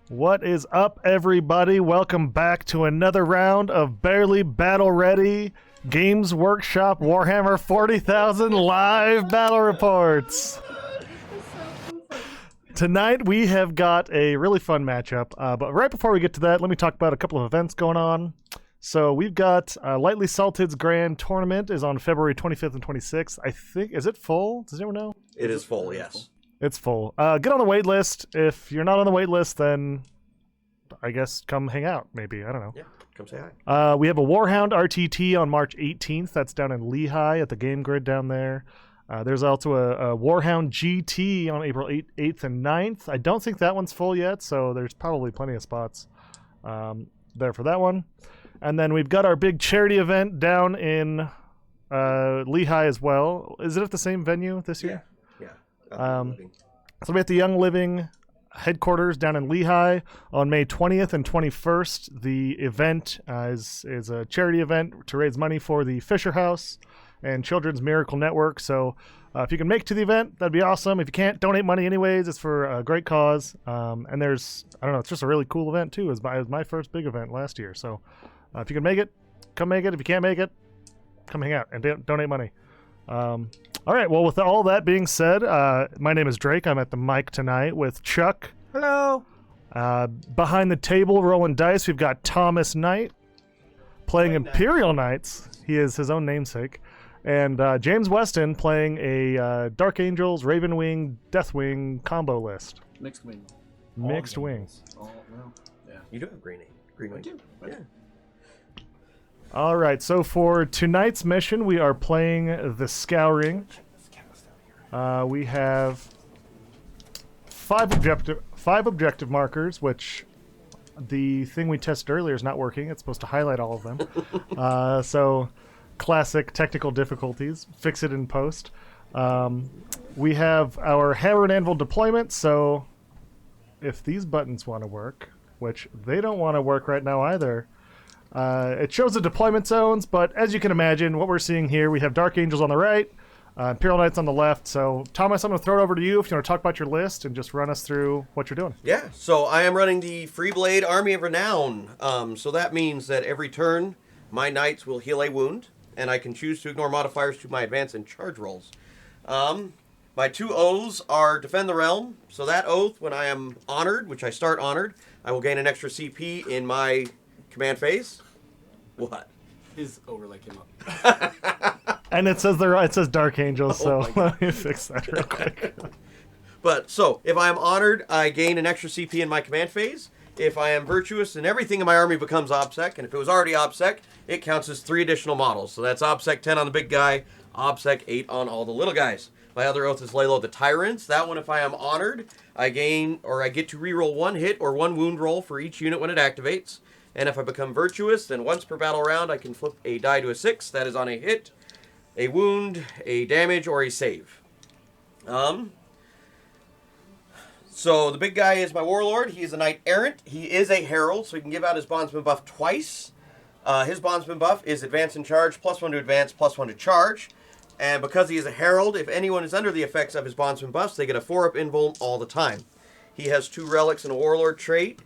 What is up, everybody? Welcome back to another round of Barely Battle Ready Games Workshop Warhammer 40,000 live battle reports. Tonight we have got a really fun matchup, but right before we get to that, let me talk about a couple of events going on. So we've got Lightly Salted's Grand Tournament is on February 25th and 26th. I think, is it full? Does anyone know? It is full, yes. It's full. Get on the wait list. If you're not on the wait list, then I guess come hang out, maybe. I don't know. Yeah, come say hi. We have a Warhound RTT on March 18th. That's down in Lehigh at the Game Grid down there. There's also a Warhound GT on April 8th and 9th. I don't think that one's full yet, so there's probably plenty of spots there for that one. And then we've got our big charity event down in Lehigh as well. Is it at the same venue this year? Yeah. So we have the Young Living headquarters down in Lehigh on May 20th and 21st. The event is a charity event to raise money for the Fisher House and Children's Miracle Network. So if you can make it to the event, that'd be awesome. If you can't, donate money anyways. It's for a great cause. And there's, I don't know, it's just a really cool event too. It was my first big event last year. So if you can make it, come make it. If you can't make it, come hang out and donate money. All right, well, with all that being said, my name is Drake. I'm at the mic tonight with Chuck. Hello. Behind the table, rolling dice, we've got Thomas Knight playing Imperial Knights. He is his own namesake. And James Weston playing a Dark Angels, Ravenwing, Deathwing combo list. Mixed wing. Mixed wings. Yeah. You do have green wing. I do. Yeah. All right, so for tonight's mission, we are playing the Scouring. We have five objective markers, which the thing we tested earlier is not working. It's supposed to highlight all of them. So classic technical difficulties. Fix it in post. We have our hammer and anvil deployment, so if these buttons want to work, which they don't want to work right now either, it shows the deployment zones, but as you can imagine, what we're seeing here, we have Dark Angels on the right, Imperial Knights on the left. So, Thomas, I'm going to throw it over to you if you want to talk about your list and just run us through what you're doing. Yeah, so I am running the Freeblade Army of Renown. So that means that every turn, my knights will heal a wound, and I can choose to ignore modifiers to my advance and charge rolls. My two oaths are Defend the Realm. So that oath, when I am honored, which I start honored, I will gain an extra CP in my command phase. What? His overlay came up. And it says Dark Angels, so let me fix that real quick. But, so, if I am honored, I gain an extra CP in my command phase. If I am virtuous, then everything in my army becomes OBSEC. And if it was already OBSEC, it counts as 3 additional models. So that's OBSEC 10 on the big guy, OBSEC 8 on all the little guys. My other oath is Laylo the Tyrants. That one, if I am honored, I get to reroll 1 hit or 1 wound roll for each unit when it activates. And if I become virtuous, then once per battle round, I can flip a die to a 6. That is on a hit, a wound, a damage, or a save. So the big guy is my warlord. He is a knight errant. He is a herald, so he can give out his bondsman buff twice. His bondsman buff is advance and charge, +1 to advance, +1 to charge. And because he is a herald, if anyone is under the effects of his bondsman buffs, they get a 4-up invuln all the time. He has 2 relics and a warlord trait.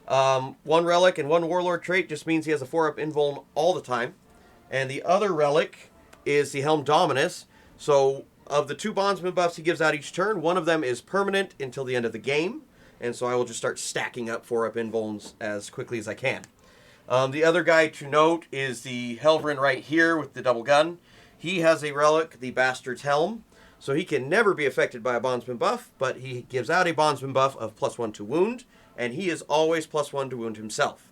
1 relic and 1 warlord trait just means he has a 4-up invuln all the time. And the other relic is the Helm Dominus. So of the 2 bondsman buffs he gives out each turn, one of them is permanent until the end of the game. And so I will just start stacking up 4-up invulns as quickly as I can. The other guy to note is the Helverin right here with the double gun. He has a relic, the Bastard's Helm. So he can never be affected by a bondsman buff, but he gives out a bondsman buff of +1 to wound. And he is always +1 to wound himself.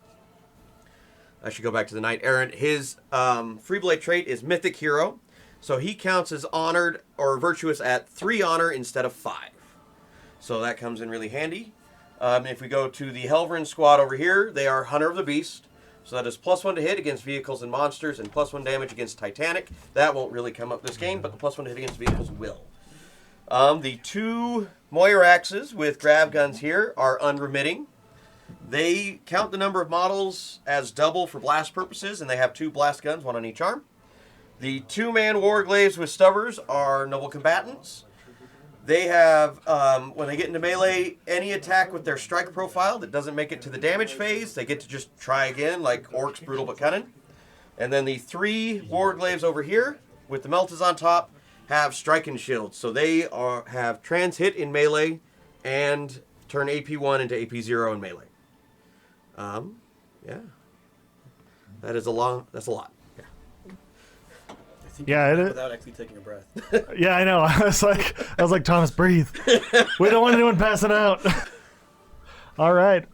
I should go back to the Knight Errant. His Freeblade trait is Mythic Hero. So he counts as honored or virtuous at 3 honor instead of 5. So that comes in really handy. If we go to the Helverin squad over here, they are Hunter of the Beast. So that is +1 to hit against vehicles and monsters and +1 damage against Titanic. That won't really come up this game, but the +1 to hit against vehicles will. The 2 Moiraxes with grav guns here are unremitting. They count the number of models as double for blast purposes, and they have 2 blast guns, 1 on each arm. The 2-man Warglaves with Stubbers are Noble Combatants. They have, when they get into melee, any attack with their strike profile that doesn't make it to the damage phase, they get to just try again, like Orcs, Brutal but Cunning. And then the 3 Warglaives over here, with the Meltas on top, have Strike and Shield. So they have trans hit in melee and turn AP1 into AP0 in melee. Yeah. That's a lot. Yeah. I think Yeah, you it did that is. without actually taking a breath. Yeah, I know. I was like, Thomas, breathe. We don't want anyone passing out. All right,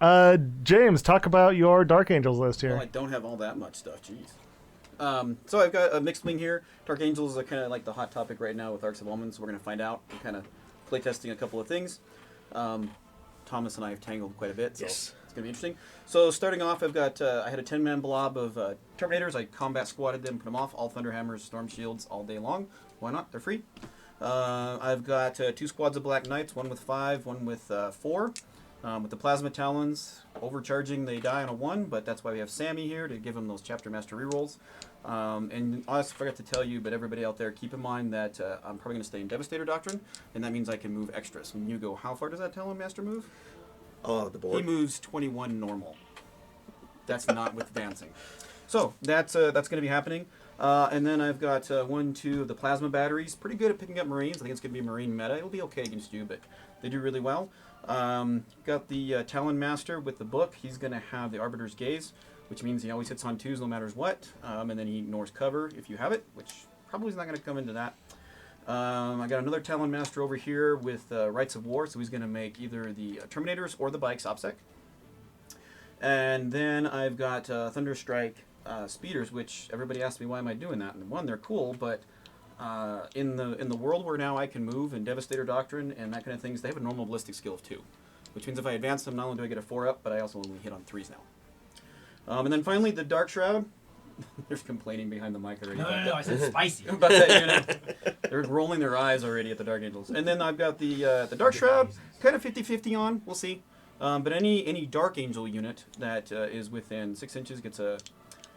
James, talk about your Dark Angels list here. Well, I don't have all that much stuff. Jeez. So I've got a mixed wing here. Dark Angels are kind of like the hot topic right now with Arks of Omen, so we're going to find out. We're kind of playtesting a couple of things. Thomas and I have tangled quite a bit, so Yes. it's going to be interesting. So starting off, I've got I had a 10-man blob of Terminators. I combat squatted them, put them off. All Thunderhammers, Storm Shields, all day long. Why not? They're free. I've got 2 squads of Black Knights, one with 5, one with 4. With the Plasma Talons, overcharging, they die on a 1, but that's why we have Sammy here to give him those Chapter Master rerolls. And I also forgot to tell you, but everybody out there, keep in mind that I'm probably going to stay in Devastator Doctrine, and that means I can move extras. When you go, how far does that Talon Master move? Oh, the board. He moves 21 normal. That's not with advancing. So that's going to be happening. And then I've got 1, 2 of the Plasma Batteries. Pretty good at picking up Marines. I think it's going to be Marine meta. It'll be okay against you, but they do really well. Got the Talon Master with the book. He's going to have the Arbiter's Gaze, which means he always hits on 2s no matter what. And then he ignores cover if you have it, which probably is not going to come into that. I got another Talon Master over here with Rights of War, so he's going to make either the Terminators or the Bikes OPSEC. And then I've got Thunderstrike Speeders, which everybody asks me why am I doing that. And one, they're cool, but in the world where now I can move in Devastator Doctrine and that kind of things, they have a normal ballistic skill of 2, which means if I advance them, not only do I get a 4-up, but I also only hit on 3s now. And then finally, the Dark Shroud. They're complaining behind the mic already. No, I said spicy. About that unit. They're rolling their eyes already at the Dark Angels. And then I've got the Dark Shroud, kind of 50-50 on. We'll see. But any Dark Angel unit that is within 6 inches gets a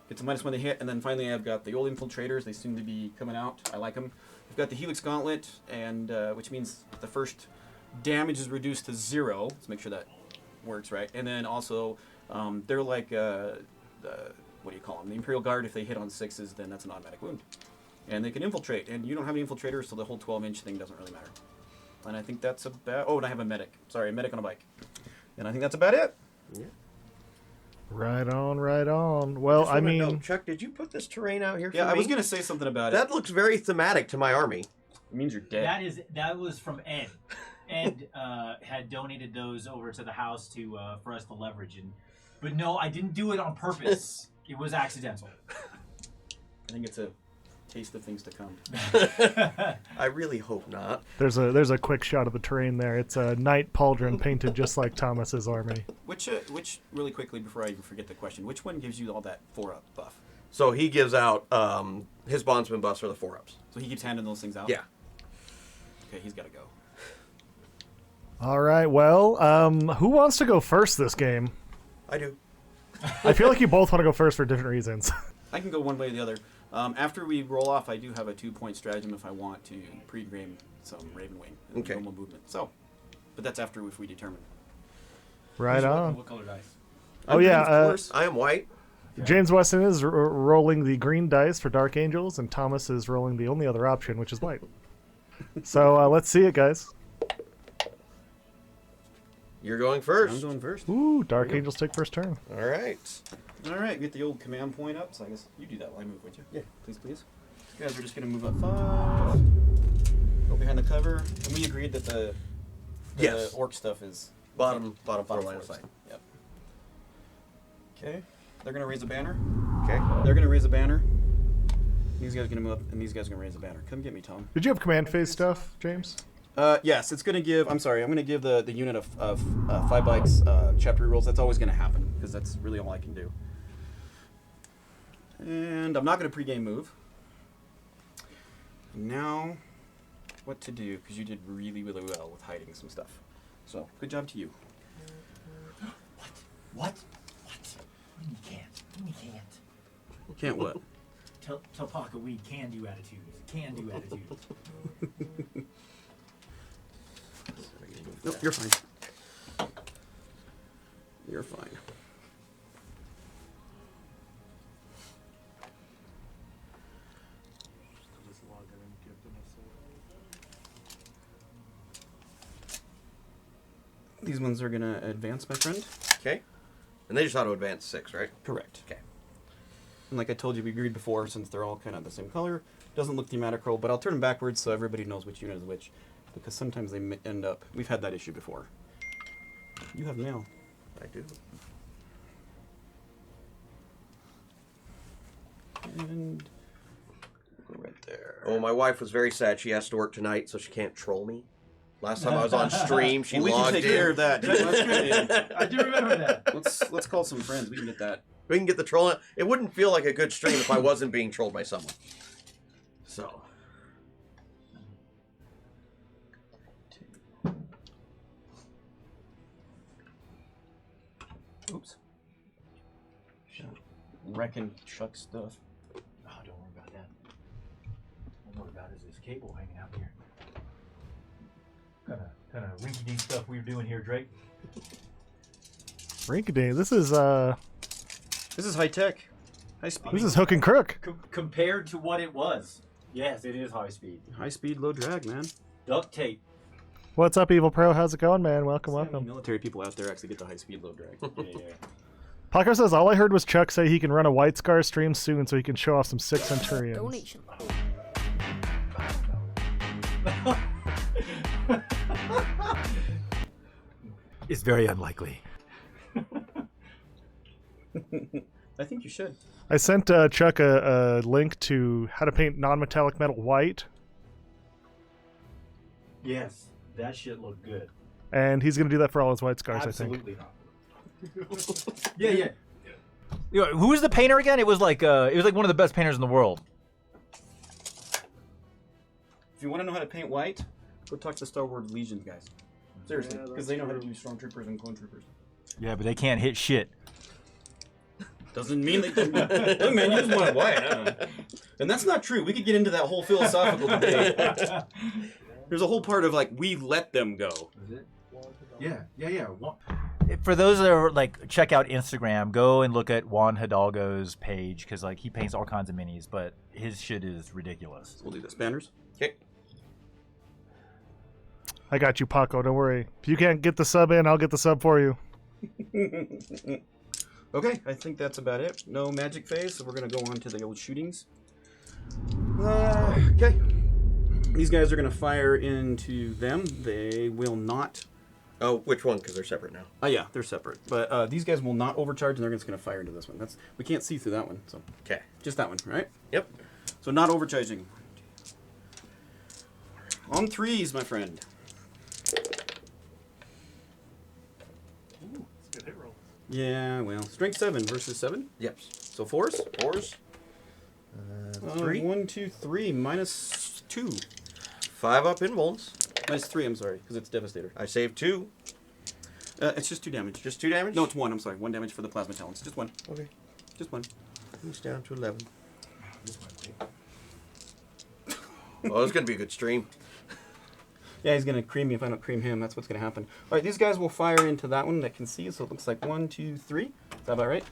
-1 to hit. And then finally, I've got the old Infiltrators. They seem to be coming out. I like them. I've got the Helix Gauntlet, and which means the first damage is reduced to 0. Let's make sure that works right. And then also, they're like what do you call them? The Imperial Guard. If they hit on 6s, then that's an automatic wound. And they can infiltrate. And you don't have any infiltrators, so the whole 12-inch thing doesn't really matter. And I think that's about... Oh, and I have a medic. Sorry, a medic on a bike. And I think that's about it. Yeah. Right on, right on. Well, Just I wanna mean, know, Chuck, did you put this terrain out here for Yeah, me? I was going to say something about it. That looks very thematic to my army. It means you're dead. That was from Ed. Ed had donated those over to the house to for us to leverage, but no, I didn't do it on purpose. It was accidental. I think it's a taste of things to come. I really hope not. there's a quick shot of the terrain there. It's a Knight Pauldron painted just like Thomas's army. Which really quickly, before I even forget the question, which one gives you all that 4-up buff? So he gives out his bondsman buffs for the 4-ups. So he keeps handing those things out? Yeah. Okay, he's got to go. All right. Well, who wants to go first this game? I do. I feel like you both want to go first for different reasons. I can go one way or the other. After we roll off, I do have a 2-point stratagem if I want to pre-game some Ravenwing and Okay. normal movement. So, but that's after if we determine. Right on. What color dice? Oh, yeah, Of course. I am white. James Weston is rolling the green dice for Dark Angels, and Thomas is rolling the only other option, which is white. So let's see it, guys. You're going first. I'm going first. Ooh, Dark Angels take first turn. All right. All right, get the old command point up. So I guess you do that while I move, would you? Yeah. Please, please. You guys are just going to move up 5. Go behind the cover. And we agreed that the Yes. orc stuff is Bottom 4 line of sight. Yep. Okay. They're going to raise a banner. Okay. They're going to raise a banner. These guys are going to move up, and these guys are going to raise a banner. Come get me, Tom. Did you have command phase stuff, James? Yes, it's going to give... I'm sorry, I'm going to give the unit of 5 bikes chapter rerolls. That's always going to happen, because that's really all I can do. And I'm not going to pregame move. Now, what to do, because you did really, really well with hiding some stuff. So, good job to you. What? You can't. You can't. Can't what? Tell Paca we can do attitudes. Can do attitudes. Nope, you're fine. You're fine. These ones are going to advance, my friend. Okay. And they just auto advance 6, right? Correct. Okay. And like I told you, we agreed before, since they're all kind of the same color, doesn't look thematical, but I'll turn them backwards so everybody knows which unit is which, because sometimes they end up... We've had that issue before. You have mail. I do. And... go right there. Oh, my wife was very sad. She has to work tonight, so she can't troll me. Last time I was on stream, she we can logged take in. care of that. I do remember that. Let's call some friends. We can get that. We can get the trolling. It wouldn't feel like a good stream if I wasn't being trolled by someone. So. Oops. Wrecking Chuck stuff. Oh, don't worry about that. What I'm worried about is this cable hanging out here. Kind of rinky-dink stuff we were doing here, Drake. Rinky-dink. This is high tech. High speed. this is hook and crook. Compared to what it was. Yes, it is high speed. High speed, low drag, man. Duct tape. What's up, Evil Pro? How's it going, man? Welcome, How many welcome. military people out there actually get the high speed, low drag. Yeah. Paco says, all I heard was Chuck say he can run a White Scar stream soon so he can show off some sick Centurions. Donation. It's very unlikely. I think you should. I sent Chuck a link to how to paint non-metallic metal white, Yes, that shit looked good. and he's going to do that for all his White Scars, I think. Absolutely not. Yeah. You know, who was the painter again? It was like one of the best painters in the world. If you want to know how to paint white, go talk to Star Wars Legion guys. Seriously, because they know how to do stormtroopers and clone troopers. Yeah, but they can't hit shit. Doesn't mean they can. Look, man, you just want white. I don't know. And that's not true. We could get into that whole philosophical debate. There's a whole part of like we let them go. Is it? Yeah. For those that are like, check out Instagram. Go and look at Juan Hidalgo's page because like he paints all kinds of minis, but his shit is ridiculous. We'll do this. Banners. Okay. I got you, Paco. Don't worry. If you can't get the sub in, I'll get the sub for you. Okay, I think that's about it. No magic phase, so we're going to go on to the old shootings. Okay. These guys are going to fire into them. They will not... Oh, which one? Because they're separate now. Oh, yeah, they're separate. But these guys will not overcharge, and they're just going to fire into this one. We can't see through that one, so... Okay. Just that one, right? Yep. So not overcharging. On threes, my friend. Yeah, well, strength 7 versus 7. Yep. So fours. 4s. 3. 1, 2, 3, minus 2. 5 up in Wolves. Minus 3, I'm sorry, because it's Devastator. I saved 2. It's just 2 damage. Just 2 damage? No, it's 1, I'm sorry. 1 damage for the Plasma Talons. Just 1. Okay. Just 1. He's down to 11. Oh, it's going to be a good stream. Yeah, he's going to cream me if I don't cream him. That's what's going to happen. All right, these guys will fire into that one that can see, so it looks like 1, 2, 3. Is that about right?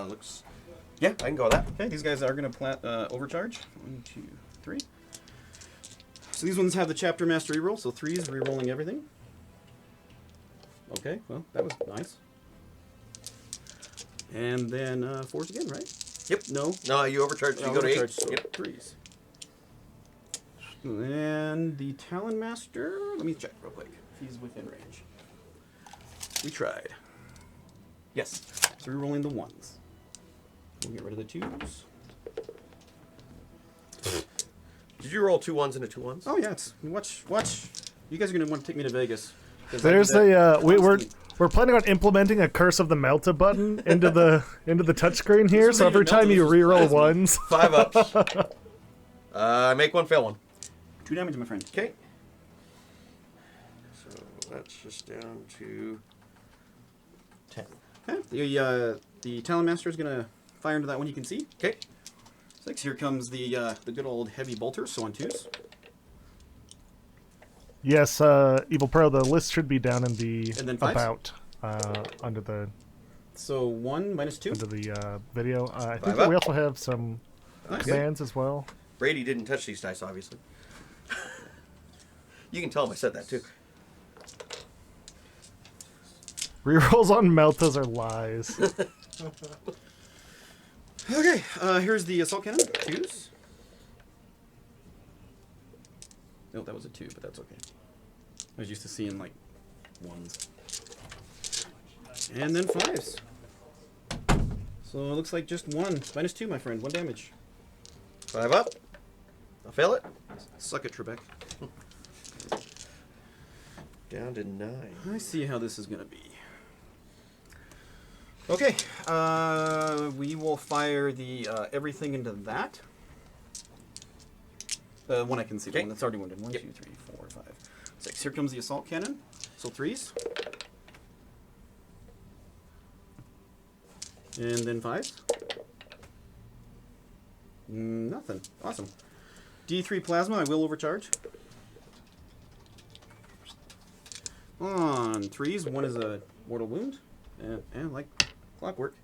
Looks... Yeah, I can go with that. Okay, these guys are going to overcharge. 1, 2, 3. So these ones have the Chapter Master reroll, so 3 is rerolling everything. Okay, well, that was nice. And then 4s again, right? Yep. No. No, you overcharged. You go to 8. Overcharge, so Yep. 3s. And the Talon Master, let me check real quick if he's within range. We tried. Yes, so we're rolling the 1s. We'll get rid of the 2s. Did you roll 2 1s into 2 1s? Oh yeah, it's watch. You guys are gonna want to take me to Vegas. 'Cause There's I do that we're constantly. planning on implementing a Curse of the Melta button into the touchsome here. This So one every made time Melta you was reroll plasma. ones, 5 ups. Make 1, fail 1. 2 damage, my friend. Okay. So that's just down to 10. Okay. The Talon Master is gonna fire into that one you can see. Okay. 6. Here comes the good old heavy bolters. So on 2s. Yes, Evil Pro. The list should be down in the And then fives? about under the So 1 minus 2. under the video. I think Five that up. we also have some Nice. commands as well. Brady didn't touch these dice, obviously. You can tell him I said that too. Rerolls on Meltas are lies. Okay, here's the assault cannon. 2s. No, that was a 2, but that's okay. I was used to seeing like 1s. And then 5s. So it looks like just 1. Minus 2, my friend. 1 damage. 5 up. I'll fail it. Suck it, Trebek. Down to 9. I see how this is going to be. Okay, we will fire the everything into that. The one I can see, the Okay. one that's already wounded. 1, Yep. 2, 3, 4, 5, 6. Here comes the assault cannon. So 3s. And then 5s. Nothing. Awesome. D3 plasma, I will overcharge. On 3s, 1 is a mortal wound. And like clockwork.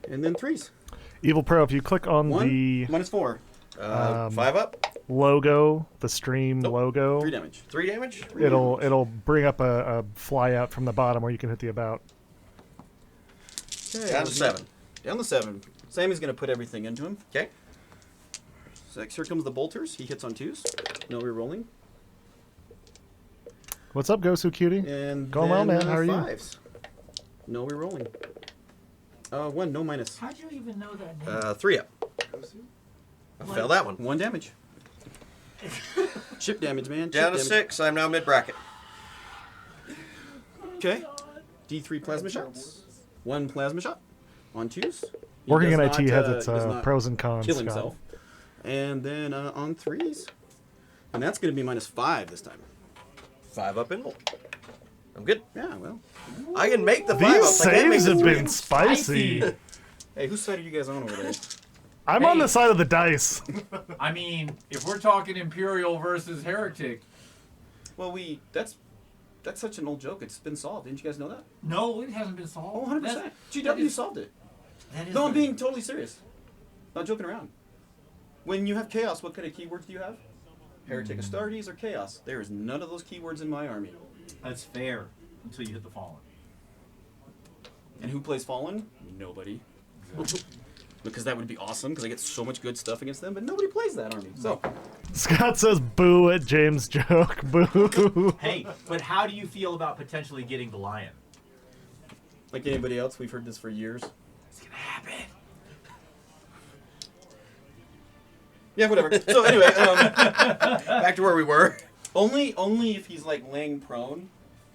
And then 3s. Evil Pro. If you click on 1 the minus 4. 5 up. logo, the stream Nope. logo, 3 damage. 3 damage. it'll bring up a fly out from the bottom where you can hit the about. Okay, Down to 7. Down to 7. Sammy's going to put everything into him. Okay. 6. Here comes the bolters. He hits on 2s. No rerolling. What's up, Gosu Cutie? And Going well, then, man. How are you? 5s. No rerolling. 1, no minus. How'd you even know that name? 3 up. I failed that one. 1 damage. Chip damage, man. Chip Down to damage. 6. I'm now mid bracket. Okay. D3 plasma shots. 1 plasma shot. On 2s. He Working does in IT not, has its he does not pros and cons. kill Scott. himself. And then on 3s. And that's going to be minus 5 this time. 5 up in. I'm good. Yeah, well. I can make the 5 These ups. I can't make saves the have 3 been spicy. Hey, whose side are you guys on over there? I'm on Hey. the side of the dice. I mean, if we're talking Imperial versus Heretic, Well, that's such an old joke. It's been solved. Didn't you guys know that? no, it hasn't been Oh, solved. 100%. That GW is- solved it. that is No, I'm a- being totally serious. Not joking around. When you have chaos, what kind of keywords do you have? Heretic, Astartes, or chaos? There is none of those keywords in my army. That's fair until you hit the fallen. And who plays Fallen? Nobody. Because that would be awesome, because I get so much good stuff against them, but nobody plays that army. So, Scott says boo at James' joke. Boo. Hey, but how do you feel about potentially getting the lion? like anybody else, we've heard this for years. It's gonna happen. Yeah, whatever. So anyway, Back to where we were. only if he's like laying prone,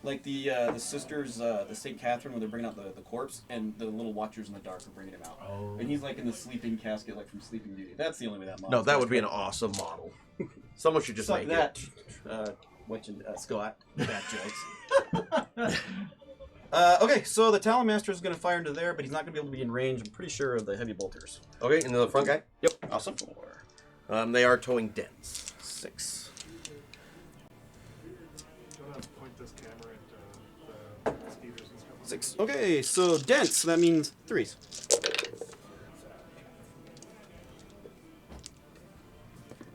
like the sisters, the St. Catherine, when they're bringing out the corpse, and the little watchers in the dark are bringing him out. Oh. And he's like in the sleeping casket, like from Sleeping Beauty. That's the only way that model. No, that would be an awesome model. Someone should just Suck make that. it. Scott. Bad jokes. Okay, so the Talon Master is going to fire into there, but he's not going to be able to be in range, I'm pretty sure, of the heavy bolters. Okay, and the front guy? Yep. Awesome. They are towing dents. 6. Point this camera at the speeders and stuff. 6. Okay, so dense, that means 3s.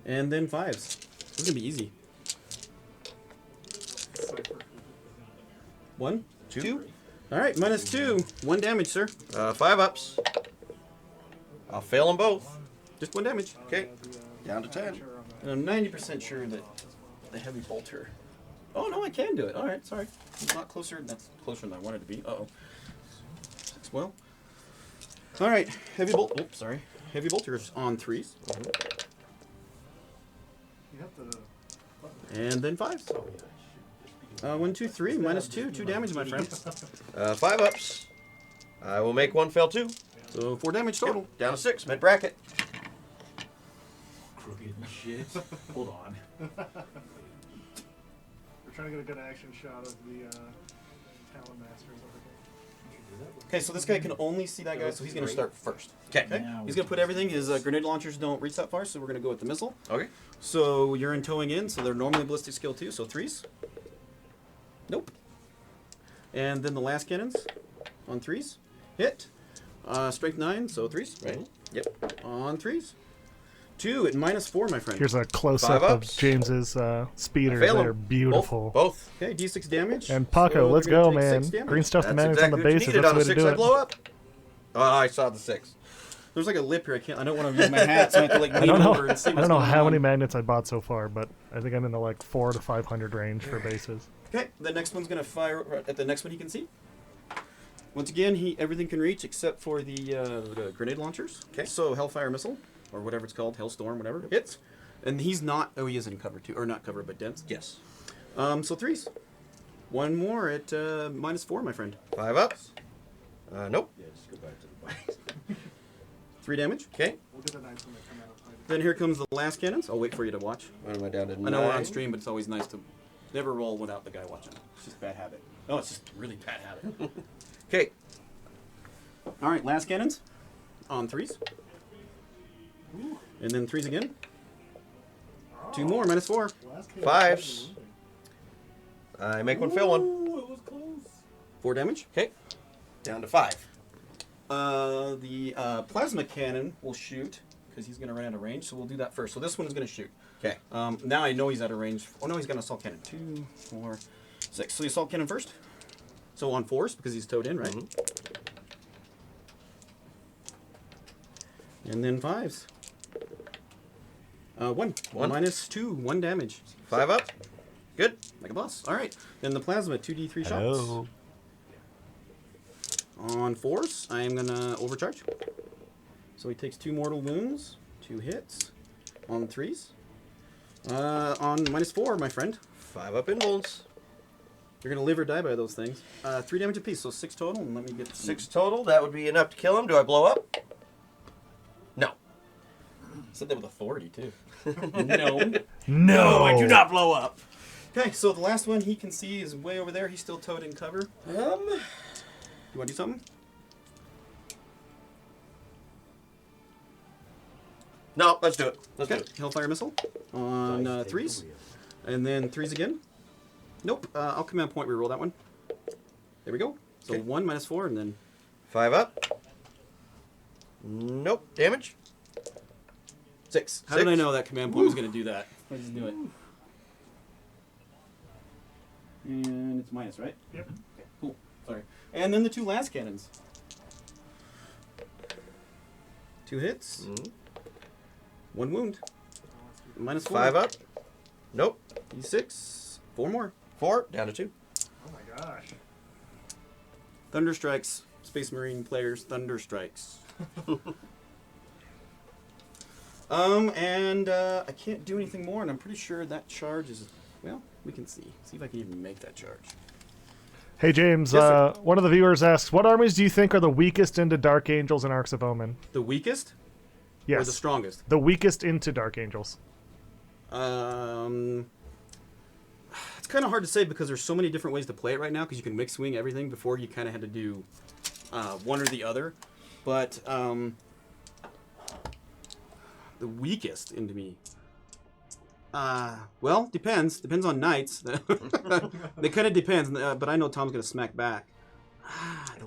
And then 5s. This is going to be easy. 1, 2. Alright, minus 2. 1 damage, sir. 5 ups. I'll fail them both. Just 1 damage. Okay, down to 10. And I'm 90% sure that the heavy bolter. Oh no, I can do it. All right, sorry. It's not closer. That's closer than I wanted to be. Uh oh. 6. Well. All right, heavy bolt. Oops, sorry. Heavy bolters on 3s. And then 5s. 1, 2, 3. Minus 2. 2 damage, my friend. 5 ups. I will make 1 fail 2. So 4 damage total. Down to 6, mid bracket. Crooked and shit. Hold on. We're trying to get a good action shot of the Talon Masters over here. Okay, so this guy can only see that guy, so he's going to start first. Okay. Okay. He's going to put everything. His grenade launchers don't reach that far, so we're going to go with the missile. Okay. So you're in towing in, so they're normally ballistic skill 2, so 3s. Nope. And then the last cannons on 3s. Hit. Strength 9, so 3s. Right. Yep. On 3s. 2 at -4, my friend. Here's a close-up Five of ups. James's speeders. Fail 'em. They're beautiful. Both. Okay, d6 damage. And Paco, So let's they're gonna go, take man. 6 damage. Green stuff the That's man exactly on the what you bases. needed That's on the a way to 6 do I it. blow up. Oh, I saw the 6. There's like a lip here. I don't want to use my hat, so I have to like I lean don't know. over and see I what's don't know going how on. many magnets I bought so far, but I think I'm in the like 400 to 500 range for bases. Okay, the next one's gonna fire right at the next one he can see. Once again, everything can reach except for the grenade launchers. Okay. So Hellfire missile or whatever it's called, Hellstorm, whatever hits, and he's not. Oh, he is in cover too, or not cover, but dense. Yes. So 3s. One more at -4, my friend. 5 ups. Nope. 3 damage. Okay. Then here comes the last cannons. I'll wait for you to watch. What am I down to? I know we're on 9? stream, but it's always nice to never roll without the guy watching. It's just a bad habit. No, it's just really bad habit. Okay. All right, last cannons on 3s. And then 3s again. 2 more, -4. 5s. I make one fail one. Ooh, it was close. 4 damage. Okay. Down to 5. The plasma cannon will shoot because he's going to run out of range, so we'll do that first. So this one is going to shoot. Okay. Now I know he's out of range. Oh no, he's got an assault cannon. 2, 4, 6. So the assault cannon first. So on 4s because he's towed in, right? And then 5s. 1. One. -2. 1 damage. 5 up. Good. Like a boss. All right. Then the plasma, 2d3 shots. Hello. On 4s, I am going to overcharge. So he takes 2 mortal wounds, 2 hits. On 3s. On -4, my friend. 5 up in wounds. You're going to live or die by those things. 3 damage apiece, so 6 total. And let me get 6 total. That would be enough to kill him. Do I blow up? No. Said that with authority, too. No. No, I do not blow up. Okay, so the last one he can see is way over there. He's still towed in cover. You want to do something? No, let's do it. Let's do Okay, it. Hellfire missile on 3s. And then 3s again. Nope, I'll command point reroll that one. There we go. So Okay. 1 -4 and then 5 up. Nope. Damage. 6. How did I 6? know that command point was going to do that? I just knew it. And it's minus, right? Yep. Okay, cool. Sorry. And then the 2 last cannons. 2 hits. 1 wound. -4. 5 up. Nope. D6. 4 more. 4. Down to 2. Oh my gosh. Thunder strikes. Space Marine players. Thunder strikes. I can't do anything more, and I'm pretty sure that charge is. Well, we can see. See if I can even make that charge. Hey James, Yes, sir. one of the viewers asks, what armies do you think are the weakest into Dark Angels and Arks of Omen? The weakest Yes. or the strongest? The weakest into Dark Angels. It's kind of hard to say because there's so many different ways to play it right now. Because you can mix swing everything. Before you kind of had to do one or the other, but the weakest into me. Well, depends. Depends on knights. It kind of depends, but I know Tom's gonna smack back.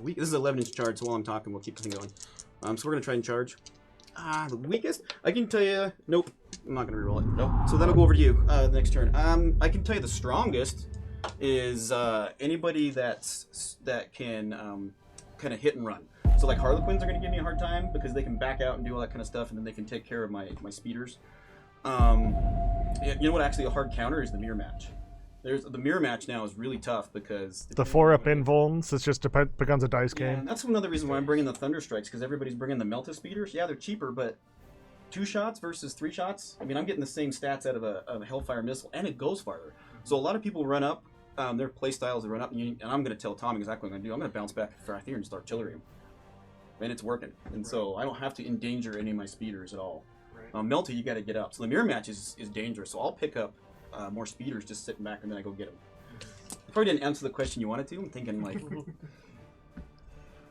This is an 11-inch charge, so while I'm talking, we'll keep this thing going. So we're gonna try and charge. The weakest? I can tell you. Nope. I'm not gonna reroll it. Nope. So that'll go over to you next turn. I can tell you the strongest is anybody that can kind of hit and run. So like Harlequins are gonna give me a hard time because they can back out and do all that kind of stuff, and then they can take care of my speeders. You know what? Actually, a hard counter is the mirror match. The mirror match now is really tough because The 4-up invulns, it just becomes a dice yeah, game. that's another reason why I'm bringing the Thunder Strikes, because everybody's bringing the Melta speeders. Yeah, they're cheaper, but 2 shots versus 3 shots. I mean, I'm getting the same stats out of a Hellfire missile, and it goes farther. So a lot of people run up. Their play styles they run up, and I'm going to tell Tom exactly what I'm going to do. I'm going to bounce back at Frathier and start artillery him, and it's working. And so I don't have to endanger any of my speeders at all. Melta, you got to get up. So the mirror match is dangerous. So I'll pick up more speeders just sitting back, and then I go get them. Probably didn't answer the question you wanted to. I'm thinking like,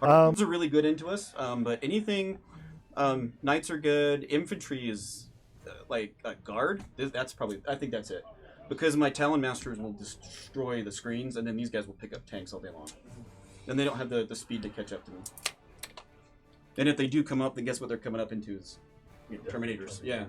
Arms are really good into us, but anything, knights are good. Infantry is like a guard. That's probably, I think that's it. Because my Talon Masters will destroy the screens, and then these guys will pick up tanks all day long. And they don't have the speed to catch up to me. And if they do come up, then guess what they're coming up into is Terminators. Yeah.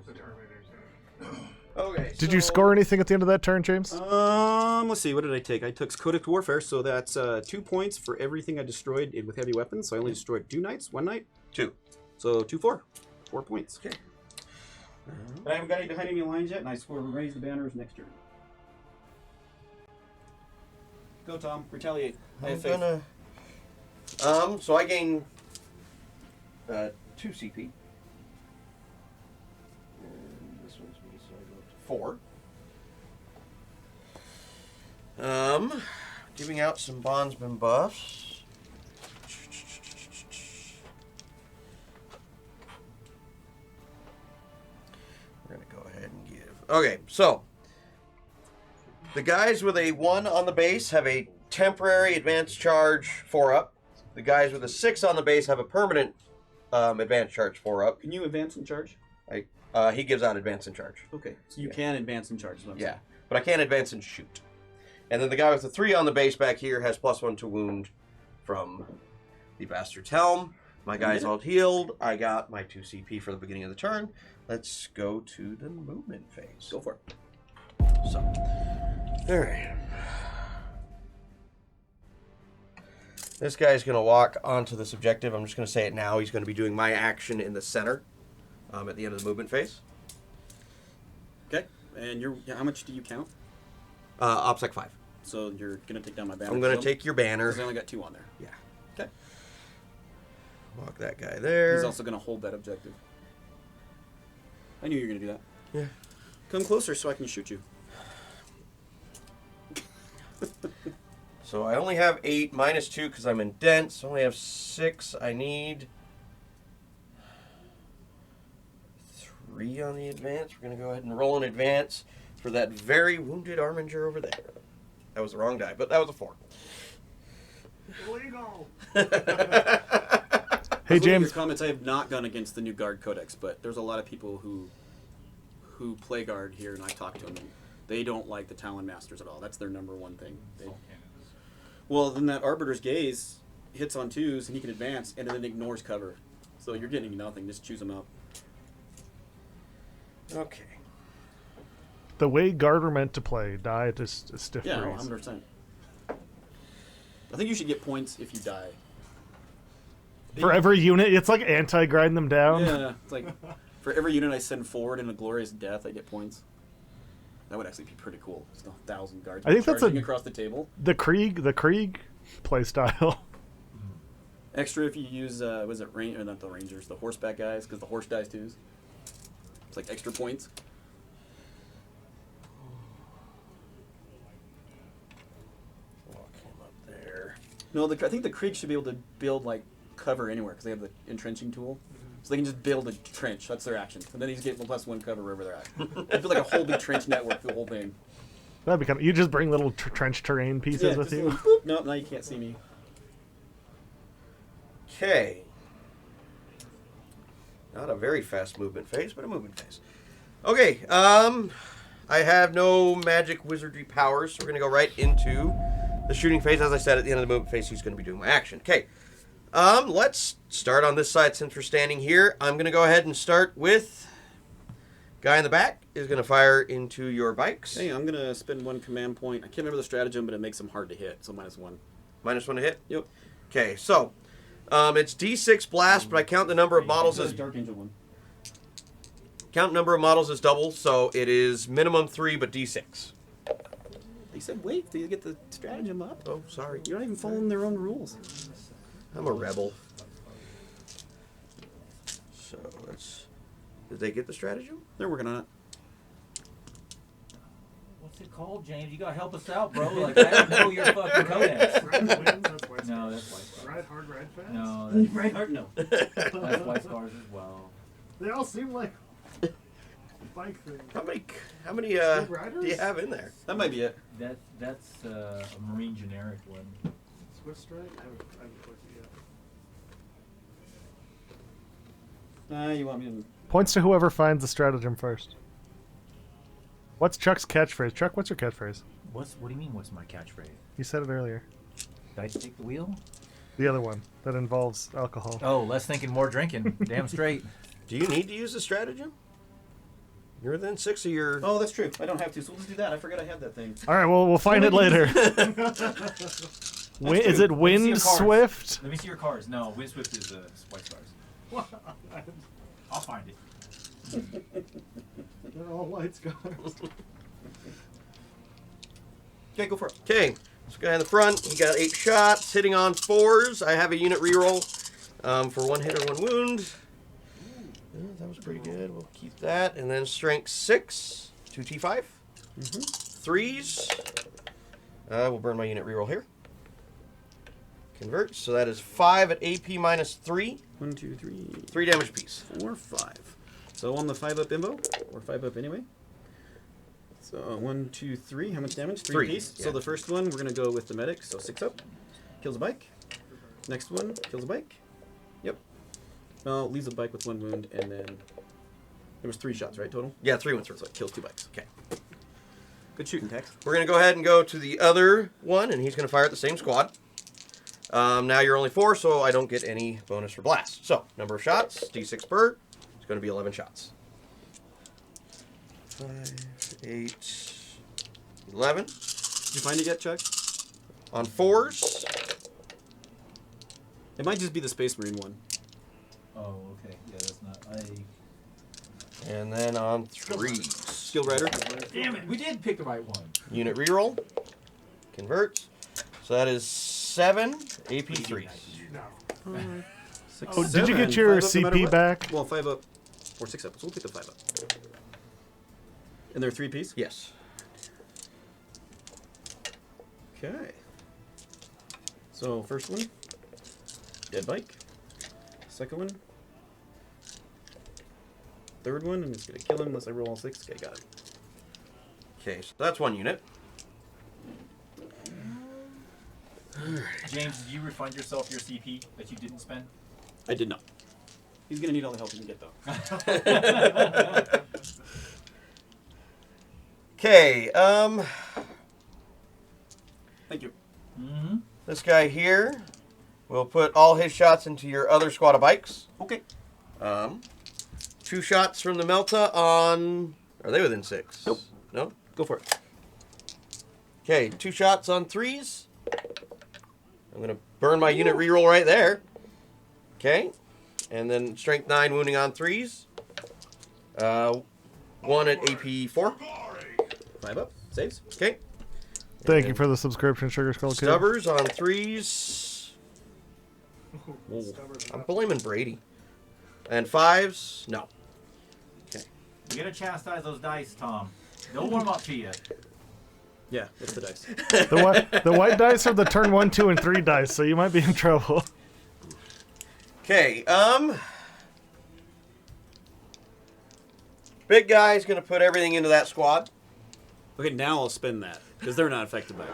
Okay. Did you score anything at the end of that turn, James? Let's see. What did I take? I took Codic Warfare, so that's 2 points for everything I destroyed with heavy weapons. So I only destroyed 2 knights, 1 knight. 2. So 2, 4. 4 points. Okay. But I haven't got any behind any lines yet, and I score raise the banners next turn. Go, Tom. Retaliate. I have faith. So I gain 2 CP. And this one's me, so I go up to 4. Giving out some bondsman buffs. We're gonna go ahead and give. Okay, so the guys with a 1 on the base have a temporary advanced charge 4-up. The guys with a 6 on the base have a permanent advanced charge 4-up. Can you advance and charge? He gives out advance and charge. Okay, so you can advance and charge. Yeah, but I can't advance and shoot. And then the guy with the 3 on the base back here has +1 to wound from the Bastard's Helm. My guy's all healed. I got my 2 CP for the beginning of the turn. Let's go to the movement phase. Go for it. So, all right. This guy's going to walk onto this objective. I'm just going to say it now. He's going to be doing my action in the center at the end of the movement phase. Okay, and how much do you count? OPSEC 5. So you're going to take down my banner. I'm going to take your banner. Because I only got 2 on there. Yeah. Okay. Walk that guy there. He's also going to hold that objective. I knew you were going to do that. Yeah. Come closer so I can shoot you. So I only have 8 minus 2 because I'm in dense. I only have 6. I need 3 on the advance. We're going to go ahead and roll an advance for that very wounded Arminger over there. That was the wrong die, but that was a 4. Illegal. Hey, James. Your comments, I have not gone against the new Guard Codex, but there's a lot of people who play Guard here, and I talk to them, and they don't like the Talon Masters at all. That's their number one thing. Well, then that Arbiter's Gaze hits on 2s, and he can advance, and then ignores cover. So you're getting nothing. Just choose them up. Okay. The way Guard are meant to play, die at a stiff Yeah, breeze. 100%. I think you should get points if you die. For every unit, it's like anti-grind them down. Yeah, it's like for every unit I send forward in a glorious death, I get points. That would actually be pretty cool. Just 1,000 guards I think that's charging across the table. The Krieg play style. Extra if you use was it or not the Rangers, the horseback guys, because the horse dies too. It's like extra points. Walk him up there. No, I think the Krieg should be able to build like cover anywhere because they have the entrenching tool. So they can just build a trench. That's their action. And then he's getting +1 cover wherever they're at. I feel like a whole big trench network for the whole thing. That'd be kind of. You just bring little trench terrain pieces with just you. boop. No, now you can't see me. Okay. Not a very fast movement phase, but a movement phase. Okay, I have no magic wizardry powers, so we're going to go right into the shooting phase. As I said, at the end of the movement phase, he's going to be doing my action. Okay, let's start on this side since we're standing here. I'm going to go ahead and start with guy in the back is going to fire into your bikes. Hey, I'm going to spend 1 command point. I can't remember the stratagem, but it makes them hard to hit, so -1. -1 to hit? Yep. Okay, so it's D6 blast, but I count the number of models as Dark Angel 1. count number of models as double, so it is minimum 3, but D6. They said wait till you get the stratagem up. Oh, sorry. You're not even following their own rules. I'm a rebel. So let's. Did they get the stratagem? They're working on it. What's it called, James? You gotta help us out, bro. Like, I don't know your fucking codex. Red wins, that's white No, stars. that's White Stars. Red hard red fans? No, that's, Right heart, no. that's White Stars as well. They all seem like bike things. How many Swift Riders? do you have in there? That might be it. That's a Marine generic one. Swift Strike? I haven't put it yet. You want me to... Points to whoever finds the stratagem first. What's Chuck's catchphrase? Chuck, what's your catchphrase? What do you mean? What's my catchphrase? You said it earlier. Did I take the wheel? The other one that involves alcohol. Oh, less thinking, more drinking. Damn straight. Do you need to use the stratagem? You're within 6 of your... Oh, that's true. I don't have to, so we'll just do that. I forgot I had that thing. All right, well, we'll find it later. Is it Wind Swift? Let me see your cards. No, Wind Swift is White Stars. I'll find it. They're all white scars. Okay, go for it. Okay, this guy in the front, he got 8 shots, hitting on 4s. I have a unit reroll for 1 hit or 1 wound. Yeah, that was pretty good. We'll keep that. And then strength 6, 2T5. 3s. We'll burn my unit reroll here. Convert. So that is 5 at AP minus 3. 1, 2, 3. 3 damage apiece. 4, 5. So on the 5-up imbo, or 5-up anyway. So 1, 2, 3. How much damage? 3 apiece. Yeah. So the first one, we're going to go with the medic. So 6-up. Kills a bike. Next one, kills a bike. Yep. Well, leaves a bike with 1 wound, and then there was 3 shots, right, total? Yeah, 3 went through. So it kills 2 bikes. Okay. Good shooting, Tex. We're going to go ahead and go to the other one, and he's going to fire at the same squad. Now you're only 4, so I don't get any bonus for blast. So, number of shots, D6 per. It's going to be 11 shots. 5, 8, 11. Did you find it yet, Chuck? On 4s. It might just be the Space Marine one. Oh, okay. Yeah, that's not. And then on 3s. Skill Rider. Damn it, we did pick the right one. Unit reroll. Converts. So that is 7 AP3s. No. 6, Oh, did you get your 5-up no matter CP what? back? Well, 5-up or 6-up. So we'll take the 5-up. And they're 3-piece? Yes. Okay. So, first one. Dead bike. Second one. Third one. I'm just going to kill him unless I roll all 6. Okay, got it. Okay, so that's 1 unit. James, did you refund yourself your CP that you didn't spend? I did not. He's going to need all the help he can get, though. Okay, Thank you. Mm-hmm. this guy here will put all his shots into your other squad of bikes. Okay. 2 shots from the Melta on... Are they within 6? Nope. No? Go for it. Okay, 2 shots on 3s. I'm going to burn my unit reroll right there. Okay. And then strength 9 wounding on 3s. 1 at AP 4. 5-up. Saves. Okay. Thank you for the subscription, Sugar Skull Kid. Stubbers on 3s. I'm blaming Brady. And 5s. No. Okay. You gotta chastise those dice, Tom. They'll warm up to you. Yeah, that's the dice. The white dice are the turn 1, 2, and 3 dice, so you might be in trouble. Okay, big guy's gonna put everything into that squad. Okay, now I'll spend that, because they're not affected by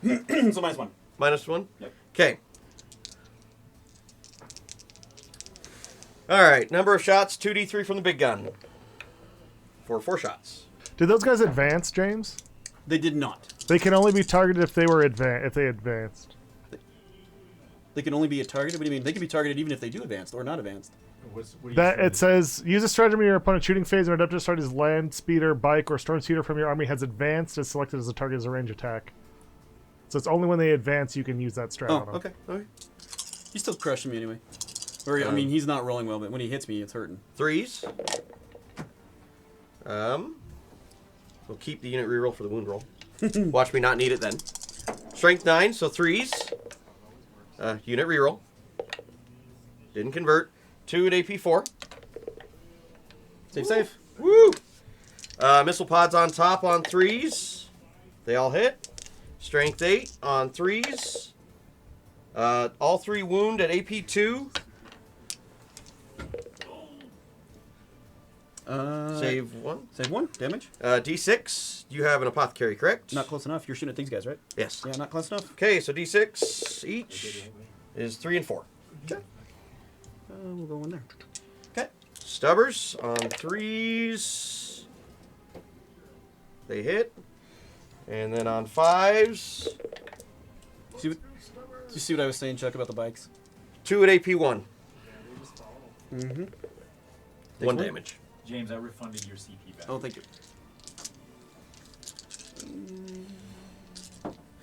it. So -1. -1? Yep. Okay. Alright, number of shots, 2d3 from the big gun. For 4 shots. Did those guys advance, James? They did not. They can only be targeted if they were advanced. They can only be targeted? What do you mean? They can be targeted even if they do advanced or not advanced. What are you That saying? it says use a stratagem in your opponent's shooting phase and adaptive start his land speeder, bike, or storm speeder from your army has advanced is selected as a target as a range attack. So it's only when they advance you can use that strat on Oh, them. okay. Okay. He's still crushing me anyway. Or, I mean, he's not rolling well, but when he hits me, it's hurting. 3s. We'll keep the unit reroll for the wound roll. Watch me not need it then. Strength 9, so 3s. Unit reroll. Didn't convert. 2 at AP 4. Save, save. Woo! Missile pods on top on 3s. They all hit. Strength 8 on 3s. All 3 wound at AP 2. Save 1. Save 1. Damage. D6. You have an apothecary, correct? Not close enough. You're shooting at these guys, right? Yes. Yeah, not close enough. Okay, so D6 each is 3 and 4. Okay. We'll go in there. Stubbers on 3s. They hit. And then on 5s. Did you see what I was saying, Chuck, about the bikes? 2 at AP1. Mm-hmm. 1 damage. James, I refunded your CP back. Oh, thank you.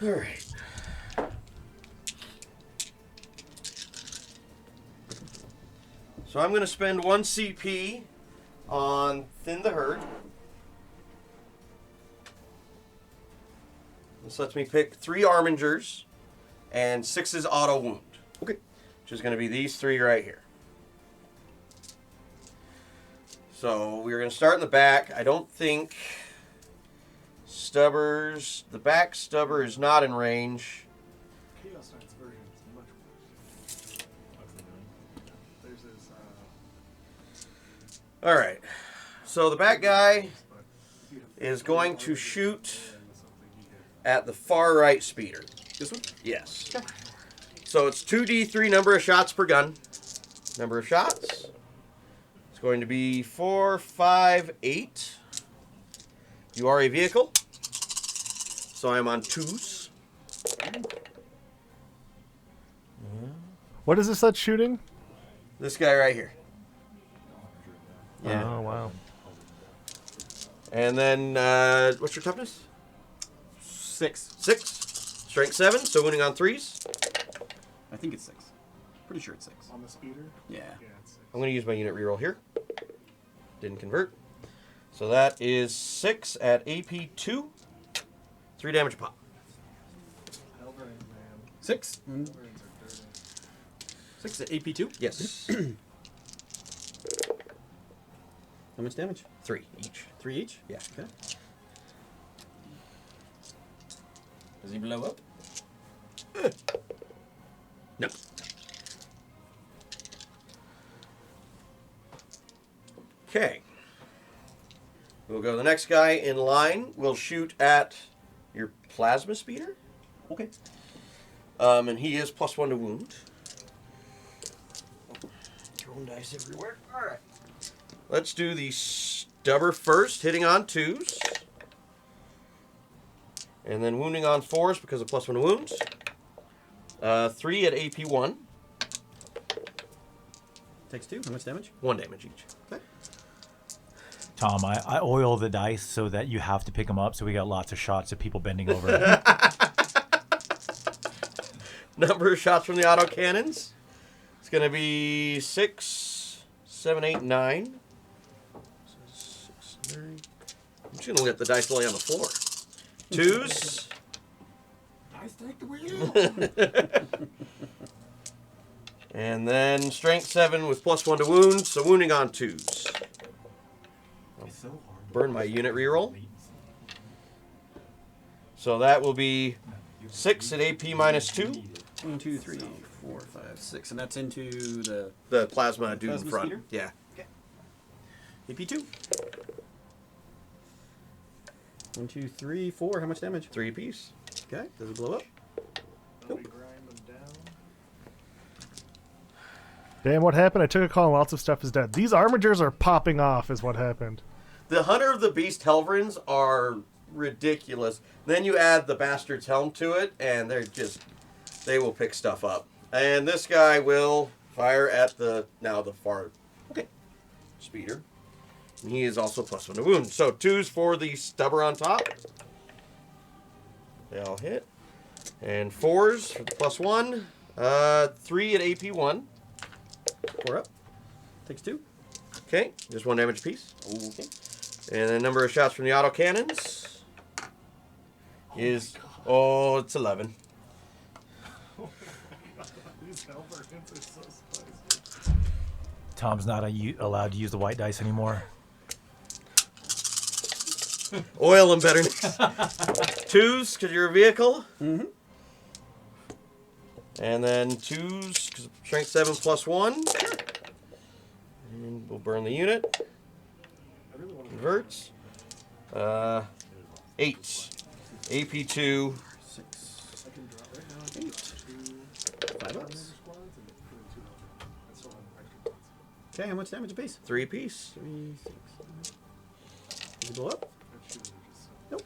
Alright. So I'm going to spend 1 CP on Thin the Herd. This lets me pick 3 Armingers and 6's auto wound. Okay. Which is going to be these 3 right here. So we're going to start in the back. I don't think Stubbers, the back stubber is not in range. Chaos Knights version is much worse. There's this, Alright. So the back guy is going to shoot at the far right speeder. This one? Yes. So it's 2d3 number of shots per gun. Number of shots. It's going to be 4, 5, 8. You are a vehicle. So I'm on 2s. What is this that's shooting? This guy right here. Yeah. Oh, wow. And then, what's your toughness? 6. 6. Strength 7, so winning on 3s. I think it's 6. Pretty sure it's 6. on the speeder. Yeah. Yeah, it's 6. I'm going to use my unit reroll here. Didn't convert. So that is 6 at AP2. 3 damage a pop. Helverins, man. 6. Helverins are dirty. 6 at AP2. Yes. How much damage? 3 each. 3 each? Yeah. Okay. Does he blow up? No. Okay. We'll go to the next guy in line. We'll shoot at your plasma speeder. Okay. And he is +1 to wound. Throwing dice everywhere. Alright. Let's do the stubber first, hitting on 2s. And then wounding on 4s because of +1 to wounds. 3 at AP1. Takes 2. How much damage? 1 damage each. Okay. Tom, I oil the dice so that you have to pick them up, so we got lots of shots of people bending over. Number of shots from the auto cannons. It's going to be 6, 7, 8, 9. 6, 9. I'm just going to let the dice lay on the floor. 2s. Dice take the wheel. And then strength 7 with +1 to wounds, so wounding on 2s. Burn my unit reroll. So that will be 6 at AP -2. 1, 2, 3, 4, 5, 6. And that's into the The plasma dude in Plasma front. speeder? Yeah. AP2. 1, 2, 3, 4. How much damage? 3 apiece. Okay. Does it blow up? Nope. Grind them down. Damn, what happened? I took a call and lots of stuff is dead. These armigers are popping off is what happened. The Hunter of the Beast Helverins are ridiculous. Then you add the Bastard's Helm to it, and they're just... They will pick stuff up. And this guy will fire at the far speeder. And he is also +1 to wound. So 2s for the stubber on top. They all hit. And 4s for the +1. 3 at AP1. 4 up. Takes 2. Okay, just 1 damage apiece. Okay. And the number of shots from the auto cannons is... it's 11. These Helverins are so spicy. Tom's not allowed to use the white dice anymore. Oil them better. 2s, because you're a vehicle. Mm-hmm. And then 2s, because strength 7 +1. And we'll burn the unit. I really want to Converts. 8. AP2. 6. I can drop right now. 8. 5 ups. Squads and put in 2 Helverins. I still have extra points. Okay, how much damage apiece? 3 apiece. 3, 6, 9. Does it blow up? Nope.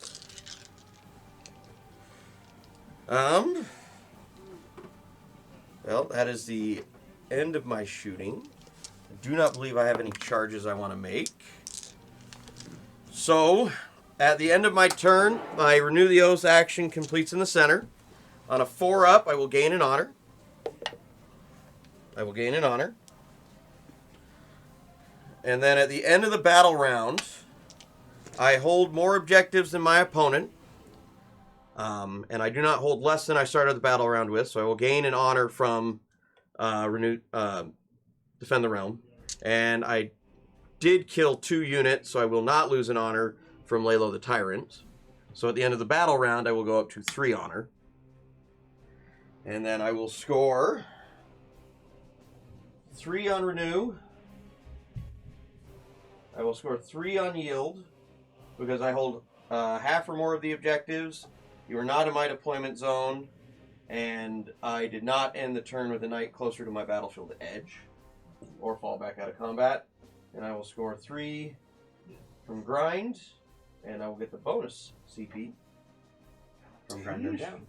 Well, that is the end of my shooting. I do not believe I have any charges I want to make. So, at the end of my turn, my Renew the Oath action completes in the center. On a 4-up, I will gain an honor. I will gain an honor. And then at the end of the battle round, I hold more objectives than my opponent. And I do not hold less than I started the battle round with, so I will gain an honor from Defend the Realm. And I did kill 2 units, so I will not lose an honor from Lalo the Tyrant. So at the end of the battle round, I will go up to 3 honor. And then I will score 3 on Renew. I will score 3 on Yield, because I hold half or more of the objectives. You are not in my deployment zone, and I did not end the turn with a knight closer to my battlefield edge, or fall back out of combat. And I will score 3 from Grind, and I will get the bonus CP from Grind them down.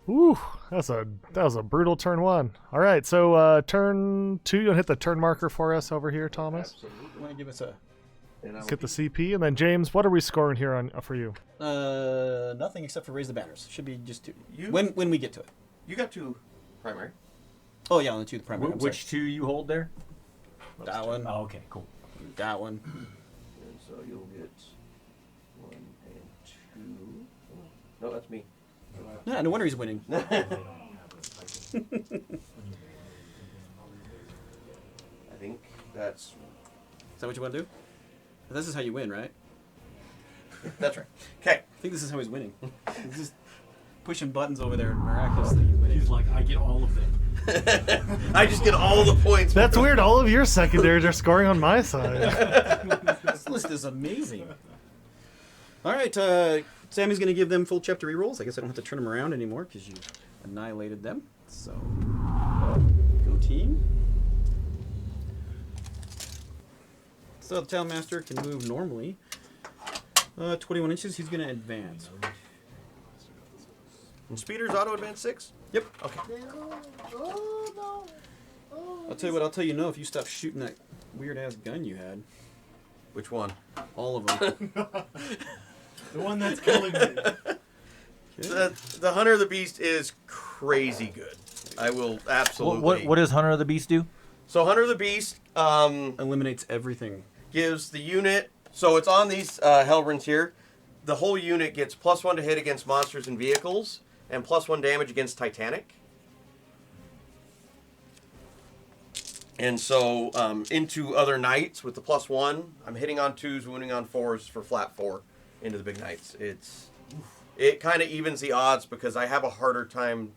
Ooh, that was a brutal turn 1. All right, so turn 2, you'll hit the turn marker for us over here, Thomas. Absolutely. You want to give us a... And I will Get the CP, and then James, what are we scoring here on for you? Nothing except for raise the banners. Should be just 2. You- When we get to it. You got 2 primary. Oh yeah, only 2 the primary. I'm Which 2 you hold there? sorry. That one. Oh, okay, cool. That one. And so you'll get 1 and 2. No, that's me. Yeah, no wonder he's winning. I think that's Is that what you want to do? This is how you win, right? that's right. Okay. I think this is how he's winning. He's just pushing buttons over there and miraculously he's winning. He's like, I get all of them. I just get all the points. That's weird. All of your secondaries are scoring on my side. This list is amazing. All right, Sammy's going to give them full chapter rerolls. I guess I don't have to turn them around anymore because you annihilated them. So, go team. So the Town Master can move normally. 21 inches, he's going to advance. And Speeder's auto advance 6? Yep. Okay. I'll tell you what, I'll tell you no if you stop shooting that weird-ass gun you had. Which one? All of them. The one that's killing me. The Hunter of the Beast is crazy good. I will absolutely. What does Hunter of the Beast do? So Hunter of the Beast Eliminates everything. gives the unit. So it's on these Hellbrinds here. The whole unit gets +1 to hit against monsters and vehicles, and +1 damage against Titanic. And so into other knights with the +1, I'm hitting on 2s, wounding on 4s for flat 4 into the big knights. It kind of evens the odds because I have a harder time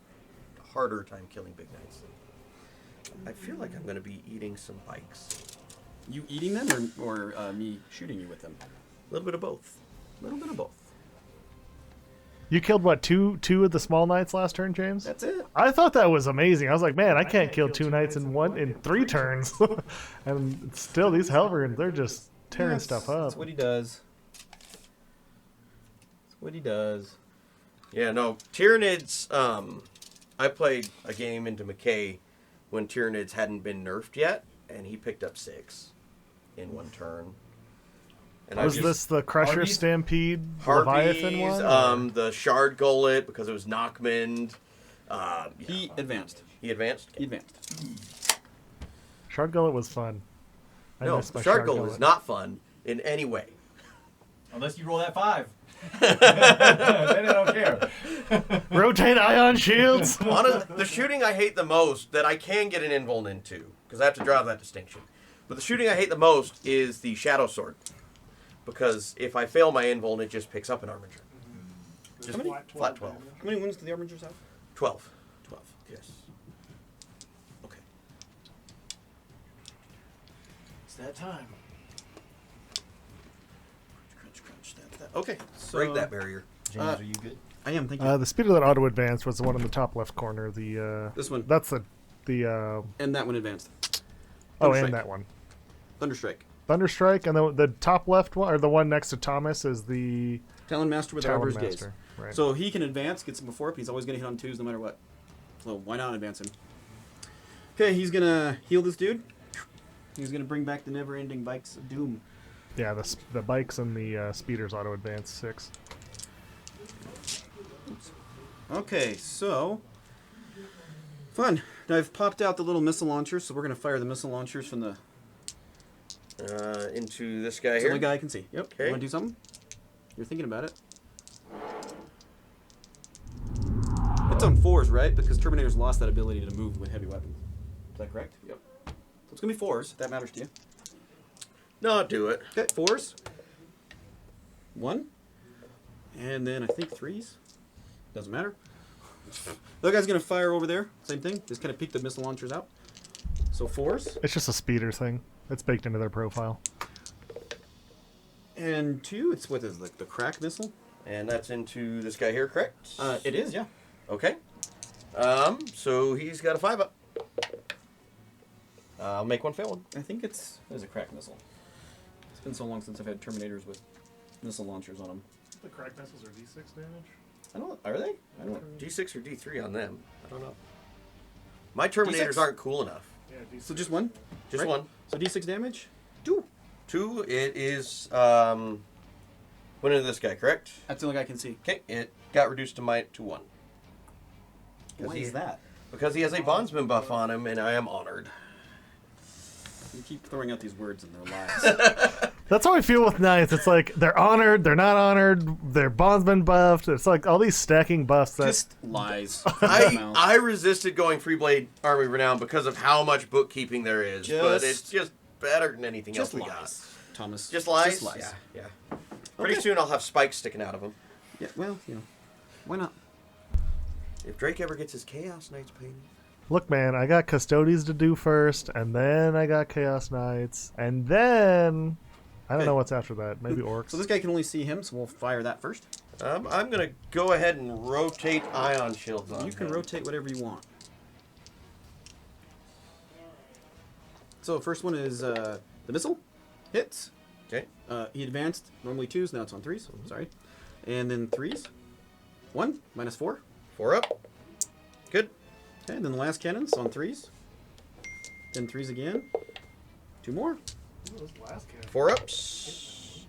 killing big knights. I feel like I'm going to be eating some bikes. You eating them or me shooting you with them? A little bit of both. A little bit of both. You killed what, two of the small knights last turn, James? That's it. I thought that was amazing. I was like, man, I can't kill 2 knights in 3 turns. And still, these Helverins, they're just tearing stuff up. That's what he does. That's what he does. Yeah, no, Tyranids, I played a game into McKay when Tyranids hadn't been nerfed yet, and he picked up 6 in 1 turn. And Was this the Crusher Harvey's? Stampede Leviathan Harvey's, one? the Shard Gullet, because it was Knockmend. He advanced. He advanced? He advanced. Shard Gullet was fun. I No, missed my Shard Gullet is not fun in any way. Unless you roll that 5. Then I don't care. Rotate ion shields. The shooting I hate the most, that I can get an invuln into, because I have to draw that distinction. But the shooting I hate the most is the Shadow Sword. Because if I fail my invuln, it just picks up an Armiger. Just How many? flat 12. How many wounds do the Armigers have? 12. 12. Yes. Okay. It's that time. Crunch, crunch. That. Okay. So, Break that barrier. James, are you good? I am, thank you. The speed of that auto advance was the one in the top left corner. The This one. That's the And that one advanced. Oh, Thunderstrike. and that one. Thunderstrike. Thunderstrike, and the top left one, or the one next to Thomas, is the Talon Master with Talon Arbiter's Master. Gaze. Right. So he can advance, gets him before, but he's always going to hit on 2s no matter what. So why not advance him? Okay, he's going to heal this dude. He's going to bring back the never-ending bikes of doom. Yeah, the bikes and the speeders auto advance 6. Okay, so fun. Now I've popped out the little missile launchers, so we're going to fire the missile launchers from the Into this guy It's the here. only guy I can see. Yep. Okay. You want to do something? You're thinking about it. It's on 4s, right? Because Terminators lost that ability to move with heavy weapons. Is that correct? Yep. So it's going to be 4s, if that matters to you. No, do it. Okay, 4s. 1. And then I think 3s. Doesn't matter. The other guy's going to fire over there. Same thing. Just kind of peek the missile launchers out. So 4s. It's just a speeder thing. It's baked into their profile. And 2, it's what is the crack missile? And that's into this guy here, correct? It is, yeah. Okay. So he's got a 5-up. I'll make one fail one. I think it's a crack missile. It's been so long since I've had Terminators with missile launchers on them. The crack missiles are D6 damage. I don't. Are they? I don't know. D6 or D3 on them? I don't know. My Terminators D6? aren't cool enough. Yeah, D6. So just one. Just Right. one. So D6 damage. 2. 2, it is, went into this guy, correct? That's the only guy I can see. Okay, it got reduced to 1. Why is that? Because he has a bondsman buff on him, and I am honored. You keep throwing out these words and they're lies. That's how I feel with Knights. It's like they're honored, they're not honored, they're bondsman buffed. It's like all these stacking buffs that Just lies. I resisted going Freeblade Army Renown because of how much bookkeeping there is, but it's just better than anything Just else we lies, Thomas. got. Just lies? Just lies. Yeah. Pretty Okay. soon I'll have spikes sticking out of him. Yeah. Well, why not? If Drake ever gets his Chaos Knights painted. look, man, I got Custodies to do first, and then I got Chaos Knights, and then I don't know what's after that. Maybe Orcs. So this guy can only see him, so we'll fire that first. I'm going to go ahead and rotate Ion Shields on You can him. rotate whatever you want. So first one is the missile. Hits. Okay. He advanced normally 2s, now it's on 3s. Sorry. And then 3s. 1, -4. 4 up. Good. Okay, and then the last cannon's on 3s. Then 3s again. 2 more. Oh, those last cannons. 4 ups.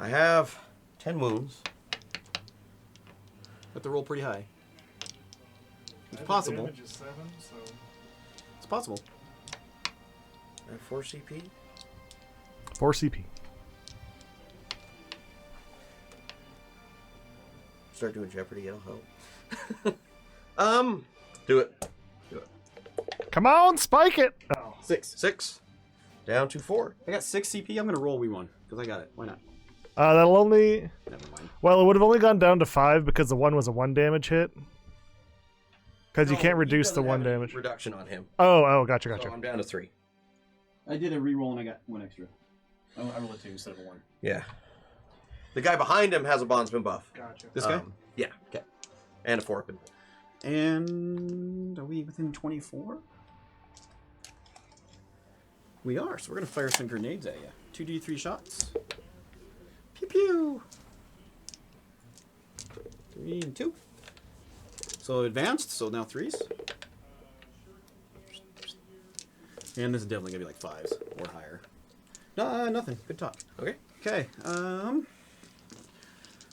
I have 10 wounds. Have to roll pretty high. It's Average possible. Damage is 7, so It's possible. I have 4 CP. 4 CP. Start doing Jeopardy, it'll help. Do it. Come on, spike it! Oh. 6. 6. Down to 4. I got 6 CP. I'm gonna roll we1 because I got it. Why not? That'll only... Never mind. Well, it would have only gone down to 5 because the 1 was a 1 damage hit. Because you can't reduce the 1 damage. Reduction on him. Oh, gotcha. So I'm down to 3. I did a reroll and I got 1 extra. I rolled a 2 instead of a 1. Yeah. The guy behind him has a bondsman buff. gotcha. This guy? Yeah. Okay. And a 4 up. And are we within 24? We are, so we're gonna fire some grenades at you. 2d3 shots. Pew pew. 3 and 2. So advanced, so now 3s. And this is definitely gonna be like 5s or higher. No, nothing. Good talk. Okay. Okay.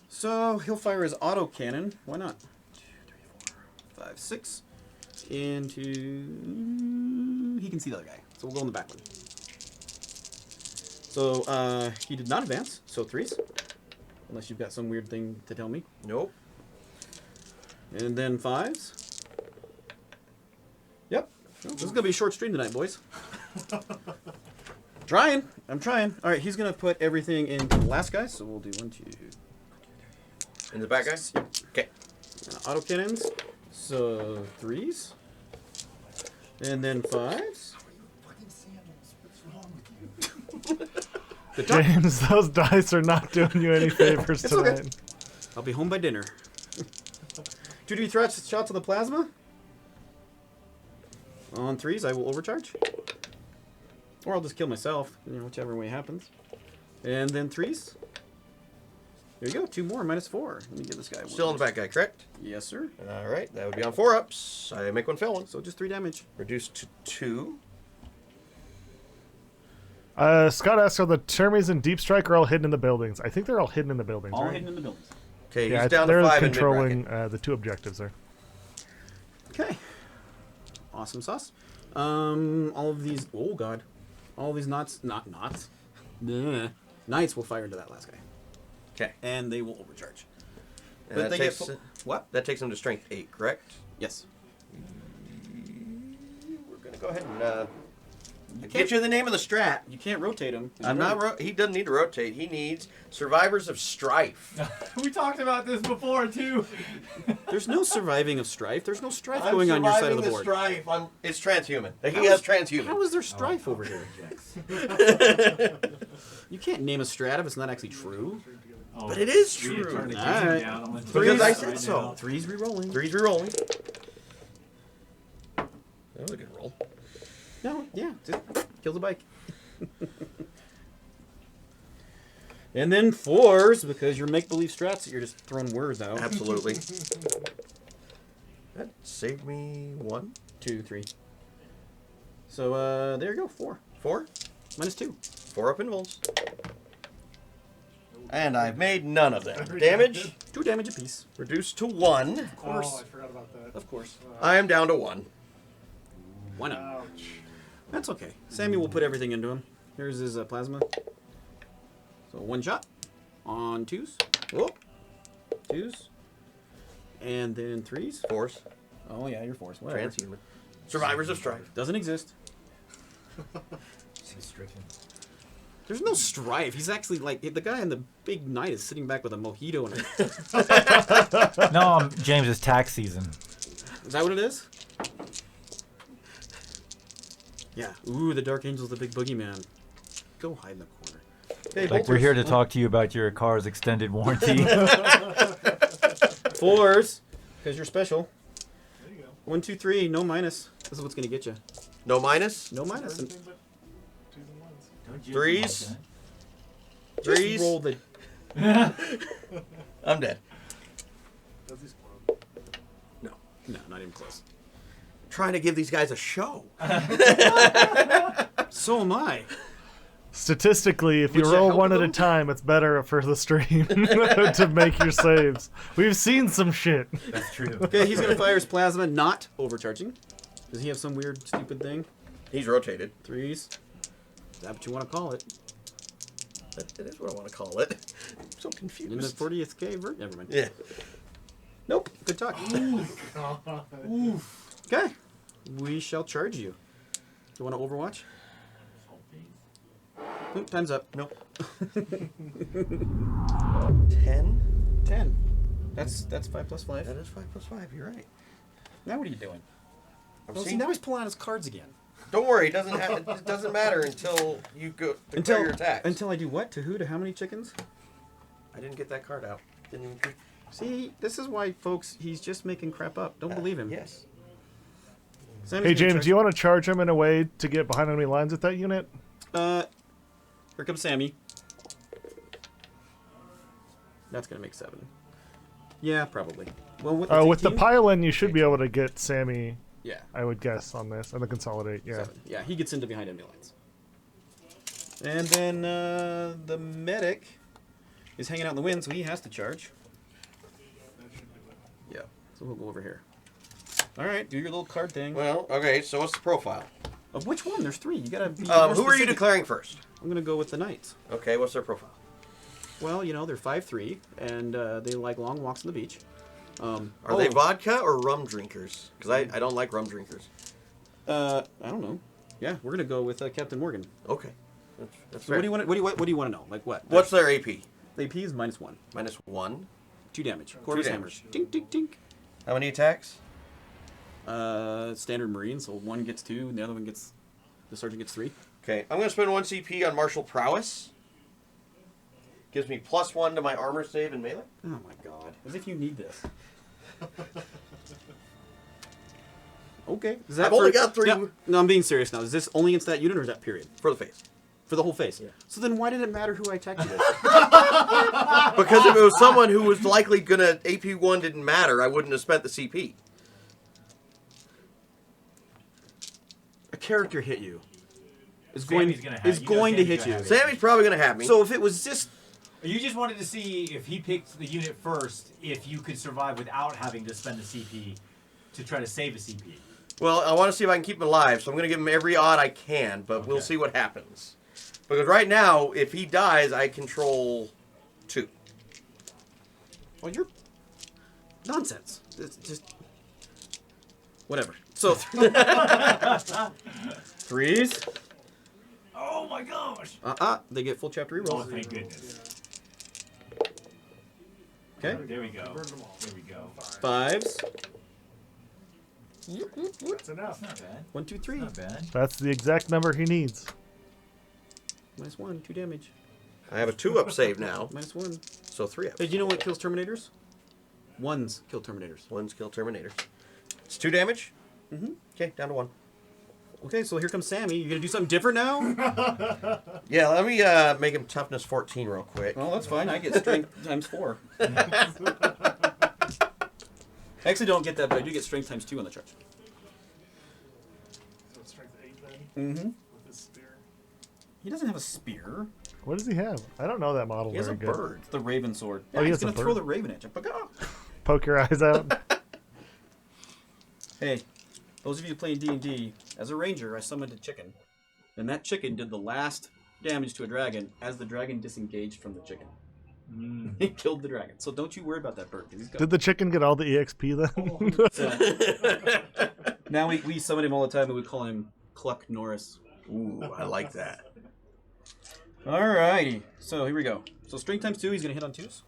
So he'll fire his auto cannon. Why not? 2, 3, 4, 5, 6. Into. He can see the other guy, so we'll go in the back one. So he did not advance. So 3s, unless you've got some weird thing to tell me. Nope. And then 5s. Yep. Well, this is gonna be a short stream tonight, boys. Trying. I'm trying. All right, he's gonna put everything into the last guy. So we'll do 1, 2. In the back guy? Yep. Okay. Auto cannons. So 3s. And then 5s. Good talk. James, those dice are not doing you any favors It's okay. tonight. I'll be home by dinner. 2d shots on the plasma. On 3s, I will overcharge. Or I'll just kill myself, whichever way happens. And then 3s. There you go, 2 more, -4. Let me give this guy one. Still on the back guy, correct? Yes, sir. All right, that would be on 4-ups. I make one fail one. So just 3 damage. Reduced to 2. Scott asks, are the Termies and Deep Strike are all hidden in the buildings? I think they're all hidden in the buildings, All right? hidden in the buildings. Okay, Yeah, he's down to they're 5 in controlling mid-bracket. the 2 objectives there. Okay. Awesome sauce. All of these... Oh, God. All of these knots... Not knots. Nah. Knights will fire into that last guy. Okay. And they will overcharge. And But that they takes, get... What? that takes him to strength 8, correct? Yes. We're going to go ahead and get you the name of the strat. You can't rotate him. I'm not. He doesn't need to rotate. He needs Survivors of Strife. We talked about this before too. There's no surviving of strife. There's no strife I'm going on your side of the surviving board. Strife. It's transhuman. He How has is- transhuman. How is there strife over here? You can't name a strat if it's not actually true. Oh, But it is we had true. turned the All game right. down. I'm gonna Because turn I it said right so. now. 3's rerolling. 3's rerolling. That was a good roll. No, yeah, just kill the bike. And then 4s, because you're make-believe strats, you're just throwing words out. Absolutely. That saved me 1. 2, 3. So, there you go, 4. 4. -2. 4 up invulns. And I've made none of them. Damage 2 damage apiece. reduced to 1. Of course. Oh, I forgot about that. Of course. I am down to 1. Why not? Ouch. That's okay. Sammy will put everything into him. Here's his plasma. So 1 shot on 2s. Whoop. 2s. And then 3s. 4s. Oh yeah, you're 4s. Whatever. Transhuman. Survivors of Strife. Doesn't exist. He's stricken. There's no strife. He's actually like the guy in the big knight is sitting back with a mojito in it. No, James, it's tax season. Is that what it is? Yeah. Ooh, the Dark Angel's the big boogeyman. Go hide in the corner. Hey, Like we're here to talk to you about your car's extended warranty. 4s, because you're special. There you go. 1, 2, 3, no minus. This is what's gonna get you. No minus. No minus. Everything but 2s and 1s. Don't you 3s. like Just 3s. roll the. I'm dead. Does he spoil? No. No, not even close. Trying to give these guys a show. So am I. Statistically, if you Would you roll help one at a them? time, it's better for the stream to make your saves. We've seen some shit. that? That's true. Okay, he's gonna fire his plasma, not overcharging. Does he have some weird, stupid thing? He's rotated. 3s. Is that what you want to call it? That is what I want to call it. I'm so In the confused. 40th K vert? Never mind. Yeah. Nope. Good talk. God. Okay. We shall charge you. Do you want to Overwatch? Oop, time's up. Nope. 10. 10. That's 5 plus 5. That is 5 plus 5. You're right. Now what are you doing? I'm Oh, see, seeing- now he's pulling out his cards again. Don't worry. It doesn't matter until you go declare your attacks. Until I do what? To who? To how many chickens? I didn't get that card out. Didn't even. See, this is why, folks, he's just making crap up. Don't believe him. Yes. Sammy's Hey, gonna James, do you want to charge him in a way to get behind enemy lines with that unit? Here comes Sammy. That's gonna make 7. Yeah, probably. Well, with With the 18? pile-in, you should be able to get Sammy, Yeah. I would guess, on this, and the consolidate, yeah. 7. Yeah, he gets into behind enemy lines. And then the medic is hanging out in the wind, so he has to charge. That should be good. Yeah. So we'll go over here. All right, do your little card thing. Well, okay. So what's the profile? Of which one? There's 3. You gotta be. Who more are you specific. declaring first? I'm gonna go with the knights. Okay. What's their profile? Well, they're 5'3", and they like long walks on the beach. Are they vodka or rum drinkers? Because I don't like rum drinkers. I don't know. Yeah, we're gonna go with Captain Morgan. Okay. That's So fair. what do you want? What do you want to know? Like what? What's their AP? The AP is -1. -1. 2 damage. Corvus damage. hammers. Dink, dink, dink. How many attacks? Standard Marine, so one gets 2, and the other one gets. The sergeant gets 3. Okay. I'm going to spend 1 CP on martial prowess. Gives me +1 to my armor save and melee. Oh my god! As if you need this. Okay. Is that I've only for- got 3 Yeah. No, I'm being serious now. Is this only against that unit or is that period? for the face. For the whole face? Yeah. So then why did it matter who I attacked you with? Because if it was someone who was likely gonna AP1 didn't matter, I wouldn't have spent the CP. A character hit you. Is Sammy's going gonna have- is you know going to Sammy's hit gonna you. have it. Sammy's probably gonna have me. So if it was just You just wanted to see if he picked the unit first, if you could survive without having to spend a CP to try to save a CP. Well, I want to see if I can keep him alive, so I'm gonna give him every odd I can, but we'll Okay. see what happens. Because right now, if he dies, I control 2. well, you're nonsense. It's just whatever. So 3s. Oh my gosh! They get full chapter Oh, rerolls. thank goodness. Okay. There we go. Burned them all. There we go. 5s. That's enough. Not bad. 1, 2, 3. Not bad. That's the exact number he needs. -1, 2 damage. I have a 2-up save now, -1. so 3 up. Hey, do you know what kills Terminators? 1s kill Terminators. 1's kill Terminators. It's 2 damage? Mm-hmm. Okay, down to 1. Okay, so here comes Sammy. You gonna do something different now? Yeah, let me make him toughness 14 real quick. Well, that's fine. I get strength times 4. I actually don't get that, but I do get strength times 2 on the charge. So it's strength 8 then Mm-hmm. with his spear. He doesn't have a spear. What does he have? I don't know that model He has a very good. bird. It's the Raven sword. Oh, he he's has a gonna throw bird. the Raven at you. Baga! Poke your eyes out. Hey, those of you playing D&D, as a ranger, I summoned a chicken, and that chicken did the last damage to a dragon as the dragon disengaged from the chicken. It killed the dragon. So don't you worry about that bird. 'Cause he's got Did the chicken get all the EXP then? Now we summon him all the time, and we call him Cluck Norris. Ooh, I like that. Alrighty, so here we go. So strength times 2, he's gonna hit on 2s.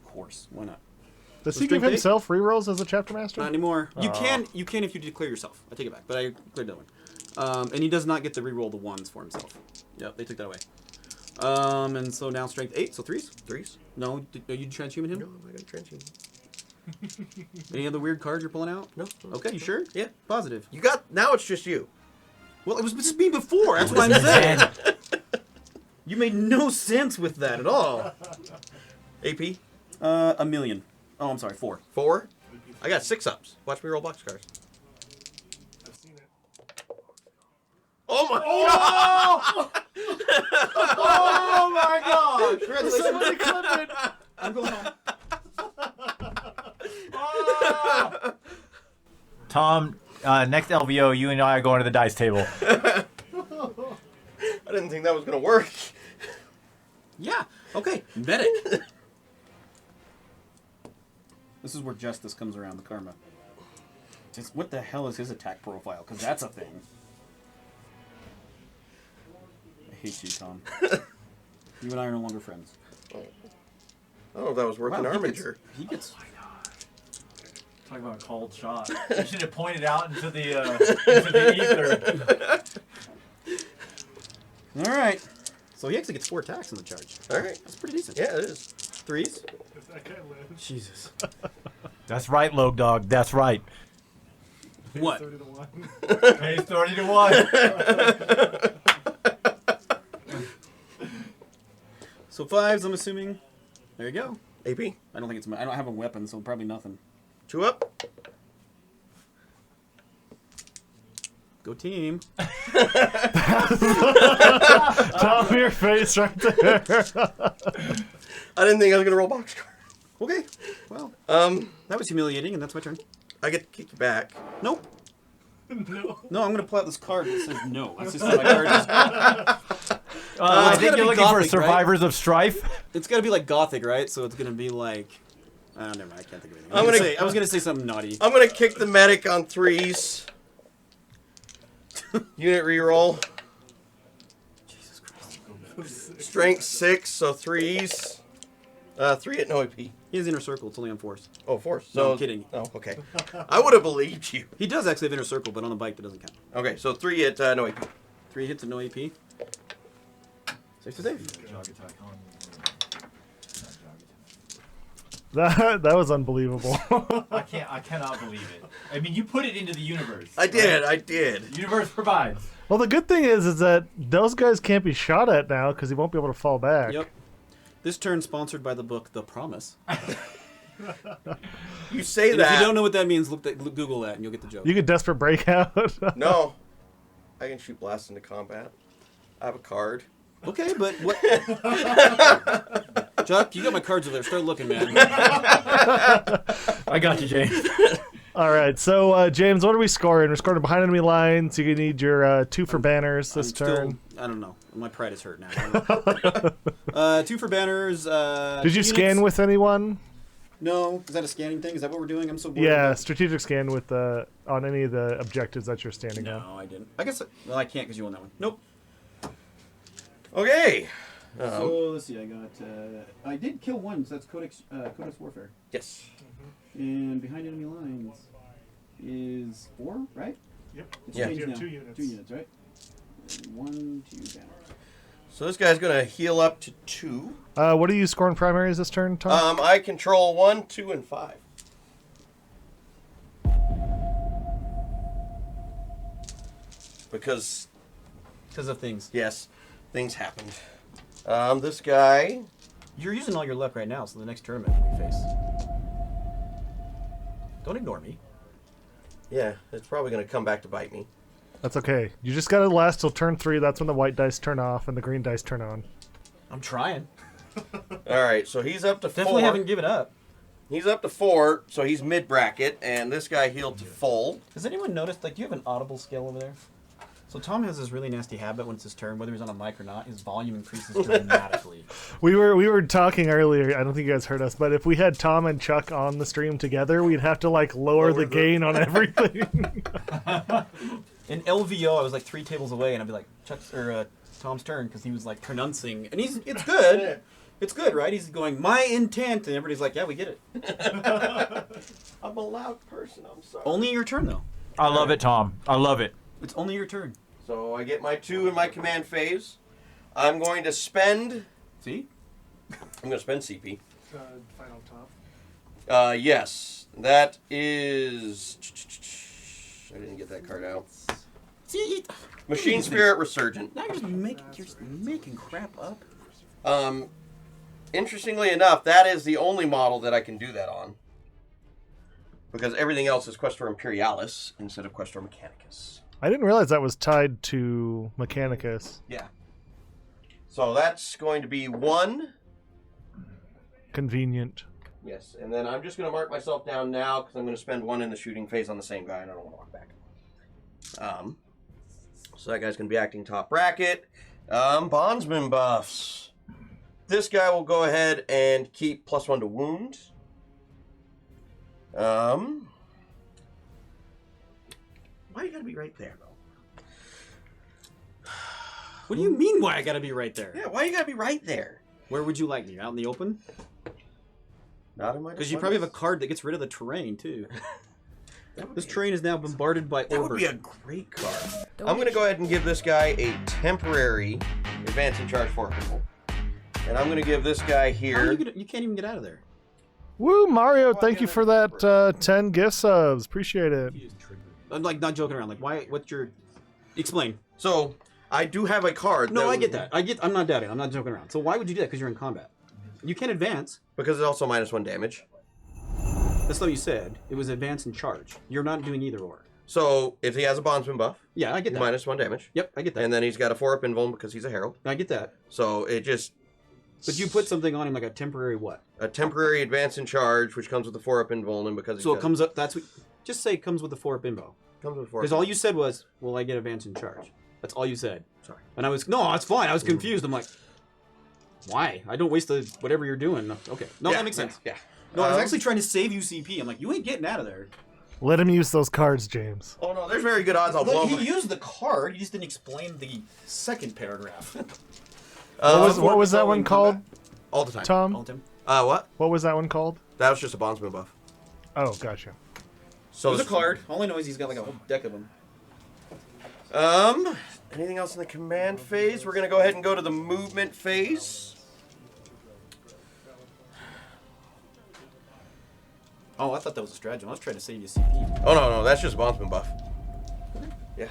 Of course, why not? Does So he give strength 8? himself rerolls as a chapter master? Not anymore. You can if you declare yourself. I take it back, but I cleared that one. And he does not get to reroll the 1s for himself. Yep, they took that away. And so now strength 8, so 3s. 3s? No, are you transhuman him? No, I'm not gonna trench him. Any other weird cards you're pulling out? No. Okay, you sure? Yeah. Positive. You got, now it's just you. Well, it was just me before. That's what I'm saying. You made no sense with that at all. AP? A million. Oh, I'm sorry, 4. 4? I got 6-ups. Watch me roll boxcars. I've seen it. Oh my Oh my gosh! Somebody clip it. I'm going home. Tom, next LVO, you and I are going to the dice table. I didn't think that was gonna work. Yeah. Okay. Medic. This is where justice comes around, the karma. Just what the hell is his attack profile? Because that's a thing. I hate you, Tom. You and I are no longer friends. Oh, that was worth an Wow, armature. He gets Talk about a cold shot. You should have pointed out into the ether. all right. So he actually gets 4 attacks in the charge. All right. That's pretty decent. Yeah, it is. 3s. If that guy lives, Jesus. That's right, Log Dog. That's right. What? 30 to 1. Pays 30 to 1. So 5s, I'm assuming. There you go. AP? I don't think it's. I don't have a weapon, so probably nothing. 2 up? Go team. Tom, your face right there. I didn't think I was gonna roll boxcar. Okay. Well, that was humiliating, and that's my turn. I get to kick you back. Nope. No. No, I'm gonna pull out this card that says no. That's just my card. I it's think gotta you're be looking for Gothic, survivors of strife. It's gotta be like Gothic, right? So it's gonna be like. Never mind. I can't think of anything. I was gonna say something naughty. I'm gonna kick the medic on 3s. Unit reroll. Jesus Christ. Strength 6, so 3s. 3 at no AP. He has inner circle. It's only on 4s. Oh, 4. No, I'm kidding. Oh, okay. I would have believed you. He does actually have inner circle, but on the bike that doesn't count. Okay, so 3 at no AP. 3 hits and no AP. Safe to save. Jog attack on. Not jog attack. That was unbelievable. I cannot believe it. I mean, you put it into the universe. I did. The universe provides. Well, the good thing is that those guys can't be shot at now because he won't be able to fall back. Yep. This turn sponsored by the book The Promise. You say And that. if you don't know what that means, Google that and you'll get the joke. You get desperate breakout. No. I can shoot blasts into combat. I have a card. Okay, but what? Chuck, you got my cards over there. Start looking, man. I got you, James. All right, so James, what are we scoring? We're scoring behind enemy lines. You need your 2 for banners this turn. I don't know. My pride is hurt now. 2 for banners. Did you scan with anyone? No. Is that a scanning thing? Is that what we're doing? I'm so bored. Yeah, strategic scan with on any of the objectives that you're standing on. No, I didn't. I guess. Well, I can't because you won that one. Nope. Okay. So let's see. I got. I did kill one. So that's Codex Warfare. Yes. And behind enemy lines is 4, right? Yep. It's Yeah. changed You have now. 2 units. 2 units, right? And 1, 2 banners. So this guy's gonna heal up to 2. What are you scoring primaries this turn, Tom? I control 1, 2, and 5. Because of things. yes, things happened. This guy. You're using all your luck right now, so the next tournament we face. Don't ignore me. Yeah, it's probably gonna come back to bite me. That's okay. You just gotta last till turn 3. That's when the white dice turn off and the green dice turn on. I'm trying. All right, so he's up to 4. Definitely haven't given up. He's up to 4, so he's mid bracket, and this guy healed to full. Has anyone noticed, like, do you have an audible scale over there? So Tom has this really nasty habit when it's his turn, whether he's on a mic or not, his volume increases dramatically. We were talking earlier. I don't think you guys heard us, but if we had Tom and Chuck on the stream together, we'd have to like lower the gain on everything. In LVO, I was like 3 tables away, and I'd be like, Chuck's or Tom's turn, because he was like pronouncing, and it's good. It's good, right? He's going, my intent, and everybody's like, yeah, we get it. I'm a loud person, I'm sorry. Only your turn, though. I love it, Tom. I love it. It's only your turn. So I get my 2 in my command phase. I'm going to spend... See? I'm going to spend CP. Final top. Yes. That is... I didn't get that card out. See? Machine Spirit Resurgent. Now you're just making crap up. Interestingly enough, that is the only model that I can do that on. Because everything else is Questor Imperialis instead of Questor Mechanicus. I didn't realize that was tied to Mechanicus. Yeah. So that's going to be 1. Convenient. Yes, and then I'm just going to mark myself down now because I'm going to spend 1 in the shooting phase on the same guy and I don't want to walk back. So that guy's going to be acting top bracket. Bondsman buffs. This guy will go ahead and keep +1 to wound. Why you gotta be right there, though? What do you mean, why I gotta be right there? Yeah, why you gotta be right there? Where would you like me? Out in the open? Not in my. Because you probably have a card that gets rid of the terrain, too. This terrain is now bombarded by That would Orbers. be a great card. I'm gonna go ahead and give this guy a temporary advance in charge for people, and I'm gonna give this guy How are here. you can't even get out of there. Woo, Mario! Thank you for that 10 gift subs. Appreciate it. I'm like not joking around. Like, why? What's your? Explain. So I do have a card. No, that I get that. I'm not doubting. I'm not joking around. So why would you do that? Because you're in combat. You can't advance. because it's also -1 damage. That's not what you said. It was advance and charge. You're not doing either or. So if he has a bondsman buff, Yeah, I get that. -1 damage. Yep, I get that. And then he's got a 4-up invuln because he's a herald. I get that. So it just But you put something on him like a temporary what? a temporary advance in charge, which comes with the 4-up invuln, and because So it comes up. That's what. Just say it comes with the 4-up info. comes with 4-up. Because all you said was, "Well, I get advance in charge." That's all you said. Sorry. And I was no, it's fine. I was confused. I'm like, why? I don't waste the whatever you're doing. Okay, no, Yeah, that makes sense. Yeah. No, I was actually trying to save you CP. I'm like, you ain't getting out of there. Let him use those cards, James. Oh no, there's very good odds I'll blow Look, him. he used the card. He just didn't explain the second paragraph. What was that one called, All the time. Tom? What? What was that one called? That was just a bondsman buff. Oh, gotcha. So There's a card. All I know is he's got like a whole deck of them. Anything else in the command phase? We're gonna go ahead and go to the movement phase. Oh, I thought that was a stratagem. I was trying to save you CP. Oh, no, that's just bondsman buff. Yeah.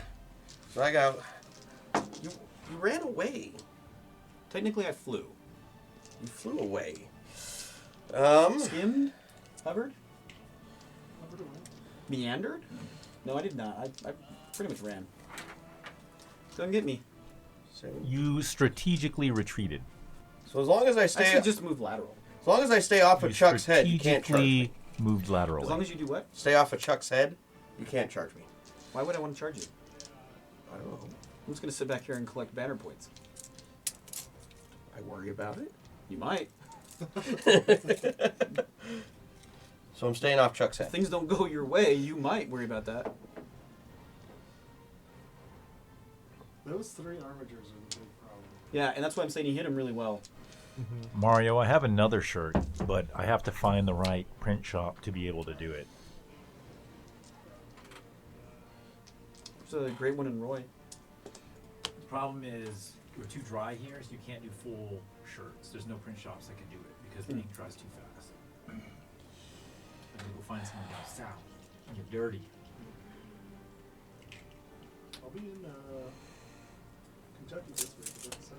So I got... You ran away. Technically, I flew. You flew away. Skimmed? Hovered? Hovered away. Meandered? No, I did not. I pretty much ran. Don't get me. You strategically retreated. So as long as I I stay... should just move lateral. As long as I stay off of You Chuck's head, you can't charge me. strategically moved laterally. As long as you do what? Stay off of Chuck's head, you can't charge me. Why would I want to charge you? I don't know. I'm just going to sit back here and collect banner points. I worry about it. You might. So I'm staying off Chuck's If head. things don't go your way, you might worry about that. Those 3 armigers are the big problem. Yeah, and that's why I'm saying you hit him really well. Mario, I have another shirt, but I have to find the right print shop to be able to do it. There's a great one in Roy. The problem is we're too dry here, so you can't do full shirts. There's no print shops that can do it because the ink dries too fast. And then go find someone down south, and you're dirty. I'll be in Kentucky this week. Is that the south?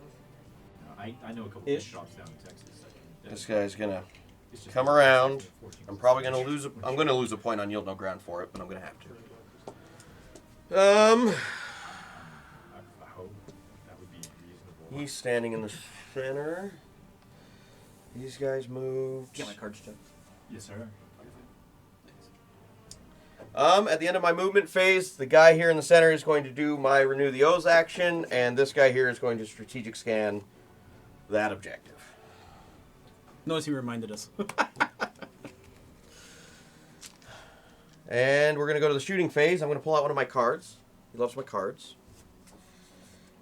I know a couple print Ish. shops down in Texas. This guy's gonna It's just come like around. 14 I'm probably gonna lose. I'm gonna lose a point on yield no ground for it, but I'm gonna have to. I hope that would be reasonable. He's standing in the center. These guys moved. Get my cards checked. Yes, sir. At the end of my movement phase, the guy here in the center is going to do my Renew the Oaths action, and this guy here is going to strategic scan that objective. Notice he reminded us. And we're going to go to the shooting phase. I'm going to pull out one of my cards. He loves my cards.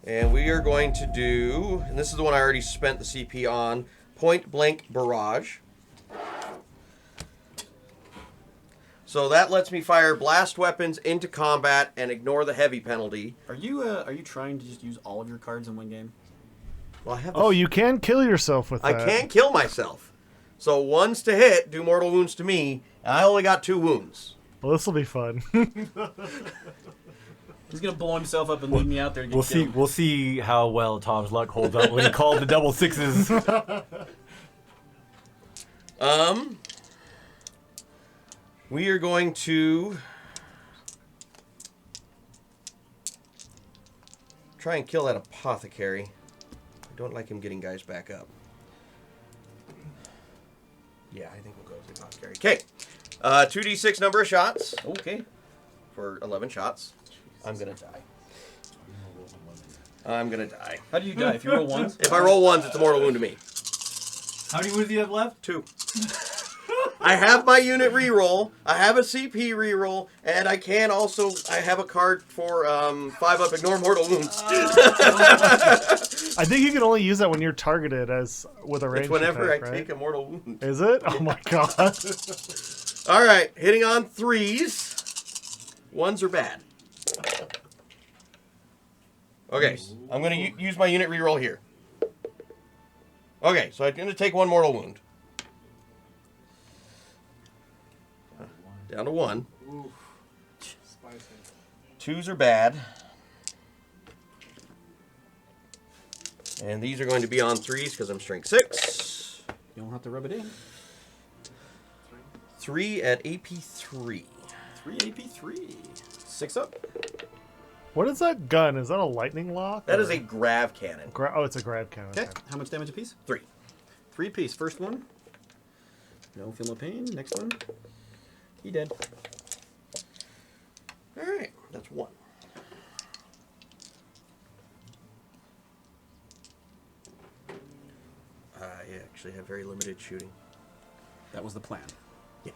And we are going to do, and this is the one I already spent the CP on, Point Blank Barrage. So that lets me fire blast weapons into combat and ignore the heavy penalty. Are you trying to just use all of your cards in one game? Well, I have Oh, you can kill yourself with I that. can't kill myself. So one's to hit, do mortal wounds to me, and I only got 2 wounds. Well, this will be fun. He's gonna blow himself up and leave me out there. And get We'll see. killed. We'll see how well Tom's luck holds up when he called the double sixes. We are going to try and kill that apothecary. I don't like him getting guys back up. Yeah, I think we'll go with the apothecary. Okay. 2d6 number of shots Okay. for 11 shots. I'm going to die. I'm going to die. How do you die? If you roll ones? If I roll ones, it's a mortal wound to me. How many wounds do you have left? 2. I have my unit reroll, I have a CP reroll, and I can also, I have a card for 5-up ignore mortal wounds. I think you can only use that when you're targeted as with a range It's whenever attack, I right? take a mortal wound. Is it? Oh my god. All right, hitting on 3s. 1s are bad. Okay, I'm going to use my unit reroll here. Okay, so I'm going to take 1 mortal wound. Down to 1. Oof. Spicy. 2s are bad. And these are going to be on 3s because I'm strength 6. You don't have to rub it in. 3 at AP 3. 3 AP3. 6 up. What is that gun? Is that a lightning lock? That or- is a grav cannon. Oh, it's a grab cannon. Okay. How much damage apiece? 3. 3 apiece. First one. No feel no pain. Next one. He dead. All right, that's 1. I actually have very limited shooting. That was the plan. Yeah.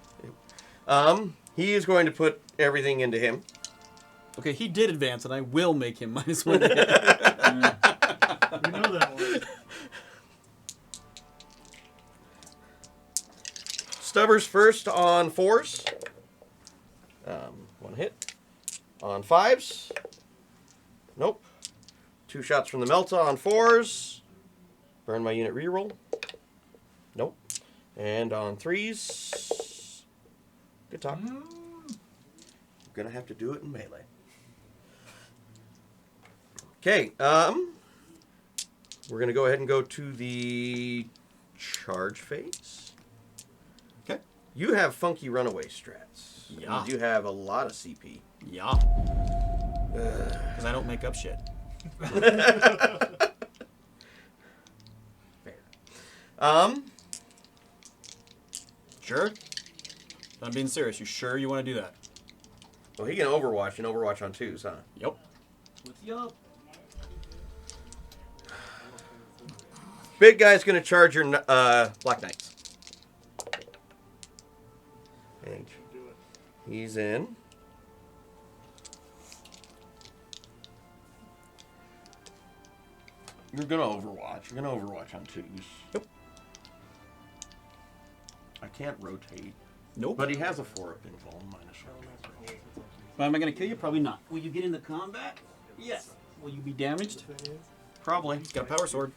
He is going to put everything into him. Okay, he did advance, and I will make him -1 to hit. You know that one. Stubbers first on 4s. 1 hit. On 5s. Nope. 2 shots from the Melta on 4s. Burn my unit reroll. Nope. And on 3s. Good talk. I'm gonna have to do it in melee. Okay, we're gonna go ahead and go to the charge phase. Okay. You have funky runaway strats. Yeah. You do have a lot of CP. Yeah. Because I don't make up shit. Fair. Sure? I'm being serious. You sure you want to do that? Well, he can Overwatch and Overwatch on 2s, huh? Yep. What's up? Big guy's gonna charge your Black Knights. And he's in. You're gonna Overwatch. You're gonna Overwatch on 2s. Yep. I can't rotate. Nope. But he has a 4 up invuln minus 1. Am I going to kill you? Probably not. Will you get into combat? Yes. Will you be damaged? Probably. He's got a power sword.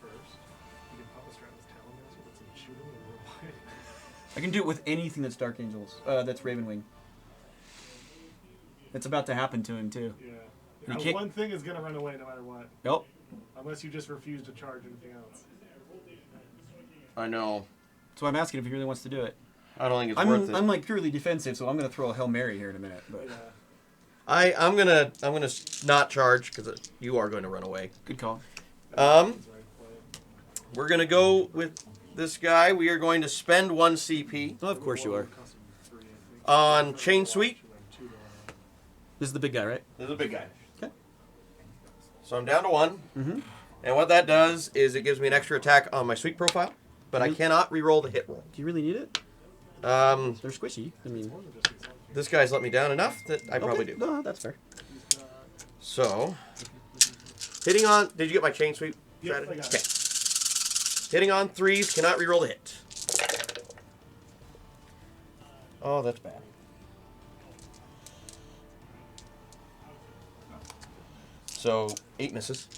I can do it with anything that's Dark Angels. That's Ravenwing. It's about to happen to him, too. Yeah. You can't- One thing is going to run away no matter what. Nope. Unless you just refuse to charge anything else. I know. So I'm asking if he really wants to do it. I don't think it's worth it. I'm like purely defensive, so I'm going to throw a Hail Mary here in a minute. But Yeah. I'm gonna not charge because you are going to run away. good call. We're gonna go with this guy. We are going to spend 1 CP Oh, of course you are. on Chain Sweep. This is the big guy, right? This is a big guy. Okay. So I'm down to 1. Mm-hmm. And what that does is it gives me an extra attack on my sweep profile, but I cannot re-roll the hit roll. Do you really need it? Um, They're squishy. I mean, this guy's let me down enough that I probably okay. do. No, that's fair. So, hitting on... Did you get my chain sweep? Yep, strategy? I got it. Hitting on 3s, cannot re-roll the hit. Oh, that's bad. So, 8 misses.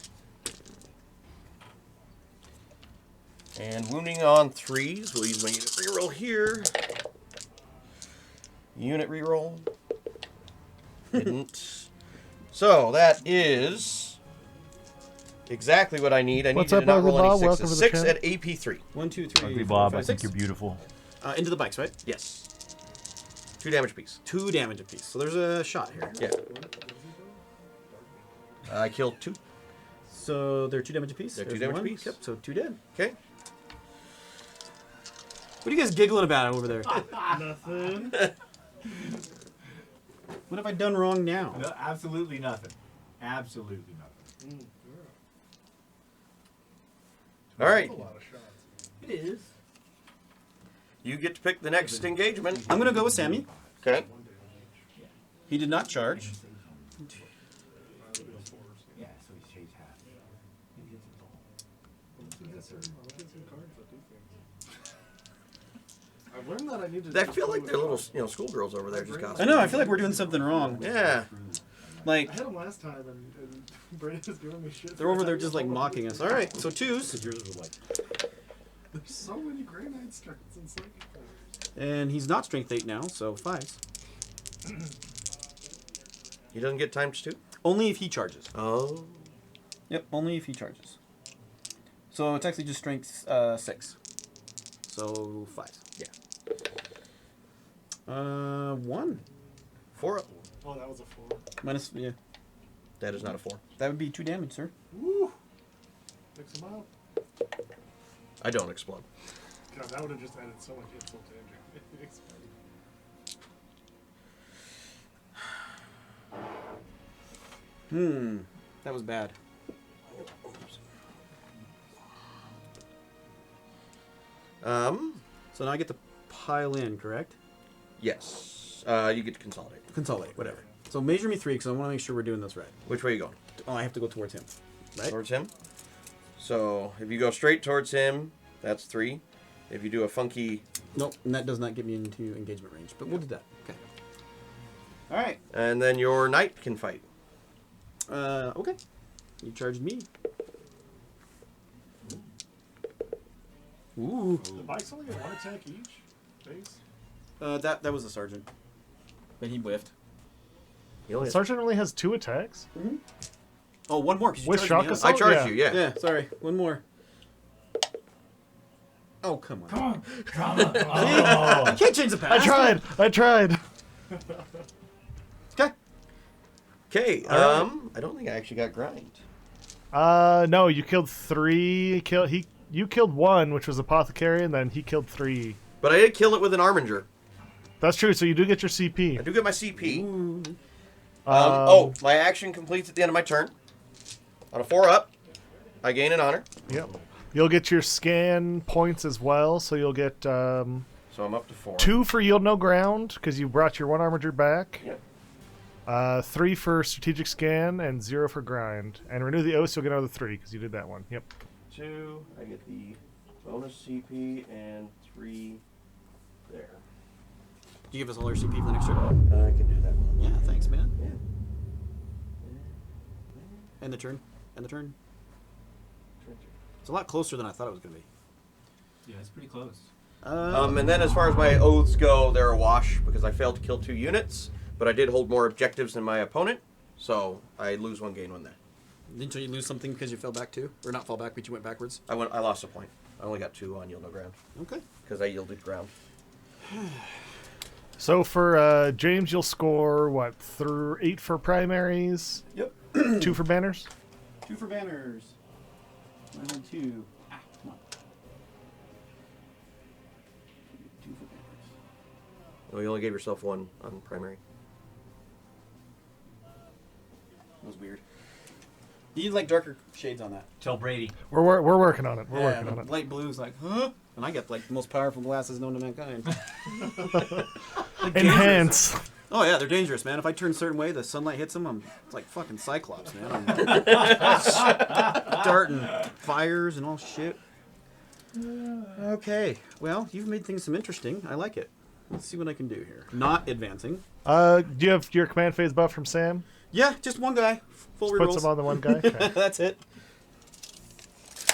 And wounding on 3s. We'll use my unit reroll here. Unit reroll. Didn't. So, that is exactly what I need. I need What's you up, to not roll Ugly any Bob? 6s. Welcome to the 6 channel. at AP3. 1, 2, 3, Ugly 4, Bob, 5, I think 6. you're beautiful. Into the bikes, right? Yes. 2 damage apiece. 2 damage apiece. So there's a shot here. Yeah. I killed 2. So they're 2 damage apiece. They're 2 There's damage 1. apiece. Yep. So 2 dead. Okay. What are you guys giggling about over there? Nothing. What have I done wrong now? No, absolutely nothing. Absolutely nothing. All right. That's a lot of shots. It is. You get to pick the next engagement. I'm gonna go with Sammy. Okay. He did not charge. Yeah, so he shaves half. He gets it all. I've learned that I need to. I feel like they're little, schoolgirls over there just I gossiping. know. I feel like we're doing something wrong. Yeah. Like I had them last time, and Brandon was giving me shit. they're over there just like mocking us. All right. So 2s, There's so many Grey Knight strengths and Psychic players. and he's not strength 8 now. So 5s. He doesn't get times 2? Only if he charges. Oh. Yep. Only if he charges. So it's actually just strength 6. So 5s. Yeah. 1 4 up. Oh, that was a 4. minus. Yeah. That is not a 4. That would be 2 damage, sir. Woo! Mix them up. I don't explode. God, that would have just added so much insult to injury. That was bad. So now I get to pile in, correct? Yes. You get to consolidate. Consolidate, whatever. So measure me 3 because I want to make sure we're doing this right. Which way are you going? Oh, I have to go towards him. Right? Towards him. So if you go straight towards him, that's 3. If you do a funky... Nope, and that does not get me into engagement range, but we'll do that. Okay. All right. And then your knight can fight. Okay. You charged me. Ooh. The bikes only get 1 attack each. Base. That was a sergeant. And he whiffed. He only has- Sergeant only has 2 attacks. Oh, one more. 'cause you With charged shock me, huh? assault? I charged Yeah. you, yeah. Yeah, sorry. One more. Oh, come on. Come on, drama. You can't change the past. I tried. Okay. Okay, I don't think I actually got grind. No, you killed 3. You killed 1, which was Apothecary, and then he killed 3. But I did kill it with an Arminger. That's true, so you do get your I CP. do get my CP. My action completes at the end of my turn. On a 4-up, I gain an honor. Yep. You'll get your scan points as well, so you'll get So I'm up to 4. 2 for Yield No Ground, because you brought your 1 Armiger back. Yep. 3 for Strategic Scan, and 0 for Grind. And Renew the Oath, you'll get another 3, because you did that one. Yep. 2, I get the bonus CP, and 3 there. Do you give us all our CP for the next turn? I can do that one. Yeah, thanks, man. Yeah. End the turn. End the turn. It's a lot closer than I thought it was going to be. Yeah, it's pretty close. And then as far as my oaths go, they're a wash because I failed to kill 2 units, but I did hold more objectives than my opponent, so I lose 1, gain 1 there. Didn't you lose something because you fell back too? Or not fall back, but you went backwards? I lost a point. I only got 2 on yield no ground Okay. because I yielded ground. So for James, you'll score, what, 8 for primaries? Yep. 2 for banners? 2 for banners. 1 and 2. Ah, come on. 2 for banners. Oh, you only gave yourself 1 on primary. That was weird. You need like darker shades on that. Tell Brady. We're working on it. We're working on it. Light blue's like, huh? And I get like the most powerful glasses known to mankind. Enhance. Oh yeah, they're dangerous, man. If I turn a certain way, the sunlight hits them. It's like fucking Cyclops, man. I'm darting fires and all shit. Okay, well, you've made things some interesting. I like it. Let's see what I can do here. Not advancing. Do you have your command phase buff from Sam? Yeah, just one guy. Full Just puts rerolls. him on the one guy. Okay. That's it.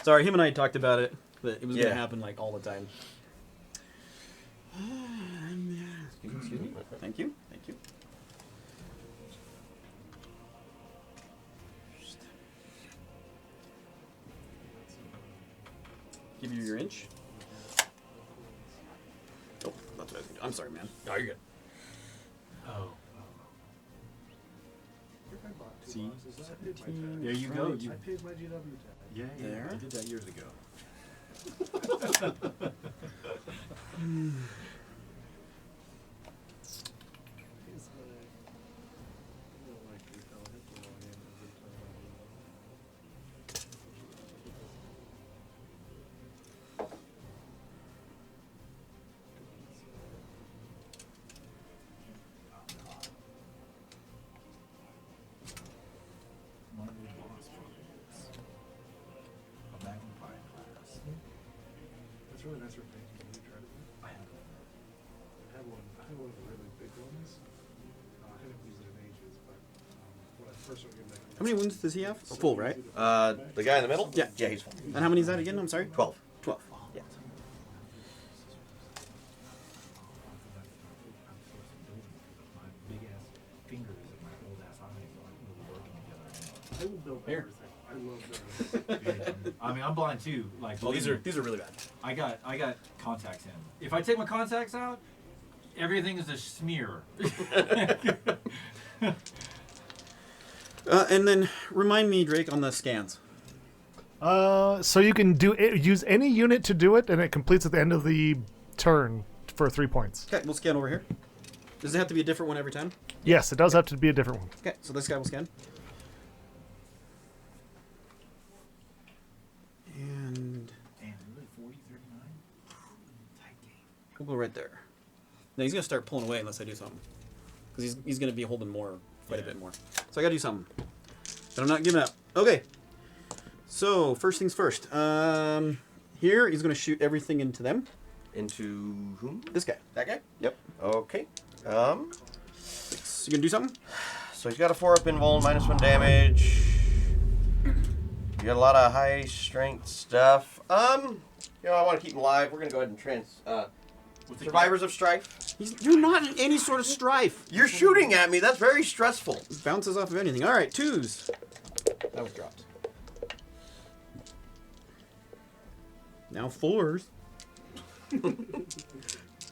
Sorry, him and I talked about it. That it was Yeah. gonna happen like all the time. Excuse me. Thank you. Thank you. Give you your inch. Oh, that's what I was gonna do. I'm sorry, man. No, you're good. Oh. See? There you go. I paid my GW tax. Yeah, There. I did that years ago. One of the boss projects. A magnified class. That's really nice for painting. Have you tried it? I have. I had one of the really big ones. I haven't used it in ages, but when I first started getting that. How many wounds does he have? Oh, full, right? The guy in the middle? Yeah. Yeah, he's full. And how many is that again? I'm sorry. 12. 12. Yeah. My big ass fingers and my old ass eyes aren't really working together. I will build Here. everything. I love those. I mean, I'm blind too. Like, Oh, these are believe me, really bad. I got contacts in. If I take my contacts out, everything is a smear. And then remind me, Drake, on the scans. So you can use any unit to do it, and it completes at the end of the turn for 3 points. Okay, we'll scan over here. Does it have to be a different one every time? Yes, it does have to be a different one. Okay, so this guy will scan. And Damn, really 40, 39? Tight game. we'll go right there. Now he's going to start pulling away unless I do something. Because he's going to be holding more, quite a bit more. So I got to do something. But I'm not giving up. Okay. So, first things first. Here, he's going to shoot everything into them. Into whom? This guy. That guy? Yep. Okay. So you going to do something? So he's got a 4-up invuln, -1 damage. You got a lot of high strength stuff. I want to keep him alive. We're gonna go ahead and What's it Survivors of Strife. You're not in any sort of strife. You're shooting at me. That's very stressful. Bounces off of anything. All right, 2s. That was dropped. Now 4s.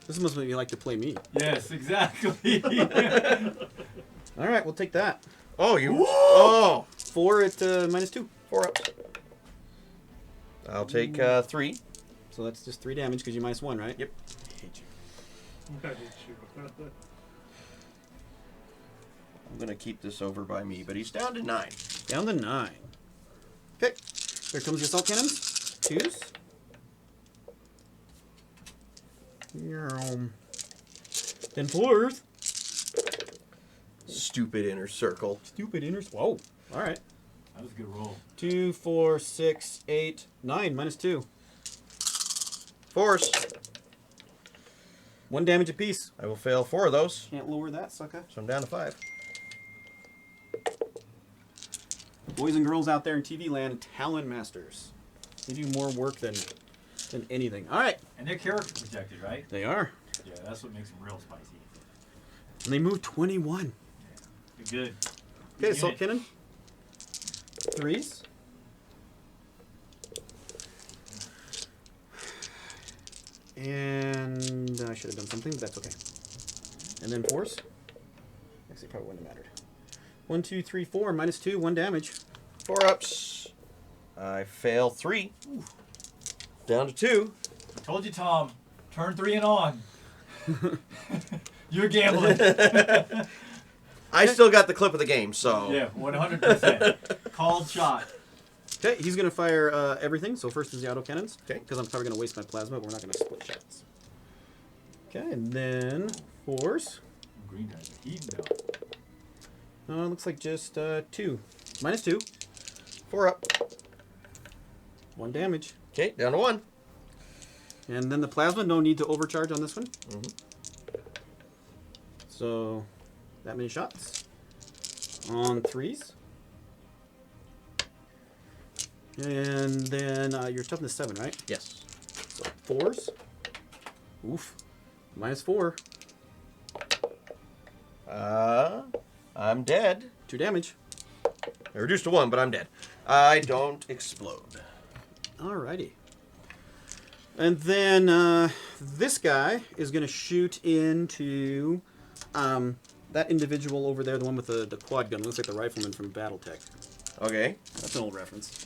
This must make you like to play me. Yes, exactly. All right, we'll take that. Oh, you. Oh, 4 at -2. 4 ups. I'll take 3. So that's just 3 damage because you -1, right? Yep. I hate you. I hate you. I'm gonna keep this over by me, but he's down to 9. Down to 9. Okay. Here comes your assault cannons. 2s. Then 4s. Stupid inner circle. Stupid inners. Whoa. All right. That was a good roll. 2, 4, 6, 8, 9. -2. Force. 1 damage apiece. I will fail 4 of those, Can't lower that, sucker. so I'm down to 5. Boys and girls out there in TV land, Talon Masters. They do more work than anything. All right. And they're character protected, right? They are. Yeah, that's what makes them real spicy. And they move 21. They're good. Okay, assault Unit. cannon. 3s. And I should have done something, but that's okay. And then 4s. Actually, probably wouldn't have mattered. 1, 2, 3, 4. -2. 1 damage. 4 ups. I fail 3. Down to 2. I told you, Tom. Turn 3 and on. You're gambling. I still got the clip of the game, so. Yeah, 100%. Called shot. Okay, he's going to fire everything. So first is the autocannons. Okay. Because I'm probably going to waste my plasma, but we're not going to split shots. Okay, and then 4s. Green guys are heating up. Looks like just 2. -2. 4 up. 1 damage. Okay, down to 1. And then the plasma, no need to overcharge on this one. Mhm. So, that many shots. On 3s. And then your toughness 7, right? Yes. So 4s. Oof. -4. I'm dead. 2 damage. I reduced to 1, but I'm dead. I don't explode. Alrighty. And then this guy is going to shoot into that individual over there, the one with the quad gun. Looks like the rifleman from Battletech. Okay. That's an old reference.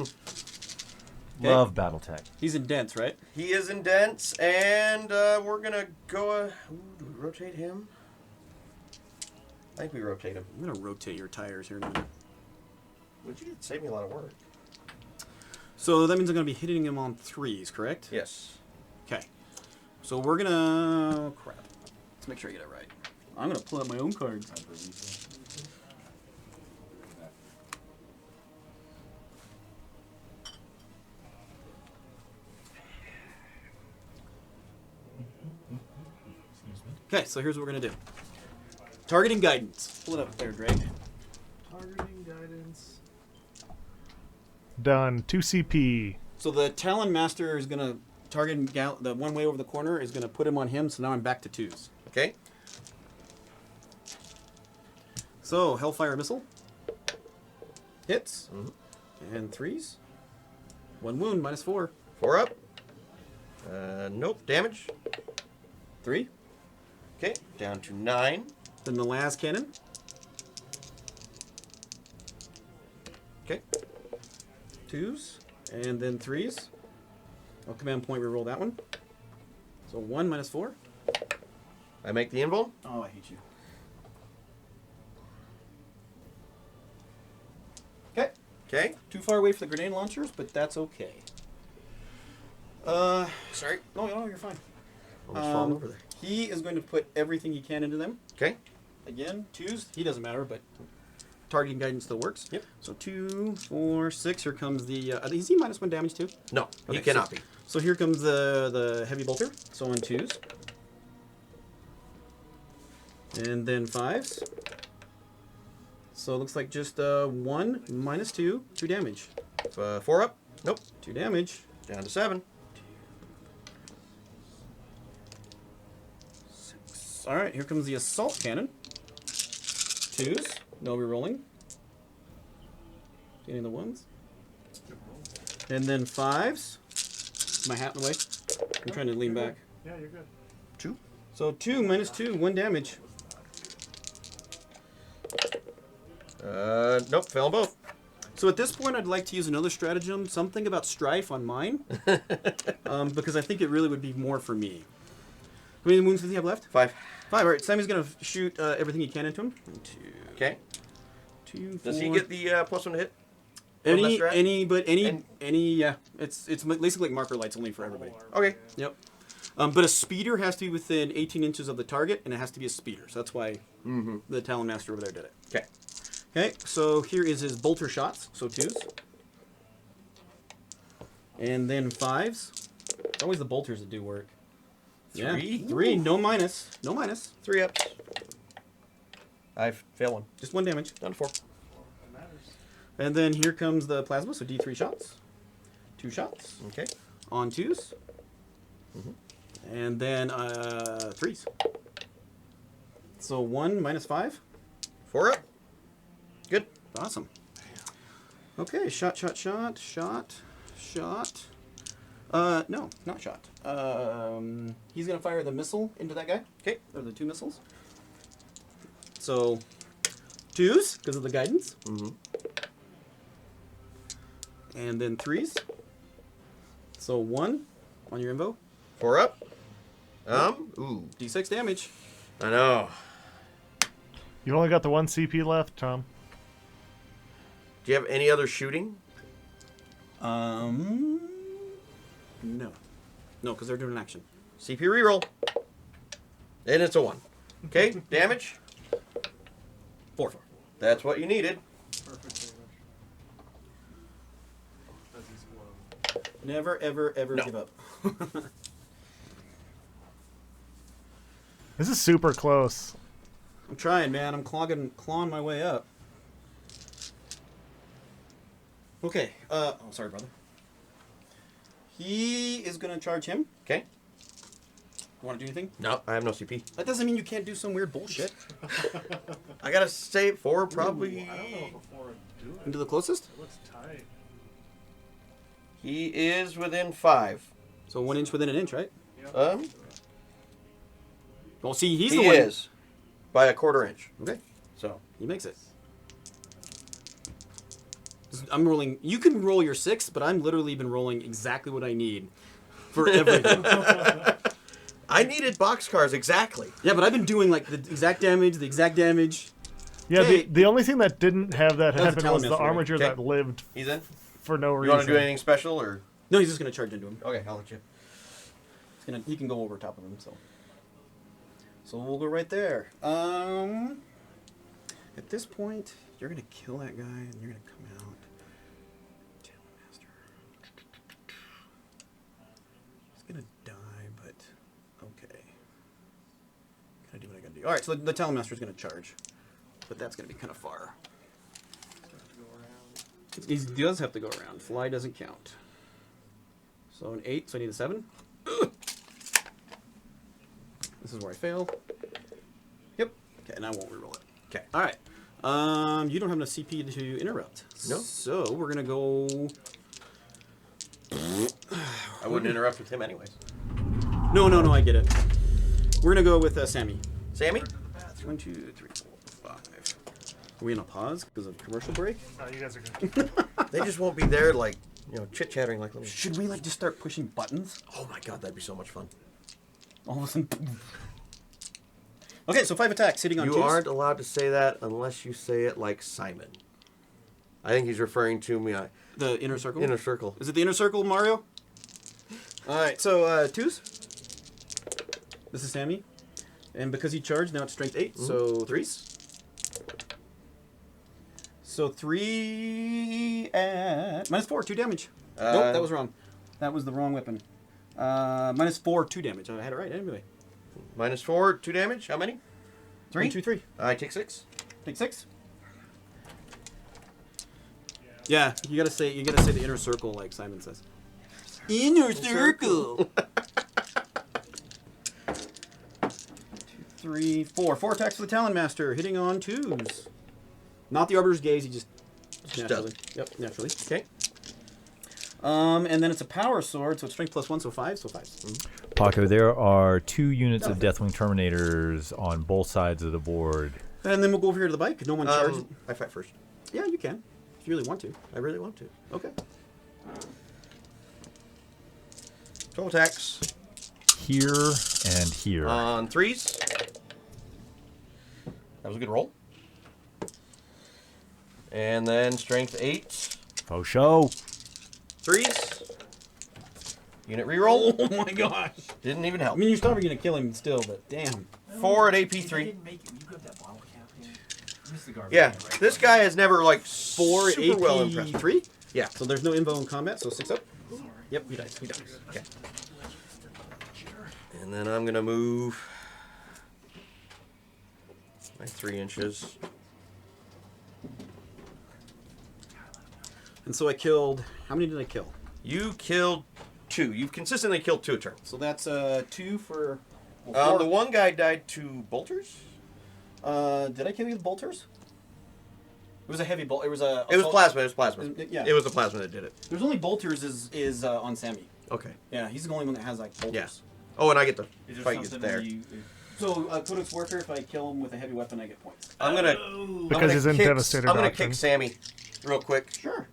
Love BattleTech. He's in dense, right? He is in dense, and we're going to go... do we rotate him? I think we rotate him. I'm going to rotate your tires here in a minute. Would you save me a lot of work? So that means I'm going to be hitting him on 3s, correct? Yes. Okay. So we're going to... crap. Let's make sure I get it right. I'm going to pull out my own cards. I believe so. Okay, so here's what we're going to do. Targeting guidance. Pull it up there, Drake. Targeting guidance. Done. 2 CP. So the Talon Master is going to target the one way over the corner, is going to put him on him, so now I'm back to 2s. Okay. So, Hellfire Missile. Hits. Mhm. And 3s. 1 wound, -4. 4 up. Nope. Damage. 3. Okay. Down to 9. Then the last cannon. Okay. 2s. And then 3s. I'll command point reroll that one. So 1 -4. I make the invul. Oh, I hate you. Okay. Okay. Too far away for the grenade launchers, but that's okay. Sorry. No, you're fine. Almost falling over there. He is going to put everything he can into them. Okay. Again, 2s. He doesn't matter, but targeting guidance still works. Yep. So 2, 4, 6. Here comes the... is he -1 damage too? No, he Okay, cannot so, be. So here comes the heavy bolter. So on 2s. And then 5s. So it looks like just 1 -2, 2 damage. 4 up. Nope. 2 damage. Down to 7. All right, here comes the assault cannon. 2s. No rerolling. Getting the 1s. And then 5s. My hat in the way. I'm trying to lean back. Yeah, you're good. 2. So 2 minus 2, 1 damage. Nope, fail them both. So at this point, I'd like to use another stratagem, something about strife on mine, because I think it really would be more for me. How many wounds does he have left? 5. 5. All right, Sammy's gonna shoot everything he can into him. 1, 2. Okay. 2, 4. Does he get the +1 to hit? any? And- Yeah. It's basically like marker lights only for everybody. Okay. Yep. But a speeder has to be within 18 inches of the target, and it has to be a speeder. So that's why the Talon Master over there did it. Okay. Okay, so here is his bolter shots, so 2s. And then 5s. It's always the bolters that do work. 3? Yeah, 3, no minus. No minus. 3 ups. I fail 1. Just 1 damage. Down to 4. And then here comes the plasma, so D3 shots. 2 shots. Okay. On 2s. And then 3s. So 1 minus 5. 4 up. Good. Awesome. Okay, shot. No, not shot. He's gonna fire the missile into that guy. Okay. Or the 2 missiles. So 2s because of the guidance. And then 3s. So 1 on your invo. 4 up. Ooh. D6 damage. I know. You only got the 1 CP left, Tom. Do you have any other shooting? No. No, because they're doing an action. CP reroll. And it's a 1. Okay, damage. 4. That's what you needed. Perfect damage. As he's blown. Never, ever No. give up. This is super close. I'm trying, man. I'm clawing my way up. Okay. Oh, sorry, brother. He is gonna charge him. Okay. You want to do anything? No, I have no CP. That doesn't mean you can't do some weird bullshit. I gotta save 4 probably. I don't know before I do it. Into the closest. It looks tight. He is within 5. So 1 inch within an inch, right? Yep. Well, see, he's He the one. is by a 1/4 inch. Okay. So He makes it. I'm rolling. You can roll your 6, but I'm literally been rolling exactly what I need for everything. I needed boxcars exactly. Yeah, but I've been doing like the exact damage. Yeah, Okay. the only thing that didn't have that That was a happen was the Talon Master, right? armature Okay. that lived He's in. for no You reason. want to do anything special or? No, he's just gonna charge into him. Okay, I'll let you. He can go over top of him. So we'll go right there. At this point, you're gonna kill that guy, and you're gonna come out. Talon Master. He's gonna die, but okay. Gotta do what I gotta do. All right, so the Talon Master is gonna charge, but that's gonna be kind of far. He does have to go around. Fly doesn't count. So an 8, so I need a 7. This is where I fail. Yep. Okay, and I won't reroll it. Okay. All right. You don't have enough CP to interrupt. No. So we're gonna go. I wouldn't interrupt with him anyways. No, I get it. We're gonna go with Sammy. Sammy? 1, 2, 3, 4, 5. Are we in a pause because of commercial break? You guys are good. They just won't be there like, chit chattering like little. Should we just start pushing buttons? Oh my god, that'd be so much fun. All of a sudden. Okay, so 5 attacks hitting on You 2s. aren't allowed to say that unless you say it like Simon. I think he's referring to me. The inner circle. Inner circle. Is it the inner circle, Mario? All right, so 2s. This is Sammy, and because he charged, now it's strength 8, so 3s. So 3 at -4, 2 damage. Nope, that was wrong. That was the wrong weapon. -4, 2 damage. I had it right anyway. -4, 2 damage. How many? 3. 1, 2, 3. I take 6. Take 6. Yeah, you gotta say the inner circle like Simon says. Inner circle. 3, 4. 4 attacks for the Talon Master, hitting on 2s. Not the Arbiter's Gaze, he just naturally. does. Yep, naturally. Okay. And then it's a power sword, so it's strength +1, so 5, so 5. Paco, there are 2 units of Deathwing Terminators on both sides of the board. And then we'll go over here to the bike. No one charges. I fight first. Yeah, you can. If you really want to. I really want to. Okay. Total attacks Here and here. on 3s. That was a good roll. And then strength 8. Faux show. 3s. Unit reroll. Oh my gosh. Didn't even I help. mean, you're probably going to kill him still, but damn. 4 at I AP3. didn't make it. You got that bottle cap in. You missed the garbage Yeah, can, right? this guy has never, like, 4 at super well AP impressed. 3? Yeah. So there's no invo in combat, so 6 up. Yep, he dies. He dies. Okay. And then I'm going to move my 3 inches. And so I killed. How many did I kill? You killed 2. You've consistently killed 2 a turn. So that's 2 for. Well, 4. The one guy died to bolters. Did I kill you with bolters? It was a heavy bolt. It was a. It was plasma. It was plasma. Yeah. It was the plasma that did it. There's only bolters is on Sammy. Okay. Yeah, he's the only one that has like bolters. Yeah. Oh, and I get to Is there fight you something there. where you... So Codex Worker, if I kill him with a heavy weapon, I get points. I'm gonna Because he's in Devastator I'm gonna Doctrine. kick Sammy real quick Sure.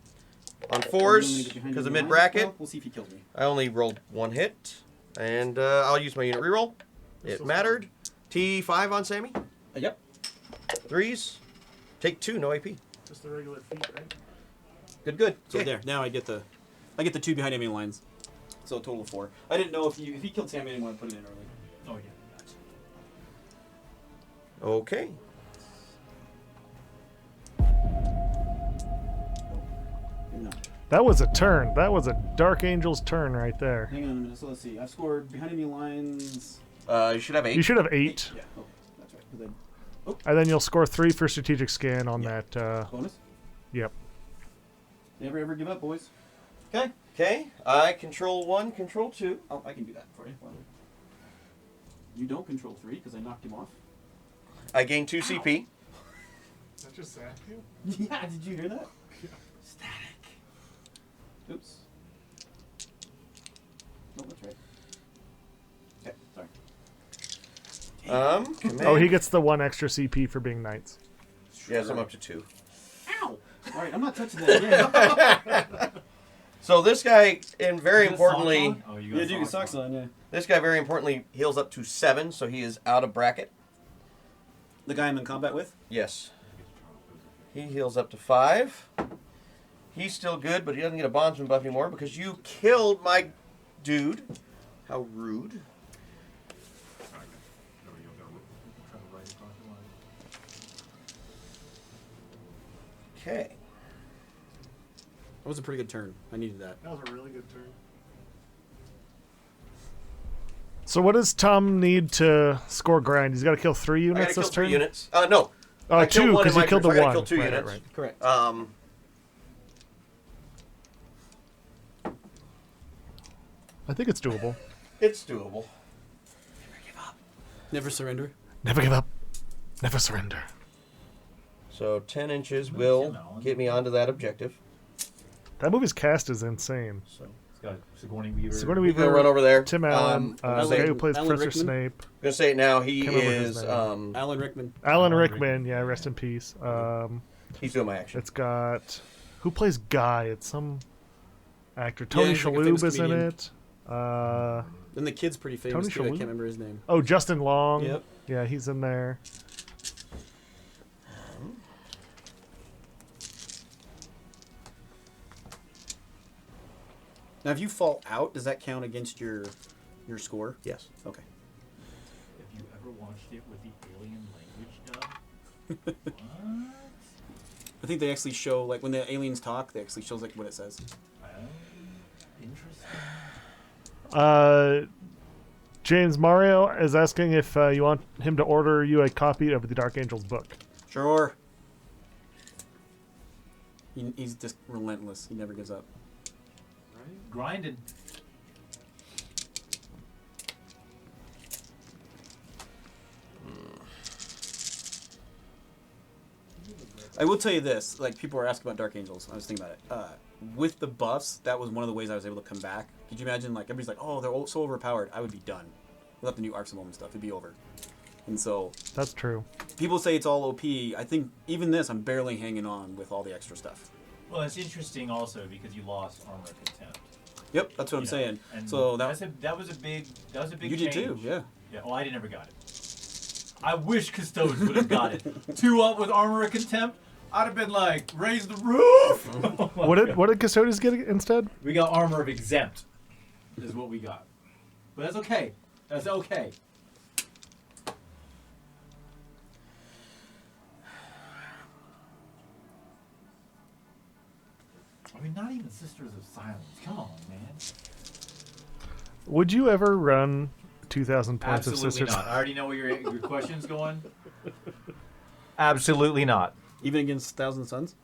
on 4s because of mid bracket. We'll see if he kills me. I only rolled 1 hit, and I'll use my unit reroll. It mattered. T5 on Sammy. Yep. 3s. Take 2. No AP. Just the regular feet, right? Good. Good. So Okay. there. Now I get the 2 behind enemy lines. So a total of 4. I didn't know if he killed Sammy, I didn't want to put it in early. Oh, yeah. Gotcha. Okay. Maybe not. That was a turn. That was a Dark Angel's turn right there. Hang on a minute. So let's see. I've scored behind enemy lines. You should have 8. You should have 8, Yeah. Oh, that's right. 'Cause and then you'll score 3 for strategic scan on that. bonus. Yep. Never ever give up, boys. Okay. Okay. I control 1, control 2. Oh, I can do that for you. Well, you don't control 3 because I knocked him off. I gain 2 CP. That just zap you? Yeah, did you hear that? Static. Oops. No, that's right. Okay, sorry. Command. Oh, he gets the 1 extra CP for being knights. Yes, I'm up to 2. Ow! Alright, I'm not touching that again. So this guy, and very You got importantly, socks on? Oh, you got Yeah, dude, socks socks on, yeah. this guy very importantly heals up to 7, so he is out of bracket. The guy I'm in combat with? Yes. He heals up to 5. He's still good, but he doesn't get a bondsman buff anymore because you killed my dude. How rude. There we go. Trying to write it across the line. Okay. That was a pretty good turn. I needed that. That was a really good turn. So what does Tom need to score grind? He's got to kill 3 I units gotta kill this 3 turn? units. No. Oh, I killed 2, one in because you my killed the turn, so I 1. gotta kill 2 Right, units. right. Correct. I think it's doable. It's doable. Never surrender. Never give up. Never surrender. So 10 inches will get me onto that objective. That movie's cast is insane. So It's got Sigourney Weaver. Sigourney we're gonna Weaver, run over there. Tim Allen, the I'm guy who plays Alan Professor Rickman? Snape. gonna say it now. He Can't remember his is name. Alan Rickman. Alan Alan Rickman, yeah, rest in peace. he's doing my action. It's got who plays Guy? It's some actor. Tony he's like a famous Shalhoub is in comedian. it. And the kid's pretty famous Tony too. I Shalhoub? can't remember his name. Oh, Justin Long. Yep. Yeah, he's in there. Now, if you fall out, does that count against your score? Yes. Okay. Have you ever watched it with the alien language dub? What? I think they actually show, like, when the aliens talk, they actually shows, like, what it says. Interesting. James Mario is asking if you want him to order you a copy of the Dark Angels book. Sure. He's just relentless. He never gives up. Right? Grinded. I will tell you this. Like, people were asking about Dark Angels. I was thinking about it. With the buffs, that was one of the ways I was able to come back. Could you imagine, like, everybody's like, oh, they're so overpowered. I would be done. Without the new Arks and Omen stuff, it'd be over. And so... That's true. People say it's all OP. I think even this, I'm barely hanging on with all the extra stuff. Well, it's interesting also because you lost Armor of Contempt. Yep, that's what I'm saying. And So that was a big you change. did too, yeah. Yeah. Well, I never got it. I wish Custodes would have got it. 2 up with Armor of Contempt. I'd have been like, raise the roof. What did Custodes get instead? We got Armor of Exempt. Is what we got. But that's okay. That's okay. I mean, not even Sisters of Silence. Come on, man. Would you ever run 2,000 points of Absolutely Sisters? not. I already know where your question's going. Absolutely not. Even against Thousand Suns?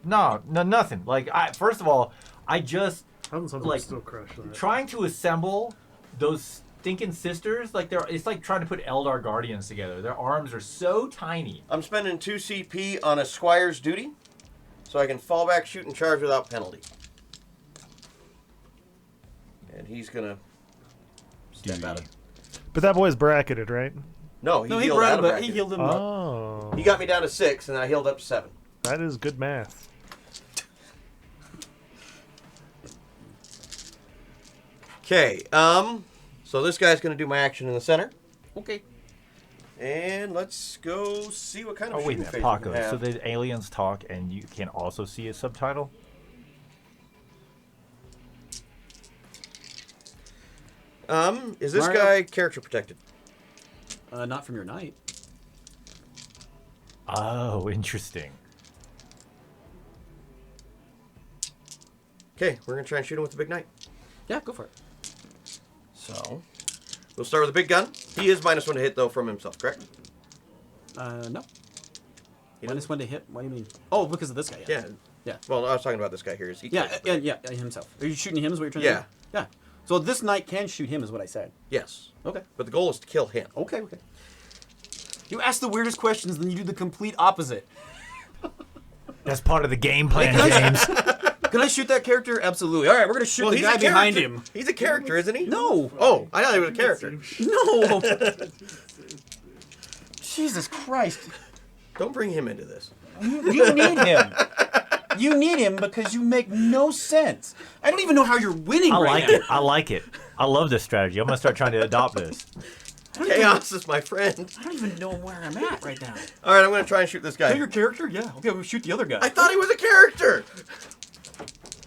No, nothing. Like, first of all, I just Thousand Suns like would still crush that. trying to assemble those stinking sisters. Like, it's like trying to put Eldar Guardians together. Their arms are so tiny. I'm spending 2 CP on a Squire's duty, so I can fall back, shoot, and charge without penalty. And he's gonna step out of. But that boy's bracketed, right? No, he No, healed out of but bracket. he healed him up. Oh, He got me down to 6, and I healed up to 7. that is good math. Okay, so this guy's gonna do my action in the center, Okay. and let's go see what kind of Oh, wait a shooting minute, phase we Paco. can have. So the aliens talk and you can also see a subtitle? Is this Mario? guy character protected? Not from your knight. Oh, interesting. Okay, we're gonna try and shoot him with the big knight. Yeah, go for it. So, we'll start with the big gun. He is -1 to hit though from himself, correct? No. He Minus doesn't? 1 to hit. What do you mean? Oh, because of this guy. Yeah. Yeah. Well, I was talking about this guy here. Is he Yeah, character yeah, protected? himself. Are you shooting him? Is what you're trying Yeah. to do? Yeah. So this knight can shoot him, is what I said. Yes. Okay. But the goal is to kill him. Okay. You ask the weirdest questions, then you do the complete opposite. That's part of the game plan, Hey, James. Can I shoot that character? Absolutely. All right, we're gonna shoot the guy behind him. He's a character, isn't he? No. Oh, I thought he was a character. No. Jesus Christ. Don't bring him into this. You need him. You need him because you make no sense. I don't even know how you're winning I right like now. it. I like it. I love this strategy. I'm going to start trying to adopt this. Chaos is my friend. I don't even know where I'm at right now. All right, I'm going to try and shoot this Is that guy. your character? Yeah. Okay, we'll shoot the other guy. I thought he was a character.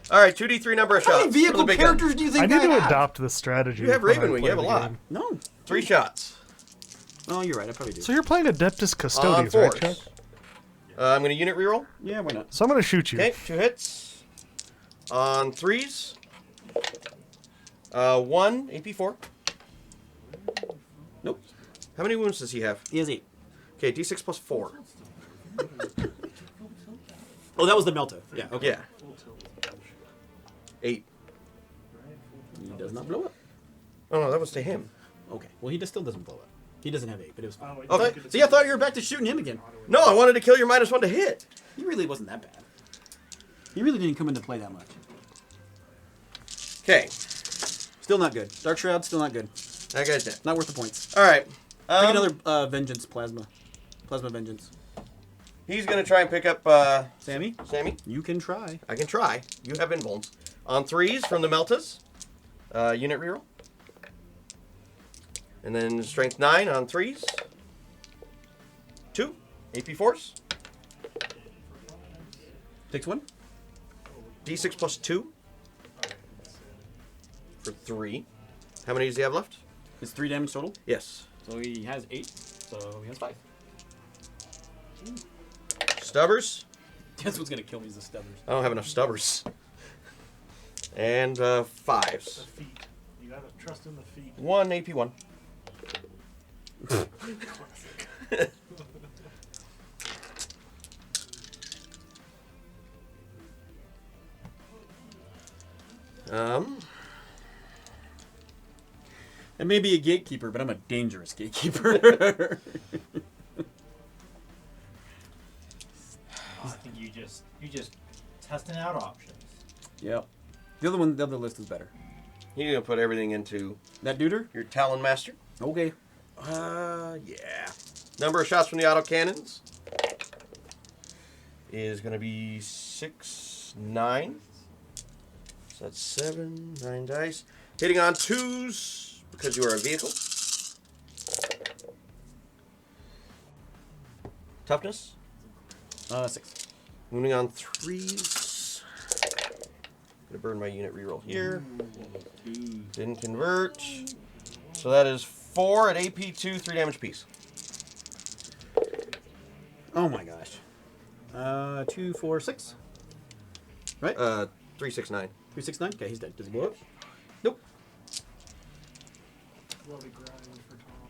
All right, 2d3 number of How shots. many for the vehicle big gun. characters do you think I need to have? adopt the strategy. You have when I Raven Wing, you play have a the lot. game. No. 3 shots. Oh, you're right. I probably do. So you're playing Adeptus On Custodes, right, fours. Chuck? I'm going to unit reroll. Yeah, why not? So I'm going to shoot you. Okay, 2 hits. On 3s. 1 AP4. Nope. How many wounds does he have? He has 8. Okay, d6 plus 4. Oh, that was the Melta. Yeah. Okay. Yeah. 8. He does not blow up. Oh no, that was to him. Okay. Well, he still doesn't blow up. He doesn't have 8, but it was fine. Oh, wait, Okay. you could See, I thought you were back to shooting him again. No, I wanted to kill your -1 to hit. He really wasn't that bad. He really didn't come into play that much. Okay, Still not good. Dark Shroud, still not good. that guy's dead. Not worth the points. All right. Take another Vengeance Plasma. Plasma Vengeance. He's gonna try and pick up Sammy, Sammy. you can try. I can try. You have invulns. On 3s from the Meltas. Unit reroll. And then strength 9 on 3s. 2 AP4s. Takes 1. D6 plus 2 for 3. How many does he have left? It's 3 damage total. Yes. So he has 8. So he has 5. Stubbers. That's what's gonna kill me is the stubbers. I don't have enough stubbers. And 5s. The feet. You gotta trust in the feet. 1 AP1. I may be a gatekeeper, but I'm a dangerous gatekeeper. just testing out options. Yep. The other list is better. You're gonna put everything into That duder? your Talon Master. Okay. Yeah. Number of shots from the autocannons is gonna be 6, 9. So that's 7, 9 dice. Hitting on 2s because you are a vehicle. Toughness. 6. Moving on 3s. Gonna burn my unit reroll here. Didn't convert. So that is 4 at AP2, 3 damage apiece. Oh my gosh. 2, 4, 6. Right? 3, 6, 9. 3, 6, 9. Okay, he's dead. Does he blow up? Nope. Bloody grind for Tom.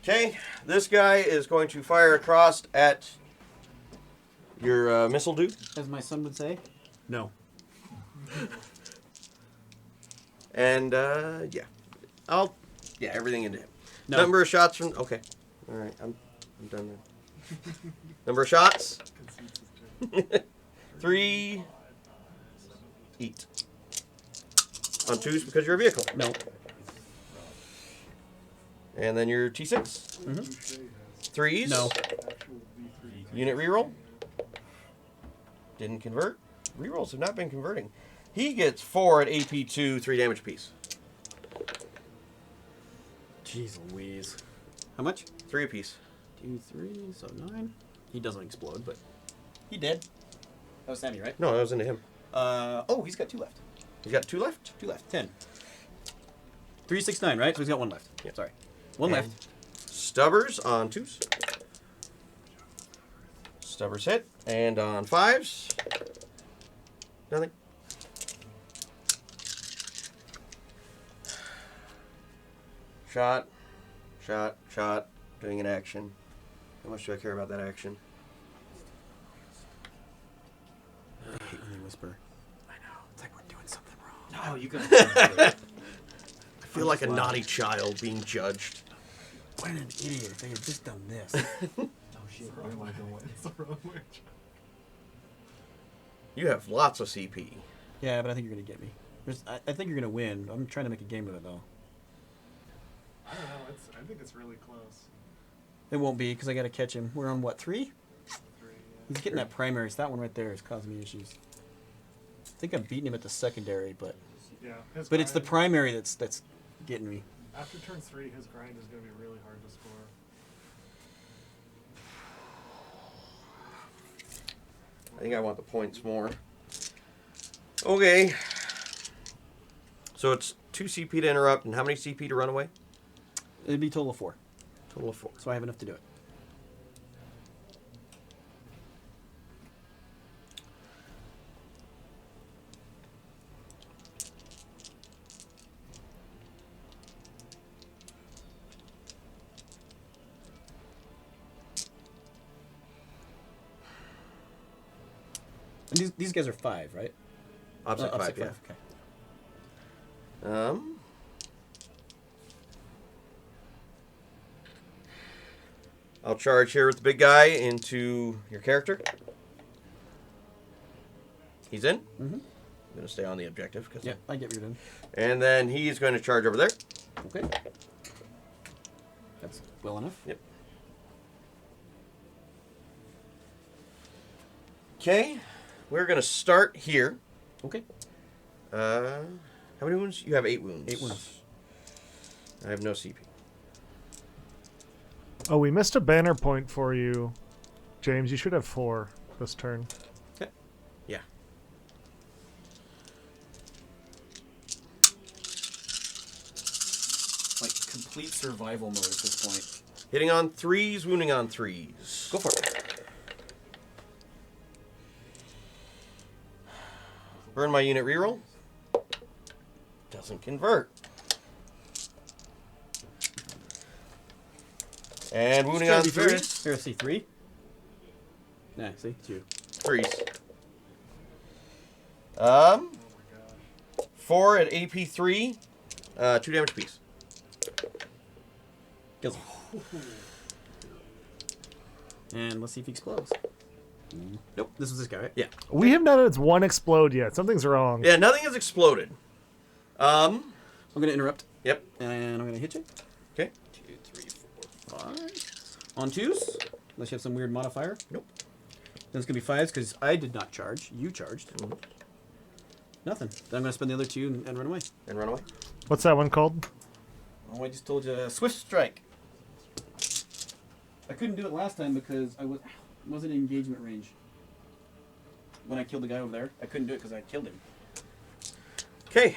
Okay, this guy is going to fire across at your missile dude. As my son would say. No. And, yeah. Everything into him. No. Number of shots from... Okay. Alright, I'm done there. Number of shots. 3. Eat. On 2s because you're a vehicle. No. And then your T6. Mm-hmm. 3s. No. Unit reroll. Didn't convert. Rerolls have not been converting. He gets 4 at AP2, 3 damage apiece. Jeez Louise. How much? 3 apiece. 2, 3, so 9. He doesn't explode, but he did. That was Sammy, right? No, that was into him. He's got 2 left. He's got 2 left? 2 left. 10. 3, 6, 9, right? So he's got 1 left. Yeah. Sorry. 1 And left. Stubbers on 2s. Stubbers hit. And on 5s. Nothing. Shot. Shot. Shot. Doing an action. How much do I care about that action? I hate when they whisper. I know. It's like we're doing something wrong. No, you got. I feel like a naughty child being judged. What an idiot if they had just done this. Oh shit! Where am I going? It's the wrong way. You have lots of CP. Yeah, but I think you're going to get me. I think you're going to win. I'm trying to make a game of it, though. I don't know. I think it's really close. It won't be, because I got to catch him. We're on, what, 3? 3, He's getting that primary, so that one right there is causing me issues. I think I'm beating him at the secondary, but yeah. His it's the grind- primary that's getting me. After turn 3, his grind is going to be really hard to score. I think I want the points more. Okay. So it's 2 CP to interrupt, and how many CP to run away? It'd be a total of 4, Total of 4. so I have enough to do it. And these guys are 5, right? Opposite 5, yeah. Okay. I'll charge here with the big guy into your character. He's in. Mm-hmm. I'm going to stay on the objective. Yeah, I get what you're doing. And then he's going to charge over there. Okay. That's well enough. Yep. Okay. We're going to start here. Okay. How many wounds? You have 8 wounds. 8 wounds. I have no CP. Oh, we missed a banner point for you, James. You should have 4 this turn. Okay. Yeah. Like complete survival mode at this point. Hitting on 3s, wounding on 3s. Go for it. Burn my unit reroll. Doesn't convert. And wounding on 3s. Here, see 3. Nah, see 2. 3s. Oh my god. 4 at AP3. 2 damage apiece. Kills him. And let's see if he explodes. Nope, this was this guy, right? Yeah. We have not had one explode yet. Something's wrong. Yeah, nothing has exploded. I'm going to interrupt. Yep. And I'm going to hit you. Okay. 2, 3, 4, 5. On 2s. Unless you have some weird modifier. Nope. Then it's going to be 5s because I did not charge. You charged. Nothing. Then I'm going to spend the other 2 and run away. And run away. What's that one called? Oh, I just told you. Swift Strike. I couldn't do it last time because I wasn't in engagement range. When I killed the guy over there, I couldn't do it because I killed him. Okay.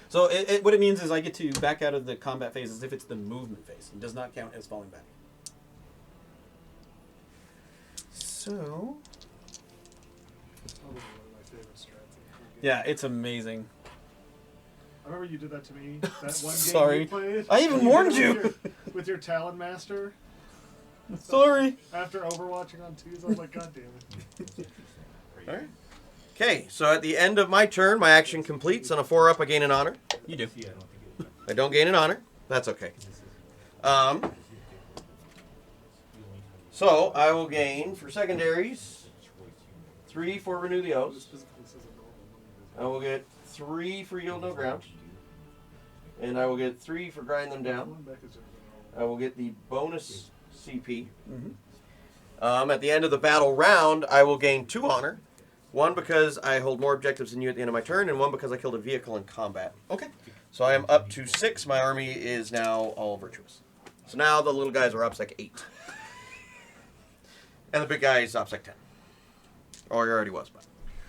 So what it means is I get to back out of the combat phase as if it's the movement phase. It does not count as falling back. So... It's probably one of my favorite strats. Yeah, it's amazing. I remember you did that to me. That one game Sorry. you played. I even did warned it you. with your Talon Master. Sorry. After overwatching on 2s, I was like, God damn it. All right. Okay, so at the end of my turn, my action completes. On a 4-up, I gain an honor. You do. Yeah, I don't think it would. I don't gain an honor. That's okay. So I will gain for secondaries 3 for renew the oaths. Specifically says a normal one. I will get 3 for yield no ground, and I will get 3 for grind them down. One back is just a I will get the bonus CP. Mm-hmm. At the end of the battle round, I will gain 2 honor. 1 because I hold more objectives than you at the end of my turn, and 1 because I killed a vehicle in combat. Okay. So I am up to 6. My army is now all virtuous. So now the little guys are OPSEC 8. And the big guy is OPSEC 10. Or he already was, but.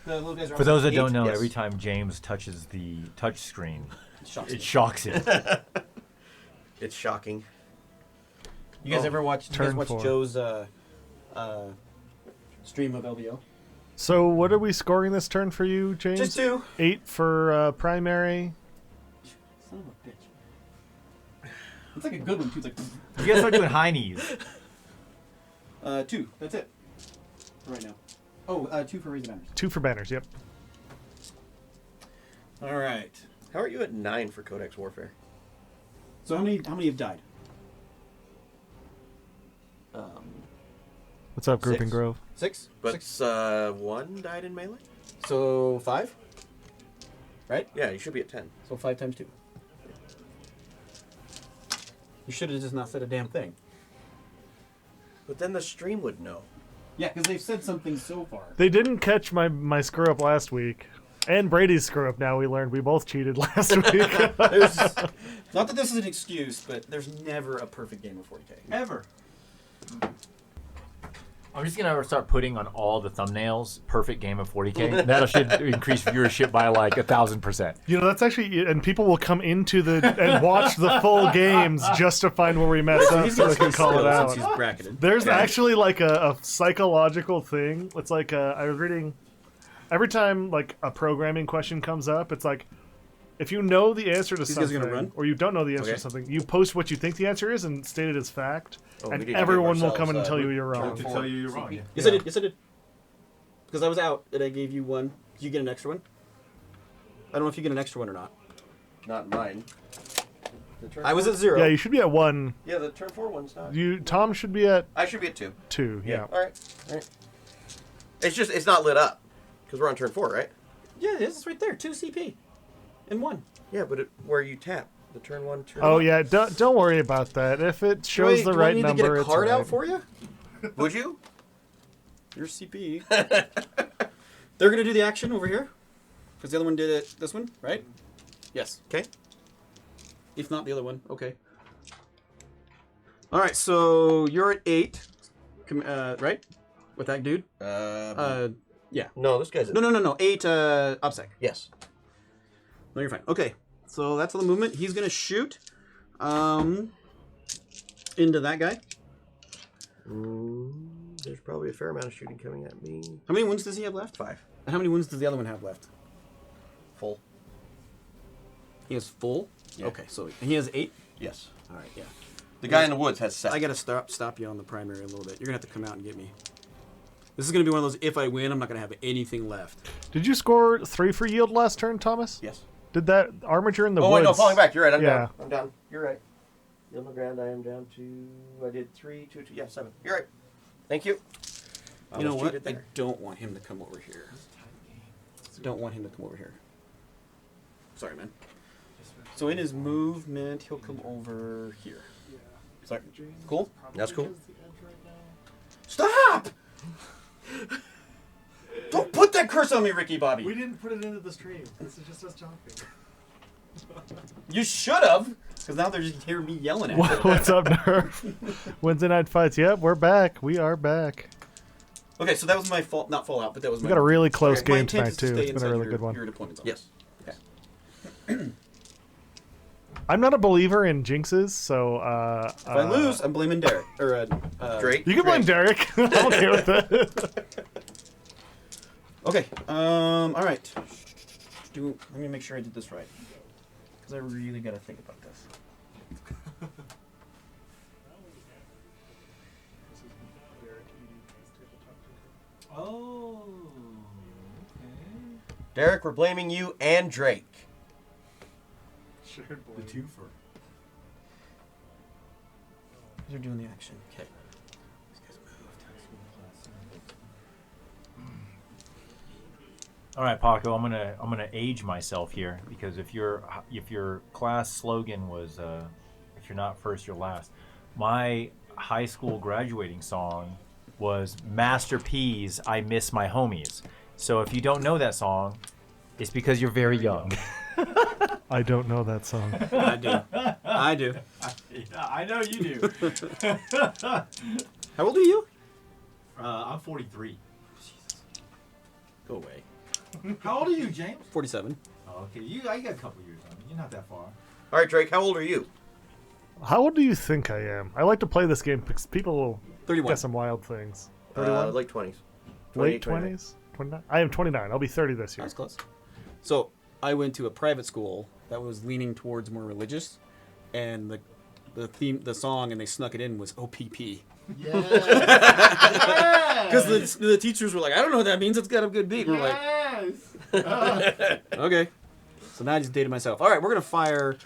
The little guys are For those that don't know, Yes. every time James touches the touch screen, Shocks it me. shocks him. It's shocking. You guys ever watch? You guys Turn watch 4. Joe's stream of LBO? So what are we scoring this turn for you, James? Just 2. 8 for primary. Son of a bitch. It's like a good one too. It's like You guys start doing high knees. 2. That's it. For right now. Oh, 2 for raising banners. 2 for banners, yep. All right. How are you at 9 for Codex Warfare? So how many have died? What's up, Grouping 6. Grove? 6. But 6. 1 died in melee? So 5. Right. Yeah, you should be at 10. So 5 times 2. You should have just not said a damn thing. But then the stream would know. Yeah, because they've said something so far. They didn't catch my screw up last week. And Brady's screw up now, we learned. We both cheated last week. Not that this is an excuse, but there's never a perfect game of 40K. Ever. I'm just gonna start putting on all the thumbnails "perfect game of 40K." That should increase viewership by like 1,000%. You know, that's actually, and people will come into and watch the full games just to find where we messed up so they can call it out. Since he's bracketed. There's actually like a psychological thing. It's like I was reading, every time like a programming question comes up, it's like, if you know the answer to These guys are something, gonna run? or you don't know the answer Okay. to something, you post what you think the answer is and state it as fact, Oh, we and need to give everyone will come in and ourselves, tell you you're turn wrong. To four tell you you're CP. wrong. Yeah. Yes, I did. Yes, I did. Because I was out, and I gave you one. Did you get an extra one? I don't know if you get an extra one or not. Not mine. The turn I was four- at 0. Yeah, you should be at 1. Yeah, the turn 4 one's not. Tom should be at I should be at 2. 2. Yeah. All right. It's just, it's not lit up. Because we're on turn 4, right? Yeah, it is. It's right there. 2 CP. And 1. Yeah, but where you tap. The turn 1, turn Oh 1. yeah, don't worry about that. If it shows the right do I need number, to get a it's card right. out for you? Would you? Your CP. They're going to do the action over here. Because the other one did it. This one, right? Yes. Okay. If not the other one. Okay. All right, so you're at 8. Right? With that dude? Yeah. No, this guy's at... No. 8 OPSEC. Yes. No, you're fine. Okay, so that's all the movement. He's gonna shoot into that guy. There's probably a fair amount of shooting coming at me. How many wounds does he have left? 5. And how many wounds does the other one have left? Full. He has full. Yeah. Okay, so he has 8. Yes. All right, yeah. The guy in the woods has 7. I gotta stop you on the primary a little bit. You're gonna have to come out and get me. This is gonna be one of those. If I win, I'm not gonna have anything left. Did you score 3 for yield last turn, Thomas? Yes. Did that armature in the Oh, woods? wait, no, falling back. You're right. I'm Yeah. down. I'm down. You're right. On the ground, I am down to... I did 3, 2, 2. Yeah, 7. You're right. Thank you. You know Almost what? cheated I there. don't want him to come over here. Don't want him to come over here. Sorry, man. So in his movement, he'll come over here. Yeah. Sorry. James Cool? probably That's cool. has the edge right now. Stop! Don't put that curse on me, Ricky We Bobby. didn't put it into the stream. This is just us talking. You should have, because now they're just hearing me yelling at you. What's up, Nerf? Wednesday night fights. Yep, we're back. We are back. Okay, so that was my fault, not fallout, but that was We my. got a really close Okay, my game intent tonight is to too. stay It's been a inside really your- good one. Your deployment zone. Yes. Okay. I'm not a believer in jinxes, so If I lose, I'm blaming Derek or Drake. you can blame Derek. I'm okay with that. Okay. All right. Let me make sure I did this right, because I really got to think about this. This is Derek eating his tabletop cookie. Oh. Okay. Derek, we're blaming you and Drake. Shared The blame. twofer. They're doing the action. Okay. All right, Paco, I'm gonna age myself here because if your class slogan was if you're not first, you're last. My high school graduating song was Master P's I Miss My Homies. So if you don't know that song, it's because you're very young. I don't know that song. I do. I do. Yeah, I know you do. How old are you? I'm 43. Go away. How old are you, James? 47. Oh, okay, I got a couple years on you. You're not that far. All right, Drake, how old are you? How old do you think I am? I like to play this game because people 31. get some wild things. 31? Late 20s. Late 29. 20s? 29? I am 29. I'll be 30 this year. That's close. So I went to a private school that was leaning towards more religious, and the song, and they snuck it in, was OPP. Yeah. Because the teachers were like, I don't know what that means. It's got a good beat. And we're like, Yes. okay. So now I just dated myself. All right, we're gonna fire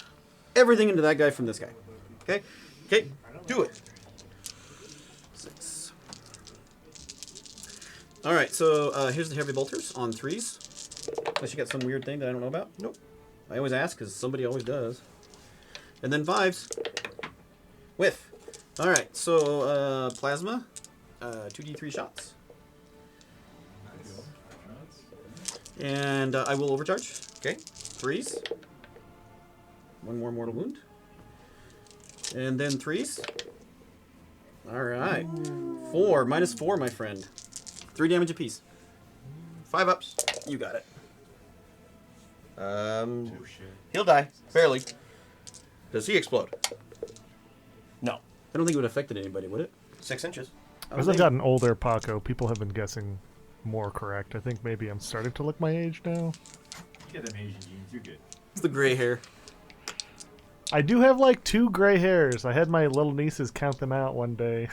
everything into that guy from this guy. Okay. Okay, do it. 6. All right. So here's the heavy bolters on 3s. Unless you got some weird thing that I don't know about. Nope. I always ask because somebody always does. And then 5s. Whiff. All right. So plasma. 2d3 shots. And I will overcharge. Okay. 3s. 1 more mortal wound. And then 3s. All right. 4. -4, my friend. 3 damage apiece. 5 ups. You got it. He'll die. Barely. Does he explode? No. I don't think it would have affected anybody, would it? 6 inches. As I've gotten older, Paco, people have been guessing more correct. I think maybe I'm starting to look my age now. You got them Asian genes. You're good. It's the gray hair. I do have like 2 gray hairs. I had my little nieces count them out one day.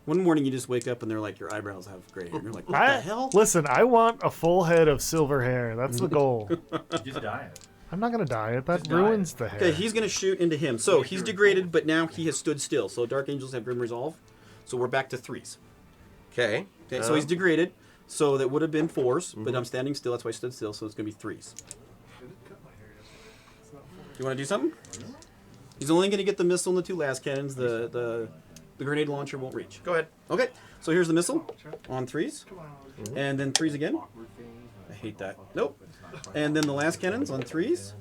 One morning you just wake up and they're like, your eyebrows have gray hair. And you're like, what the hell? Listen, I want a full head of silver hair. That's the goal. Just dye it. I'm not gonna dye it. That Just dye ruins it. the hair. Okay, he's going to shoot into him. So he's degraded, but now he has stood still. So Dark Angels have Grim Resolve. So we're back to 3s. Okay. Okay, so he's degraded. So that would have been 4s, but I'm standing still. That's why I stood still. So it's going to be 3s. I did cut my hair yesterday. It's not Do you want to do something? He's only going to get the missile and the 2 last cannons. The grenade launcher won't reach. Go ahead. Okay, so here's the missile on 3s. Come on. And then 3s again. I hate that. Nope. And then the last cannons on 3s.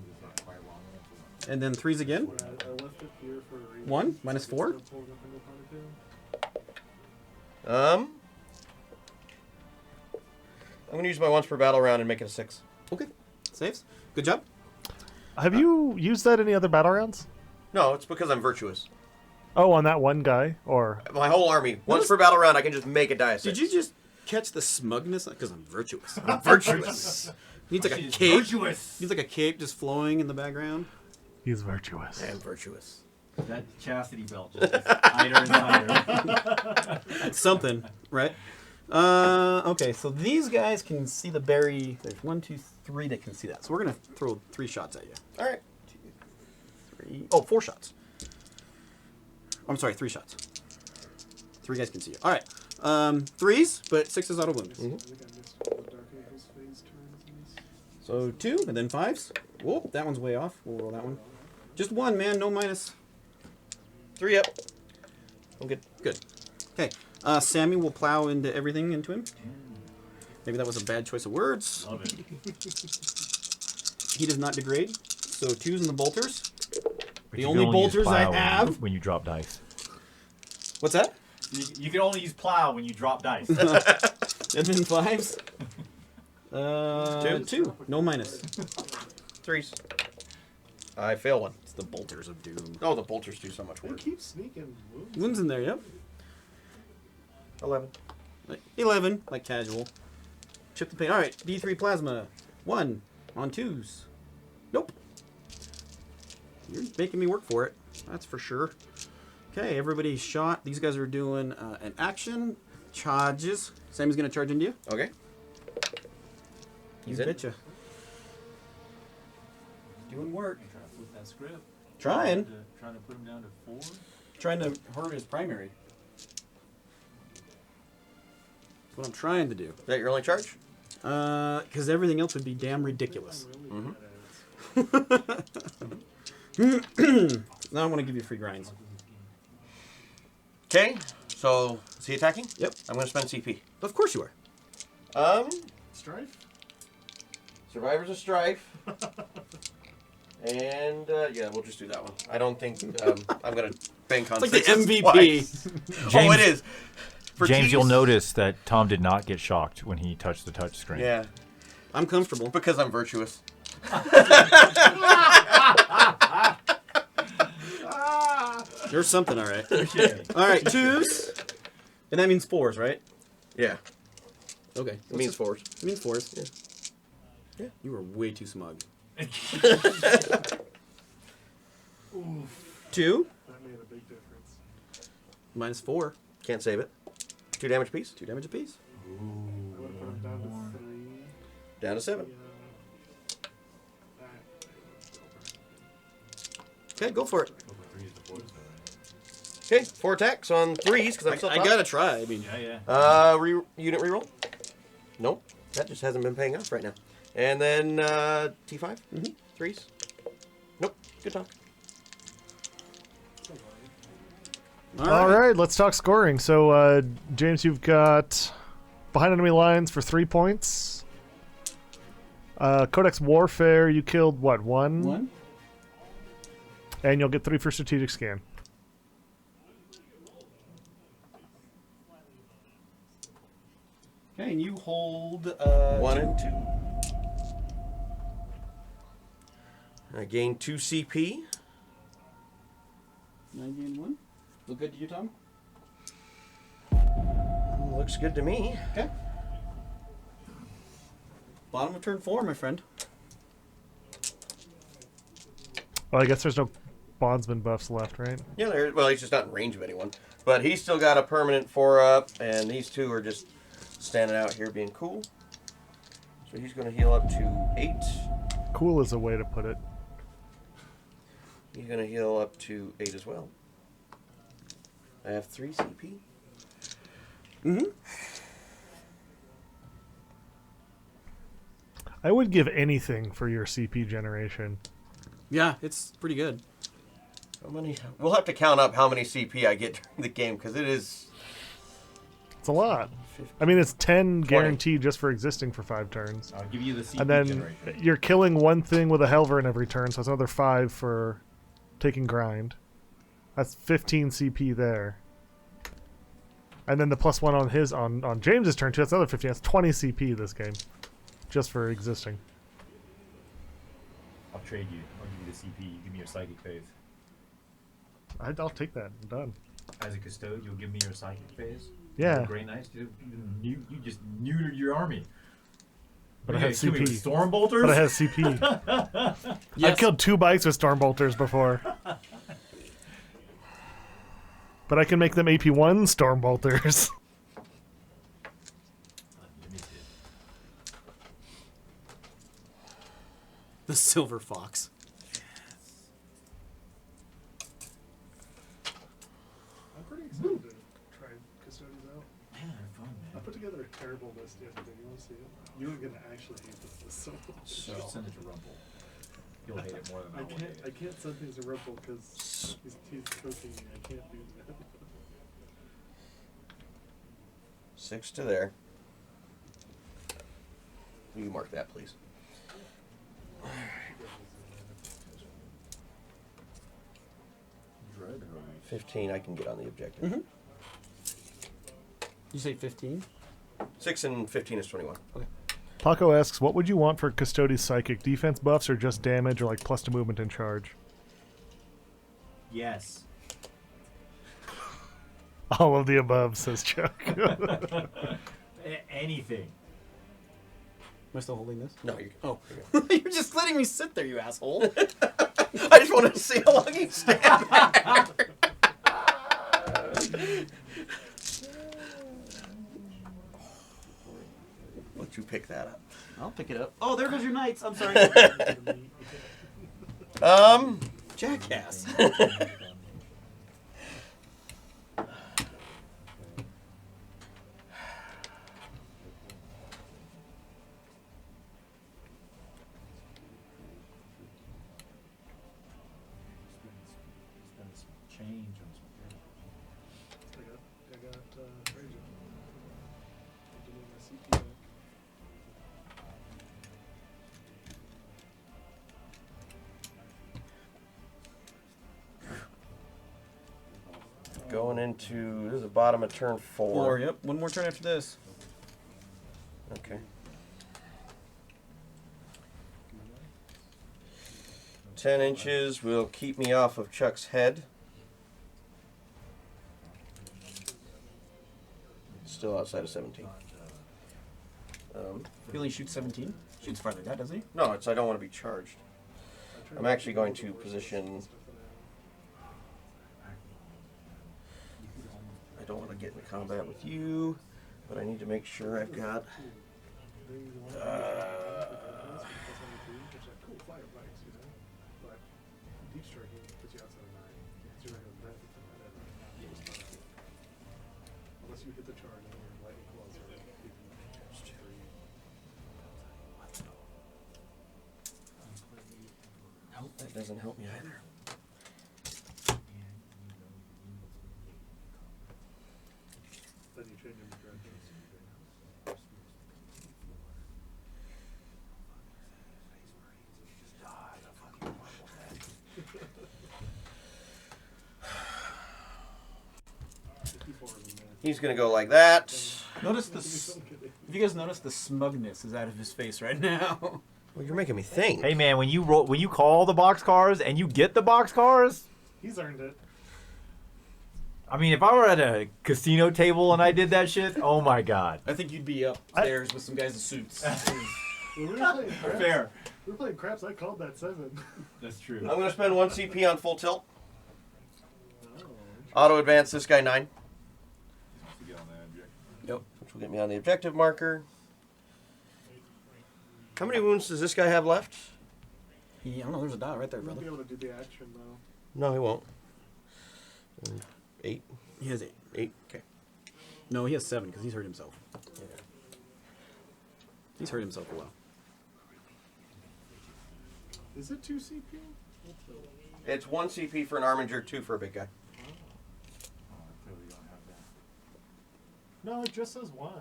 And then 3s again. I left it here for a reason. 1, -4. Still pulled up into Pontoon. I'm gonna use my once per battle round and make it a 6. Okay, saves. Good job. Have you used that any other battle rounds? No, it's because I'm virtuous. Oh, on that one guy? Or My whole army, once per battle round, I can just make it die a 6. Did you just catch the smugness? Because I'm virtuous. I'm virtuous. Needs like a She's cape. virtuous. Needs like a cape just flowing in the background. he's virtuous. I am virtuous. That chastity belt just gets tighter and tighter. That's something, right? Okay, so these guys can see the berry. There's 1, 2, 3 that can see that. So we're gonna throw 3 shots at you. All right. 3. Oh, 4 shots. I'm sorry, 3 shots. 3 guys can see you. All right. 3s, but 6s auto wound. I think I missed all the Dark Angels phase turns in this. So 2, and then 5s. Whoop, that one's way off. We'll roll that one. Just 1, man. No minus. 3 up. I'm good. Good. Okay. Sammy will plow into everything into him. Maybe that was a bad choice of words. Love it. He does not degrade. So 2s and the bolters. But The you only can use bolters I plow have. when you drop dice. What's that? You can only use plow when you drop dice. And then 5s. 2. No minus. 3s. I fail one. It's the bolters of doom. Oh, the bolters do so much They work. keep sneaking wounds. Wounds in there, yep. 11. 11, like casual. Chip the paint. All right, D3 plasma. 1 on 2s. Nope. You're making me work for it. That's for sure. Okay, everybody's shot. These guys are doing an action. Charges. Sammy's going to charge into you. Okay. He's in. Betcha. Doing work. Trying to flip that script. Trying. Trying to put him down to 4. Trying to hurt his primary. That's what I'm trying to do. Is that your only charge? Because everything else would be damn ridiculous. I'm really good at it. Now I want to give you free grinds. Okay. So, is he attacking? Yep. I'm going to spend CP. Of course you are. Strife? Survivors of Strife. And, yeah, we'll just do that one. I don't think I'm going to bank on It's like the sixes MVP. twice. Oh, it is. For James, tees- you'll notice that Tom did not get shocked when he touched the touch screen. Yeah, I'm comfortable. because I'm virtuous. There's something, all right. Okay. All right, 2s. And that means 4s, right? Yeah, Okay. it means 4s. It means 4s. Yeah. You are way too smug. 2 That made a big difference. minus 4. Can't save it. 2 damage apiece. 2 damage apiece. I would have put him down to 3. Down to 7. Okay, go for it. Okay, 4 attacks on 3s because I'm still I top. gotta try. I mean, Yeah. Unit reroll. Nope, that just hasn't been paying off right now. And then T5. 3s. Nope. Good talk. All right, let's talk scoring. So, James, you've got behind enemy lines for 3 points. Codex Warfare, you killed what, 1? 1. And you'll get 3 for strategic scan. Okay, and you hold 1 and 2. I gain 2 CP. 90 and 1. Look good to you, Tom? Looks good to me. Okay. Bottom of turn 4, my friend. Well, I guess there's no bondsman buffs left, right? Yeah, well, he's just not in range of anyone. But he's still got a permanent 4 up, and these 2 are just standing out here being cool. So he's going to heal up to 8. Cool is a way to put it. He's going to heal up to 8 as well. I have 3 CP. Mm-hmm. I would give anything for your CP generation. Yeah, it's pretty good. How many? We'll have to count up how many CP I get during the game, because it is... It's a lot. I mean, it's 10 guaranteed just for existing for 5 turns. I'll give you the CP And then generation. you're killing one thing with a Helverin every turn, so it's another 5 for taking grind. That's 15 CP there. And then the +1 on his on James's turn too. That's another 15. That's 20 CP this game, just for existing. I'll trade you. I'll give you the CP. You give me your psychic phase. I'll take that. I'm done. As a custode, you'll give me your psychic phase. Yeah. Great, nice. You just neutered your army. But I What are had you gonna kill me CP. with Storm bolters. But I have CP. I killed 2 bikes with storm bolters before. But I can make them AP1 storm bolters. Unlimited. The Silver Fox. I'm pretty excited to try want to see it. You're gonna actually hate this so much. So Just send it to Rumble. He'll hate it more than I will hate I it. can't send things to Ripple because he's cooking. I can't do that. 6 to there. Will you mark that, please? 15, I can get on the objective. Mm-hmm. You say 15? 6 and 15 is 21. Paco asks, what would you want for Custodes Psychic? Defense buffs or just damage or like plus to movement and charge? Yes. All of the above, says Chuck. Anything. Am I still holding this? No, you Oh. You're just letting me sit there, you asshole. I just wanted to see how long you stand there. Let you pick that up. I'll pick it up. Oh, there goes your knights. I'm sorry. Jackass. Spend some change on some gear. I got Fraser. I'm doing my CP back. Going into this is the bottom of turn 4. 4, yep. One more turn after this. Okay. 10 inches will keep me off of Chuck's head. Still outside of 17. He only shoots 17? Shoots farther than that, doesn't he? No, it's I don't want to be charged. I'm actually going to position. I don't want to get into combat with you, but I need to make sure I've got. Cool fire bikes, you know. But deep striking puts you outside of 9. So you're not gonna benefit from that ever. Unless you hit the charge and your lightning claws are even 3. Nope, that doesn't help me either. Then you change them to directions. He's gonna go like that. Notice this. If you guys notice, the smugness is out of his face right now. Well, you're making me think. Hey man, when you call the boxcars and you get the boxcars, He's earned it. I mean, if I were at a casino table and I did that shit, oh my god. I think you'd be upstairs with some guys in suits. When we were playing craps, Fair. We were playing craps. I called that 7. That's true. I'm gonna spend 1 CP on full tilt. Oh, Auto advance this guy 9, To get on that object. Yep. which will get me on the objective marker. How many wounds does this guy have left? I don't know. There's a dot right there, you won't brother. be able to do the action though. No, he won't. 8. He has 8. 8. Okay. No, he has 7 because he's hurt himself. He's hurt himself a while. Is it 2 CP? It's 1 CP for an Arminger, 2 for a big guy. Oh, I clearly don't have that. No, it just says 1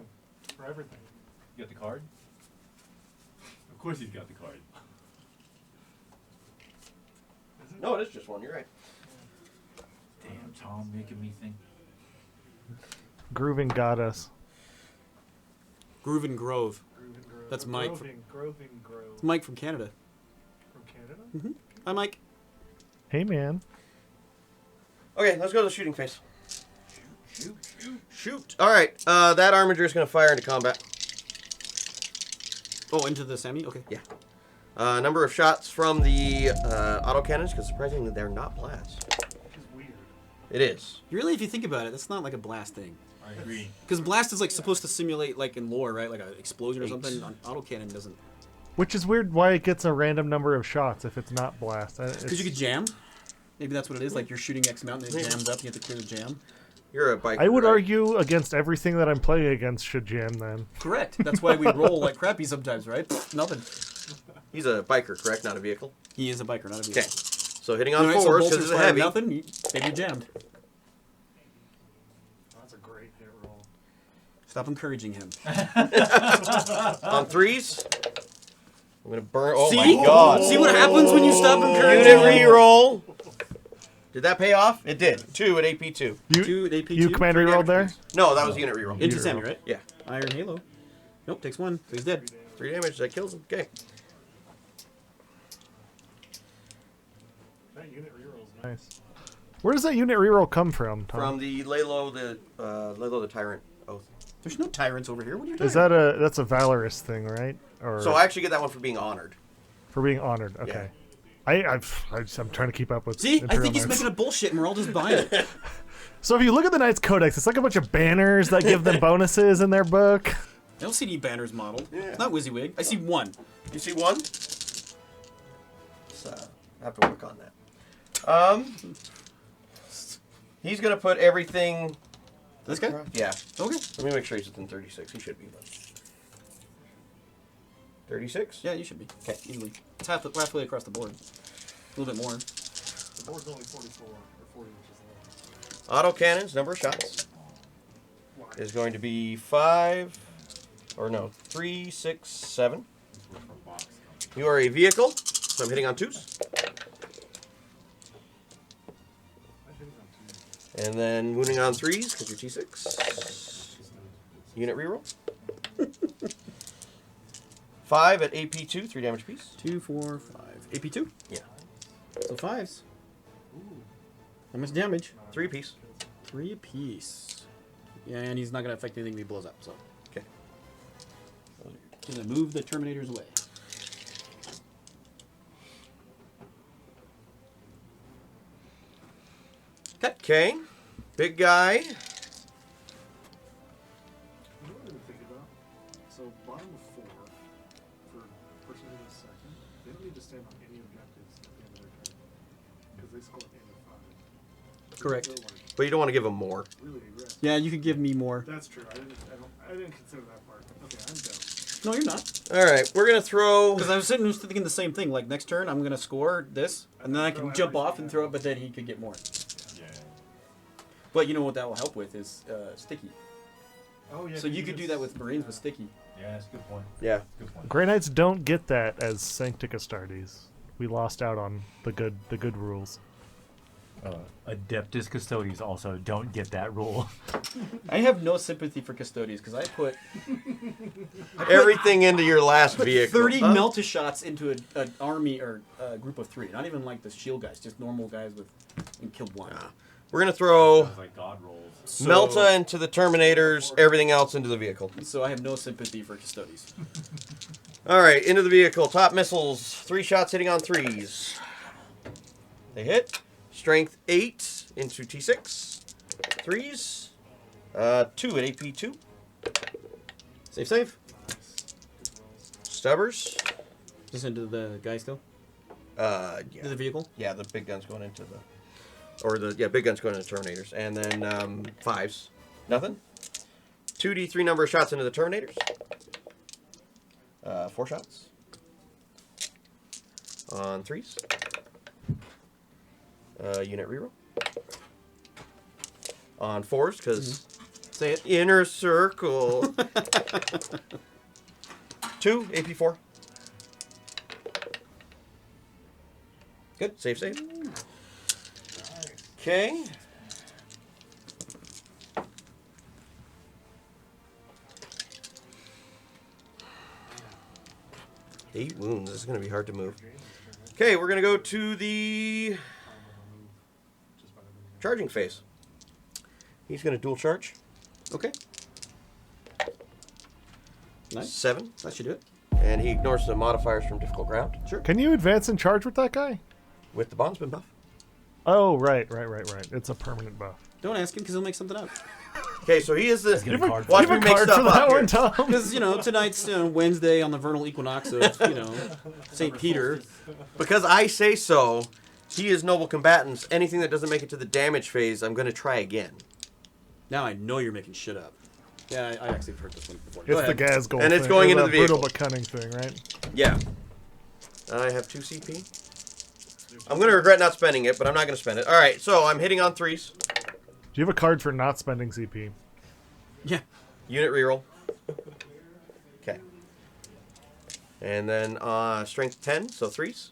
for everything. You got the card? Of course he's got the card. Is it? No, it is just 1. You're right. Damn, Tom making me think. Grooving Goddess. Groove and Grove. That's Mike. Groving Grove. It's Mike from Canada. From Canada? Mm-hmm. Hi, Mike. Hey man. Okay, let's go to the shooting phase. Shoot. All right, that Arminger is going to fire into combat. Oh, into the semi? Okay. Yeah. Number of shots from the autocannons, because surprisingly they're not blasts. Which is weird. It is. Really, if you think about it, that's not like a blast thing. I agree. Because blast is like supposed to simulate, like in lore, right? Like an explosion or 8. something. Autocannon doesn't. Which is weird why it gets a random number of shots if it's not blast. Because you could jam. Maybe that's what it is. Like you're shooting X amount and it Maybe. jams up. You have to clear the jam. You're a biker. I would right? argue against everything that I'm playing against should jam then. Correct. That's why we roll like crappy sometimes, right? Nothing. He's a biker, correct? Not a vehicle. He is a biker, not a vehicle. Okay. So hitting on Alright, so fours bolsters because it's a fire heavy. nothing. Maybe you're jammed. That's a great hit roll. Stop encouraging him. On threes. I'm gonna burn. Oh See? my god. See what happens when you stop encouraging Unit him? reroll. Did that pay off? It did. 2 at AP2. Two at AP2. You command three rerolled damage there? No, that was unit reroll. Into Sammy, right? Yeah. Iron Halo. Nope, takes 1. So he's dead. 3 damage. That kills him. Okay. That unit reroll is Nice. Where does that unit reroll come from, Tom? From the Lalo the Tyrant oath. There's no tyrants over here. What are you doing? Is that's a valorous thing, right? Or So I actually get that one for being honored. for being honored? Okay. I'm trying to keep up with. See? I Imperial think he's Knights. making a bullshit and we're all just buying it. So if you look at the Knights Codex, it's like a bunch of banners that give them bonuses in their book. I don't see any banners modeled. Yeah. It's not WYSIWYG. I see 1. You see one? So I have to work on that. He's gonna put everything. This guy? Yeah. Okay. Let me make sure he's within 36. He should be. 36. Yeah, you should be. Okay. Easily. It's halfway across the board. A little bit more. the board's only 44 or 40 inches long. Auto cannons. Number of shots Why? is going to be 5, or no, 3, 6, 7. You are a vehicle, so I'm hitting on 2s. I think I'm too. And then wounding on 3s, because you're T6. Unit reroll. 5 at AP2, 3 damage apiece. 2, 4, 5. AP2? Yeah. So 5s. How much damage? 3 apiece. 3 apiece. Yeah, and he's not going to affect anything if he blows up, so. Okay. Just gonna move the Terminators away. Okay. Big guy. You know what I'm thinking about? So bottom of 4 for person in the second, they don't need to stand on any objectives at the end of their turn because they score at the end of 5. Correct. They're like But you don't want to give him more. really aggressive. Yeah, you could give me more. That's true. I didn't consider that part. Okay, I'm down. No, you're not. All right, we're going to throw... Because I was sitting thinking the same thing. Like, next turn, I'm going to score this, and then I can jump off and throw it, but then he could get more. Yeah. But you know what that will help with is sticky. Oh yeah. So you could do that with Marines with sticky. Yeah, that's a good point. Yeah. Good point. Grey Knights don't get that as Sanctic Astartes. We lost out on the good rules. Adeptus Custodes also don't get that rule. I have no sympathy for Custodians because I put Everything into your last vehicle. 30 Huh? melta shots into an army or a group of 3. Not even like the shield guys, just normal guys with and killed 1. We're going to throw Sounds like God rolls. So, Melta into the Terminators, everything else into the vehicle. So I have no sympathy for Custodians. All right, into the vehicle. Top missiles. 3 shots hitting on 3s. They hit. Strength 8 into T6. 3s. 2 at AP2. Save. Stubbers. Just into the guy still? Yeah. Into the vehicle? Yeah, the big gun's going into the... Or the... Yeah, big gun's going into the Terminators. And then 5s. Nothing. 2d3 number of shots into the Terminators. 4 shots. On 3s. Unit reroll. On 4s, because... Say it. Inner circle. 2, AP4. Good. Save. Okay. Eight wounds. This is going to be hard to move. Okay, we're going to go to the charging phase. He's going to dual charge. Okay. Nice. 7. That should do it. And he ignores the modifiers from difficult ground. Sure. Can you advance and charge with that guy? With the bondsman buff. Oh, right. It's a permanent buff. Don't ask him because he'll make something up. Okay, so he is the... Get a card. Watch You me have a make card stuff for that up here. one, Tom. Because, tonight's Wednesday on the vernal equinox of, St. Peter. Because I say so, he is noble combatants. Anything that doesn't make it to the damage phase, I'm going to try again. Now I know you're making shit up. Yeah, I actually heard this one before. It's the gas goal And it's thing, going or into the brutal vehicle. but cunning thing, right? Yeah. I have 2 CP. I'm going to regret not spending it, but I'm not going to spend it. All right, so I'm hitting on 3s. Do you have a card for not spending CP? Yeah. Unit reroll. Okay. And then strength 10, so 3s.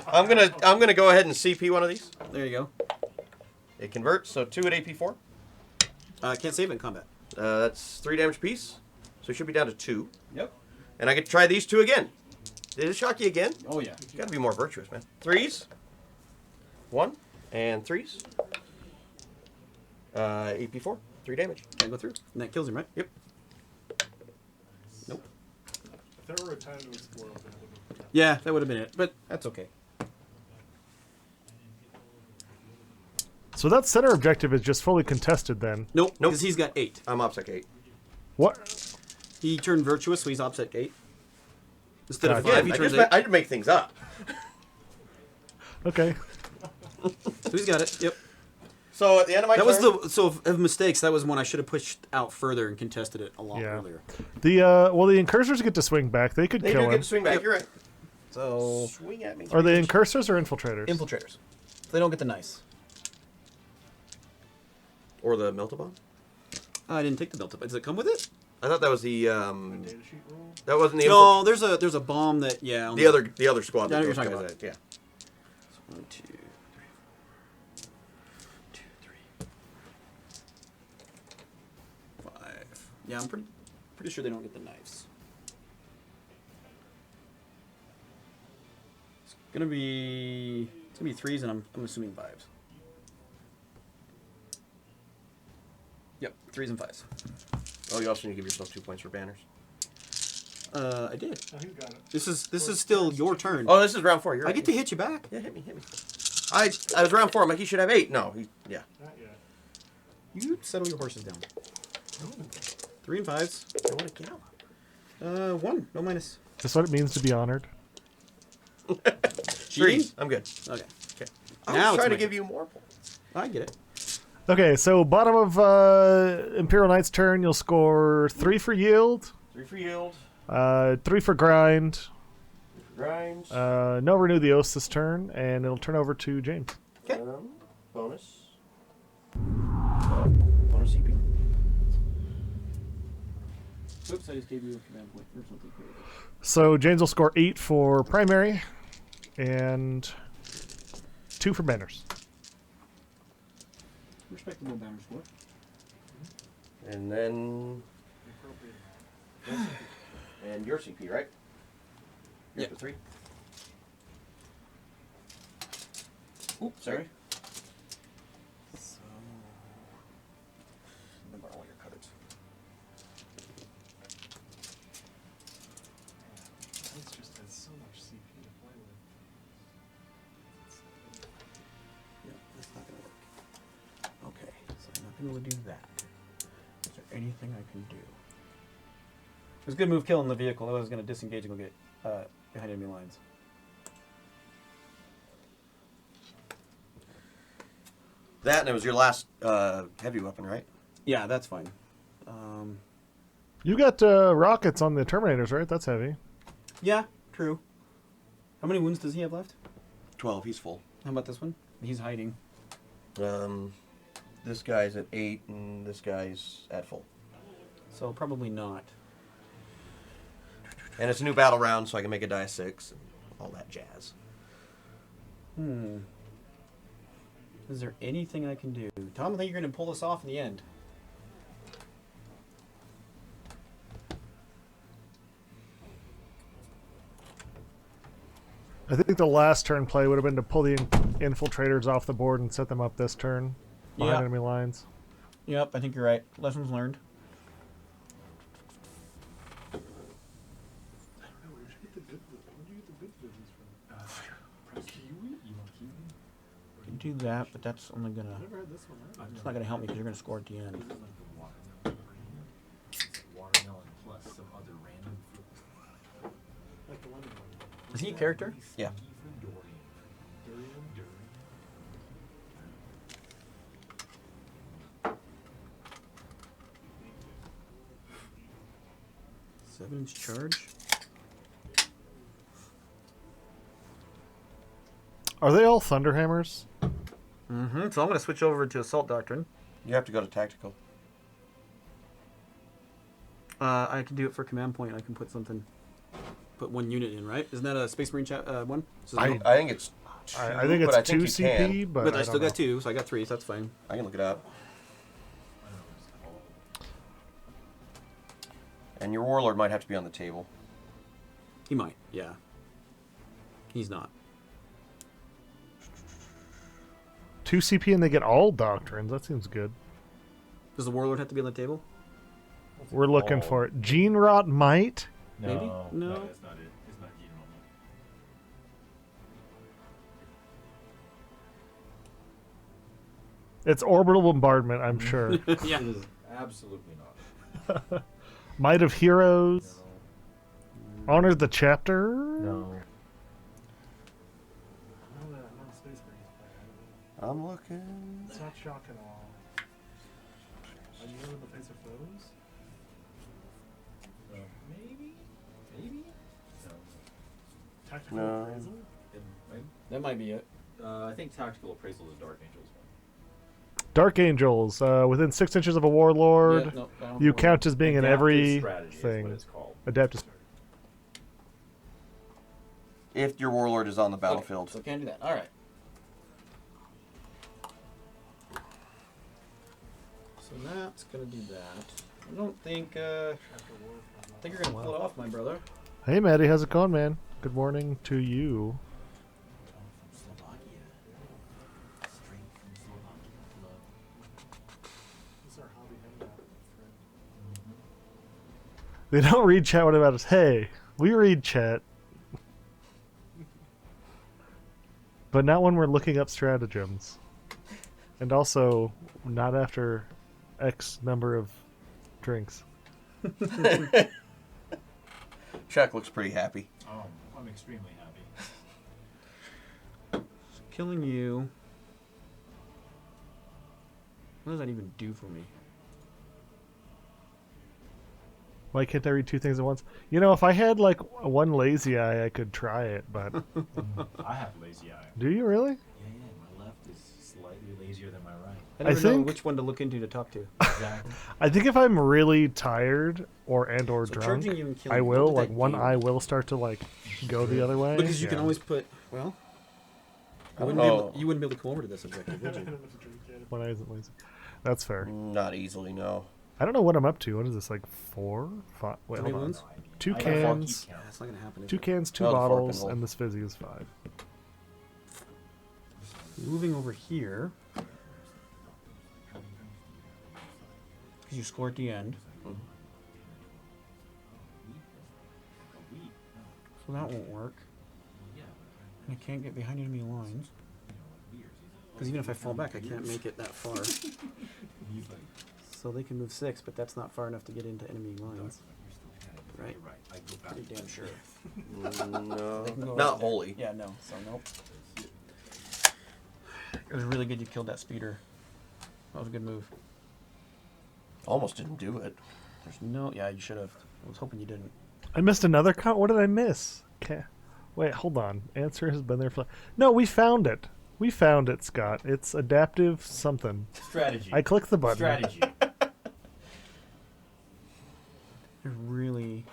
I'm gonna go ahead and CP one of these. There you go. It converts, so 2 at AP4. Can't save it in combat. That's 3 damage apiece. So it should be down to 2. Yep. And I get to try these 2 again. Did it shock you again? Oh yeah. You gotta be more virtuous, man. 3s. 1 and 3s. AP4. 3 damage. Can't go through. And that kills him, right? Yep. Nope. If there were a time to explore, then it would have. Yeah, that would have been it. But that's okay. So that center objective is just fully contested then. Nope. Nope. Because he's got 8. I'm OPSEC 8. What? He turned virtuous, so he's opposite 8. Instead of Gotcha. 5, Again, he I turns just 8. I make things up. Okay. So he's got it. Yep. So at the end of my That turn, was the of mistakes. That was one I should have pushed out further and contested it a lot Yeah. earlier. The the incursors get to swing back. They could they kill do him. get to swing back. Yep. You're right. So Swing at me. Are they incursors or infiltrators? infiltrators. They don't get the nice. Or the Meltabomb? I didn't take the belt up. Does it come with it? I thought that was the Data sheet roll. that wasn't the No, there's a bomb that on the other squad. Yeah, I know that you're those talking guys about. had, yeah. 1, 2, 3, 2, 3, 5. Yeah, I'm pretty sure they don't get the knives. It's gonna be 3s, and I'm assuming 5s. Yep, 3s and 5s. Oh, you also need to give yourself 2 points for banners. I did. Oh, you got it. This is still your turn. Oh, this is round 4. You're I right. get to hit you back. Yeah, hit me. I was round 4. I'm like, he should have 8. No, yeah. Not yet. You settle your horses down. 3 and 5s. I want to gallop. 1, no minus. That's what it means to be honored. Cheating? 3s. I'm good. Okay. Okay. I Now was it's trying to my give you more points. I get it. Okay, so bottom of Imperial Knights' turn, you'll score 3 for yield, 3 for yield. 3 for grind. 3 for grinds. No renew the oaths this turn, and it'll turn over to James. Okay. Bonus. Bonus CP. Oops, I just gave you a command point or something. So James will score 8 for primary, and 2 for banners. Respectable banner score. And then. And your CP, right? You're up to 3. Oops, sorry. So, let me borrow all your cards. It's just has so much CP to play with. Yeah, that's not gonna work. Okay, so I'm not gonna really do that. Is there anything I can do? It was a good move killing the vehicle. I was gonna disengage and go get behind enemy lines. That, and it was your last heavy weapon, right? Yeah, that's fine. You got rockets on the Terminators, right? That's heavy. Yeah, true. How many wounds does he have left? 12. He's full. How about this one? He's hiding. This guy's at 8, and this guy's at full. So probably not. And it's a new battle round, so I can make a die 6 and all that jazz. Is there anything I can do? Tom, I think you're going to pull this off in the end. I think the last turn play would have been to pull the infiltrators off the board and set them up this turn behind Yeah. enemy lines. Yep, I think you're right. Lessons learned. I don't know. Where'd you get the good? Where'd you get the good business from? Kiwi? You want Kiwi? You can do that, but that's only going I to... never had this one. Right? It's not going to help me because you're going to score at the end. Is it like the watermelon brand? It's watermelon plus some other random fruit. Like the lemon one. Is he a character? Yeah. Dorian. Durian? 7-inch charge. Are they all Thunderhammers? Mm-hmm. So I'm going to switch over to Assault Doctrine. You have to go to tactical. I can do it for command point. I can put one unit in, right? Isn't that a Space Marine one? So I- no- I think it's 2, I think it's but I 2 think you CP, can. but but I I still don't got know. 2, so I got 3, so that's fine. I can look it up. And your warlord might have to be on the table. He might, yeah. He's not. 2 CP and they get all doctrines. That seems good. Does the Warlord have to be on the table? We're looking for it. Gene Rot might. No, Maybe? no, No. that's not it. It's not Gene Roman. It's orbital bombardment, I'm sure. Yeah. It is absolutely not. Might of Heroes. Honor the Chapter. No. I'm not a Space Marines player. I don't know. I'm looking. It's not shock at all. Are you in the face of foes? Maybe? Maybe? No. Tactical No. appraisal? That might be it. I think tactical appraisal is Dark Angels one. Dark Angels. Within 6 inches of a warlord. Yeah, no, I don't You know. count as being in Adaptive every strategy is thing. what it's called. Adaptive. If your warlord is on the battlefield. So can't do that. All right. So that's gonna do that. I don't think. I think you're gonna pull it off, my brother. Hey, Maddie, how's it going, man? Good morning to you. This is our hobby hangout, friend. They don't read chat. What about us? Hey, we read chat. But not when we're looking up stratagems. And also, not after X number of drinks. Chuck looks pretty happy. Oh, I'm extremely happy. So killing you. What does that even do for me? Why can't I read 2 things at once? You know, if I had like one lazy eye, I could try it, but I have lazy eye. do you really? Yeah, my left is slightly lazier than my right. I never know think- which one to look into to talk to. Exactly. I think if I'm really tired or So drunk, charging you and killing I you, will, what like did that one do? eye will start to like go the other way. Because you can Yeah. always put. Well, I don't know. you wouldn't be able to come over to this objective, would you? One eye isn't lazy. That's fair. Not easily, no. I don't know what I'm up to. What is this, like 4? 5? Wait, How many hold on. wounds? 2 I got 4 cans. keep count. That's not gonna happen. is 2 it? cans, 2 No, the fork bottles, and hold. and this fizzy is 5. Moving over here. Because you score at the end. So that won't work. And I can't get behind enemy lines. Because even if I fall back, I can't make it that far. So they can move 6, but that's not far enough to get into enemy lines. Right? Right. I go back. Pretty damn sure. No. They can go Not right there. wholly. Yeah, no. So nope. It was really good you killed that speeder. That was a good move. Almost didn't do it. There's no... Yeah, you should have. I was hoping you didn't. I missed another What did I miss? Wait, hold on. Answer has been there for... No, we found it. We found it, Scott. It's adaptive something. Strategy. I clicked the button. Strategy. They're really...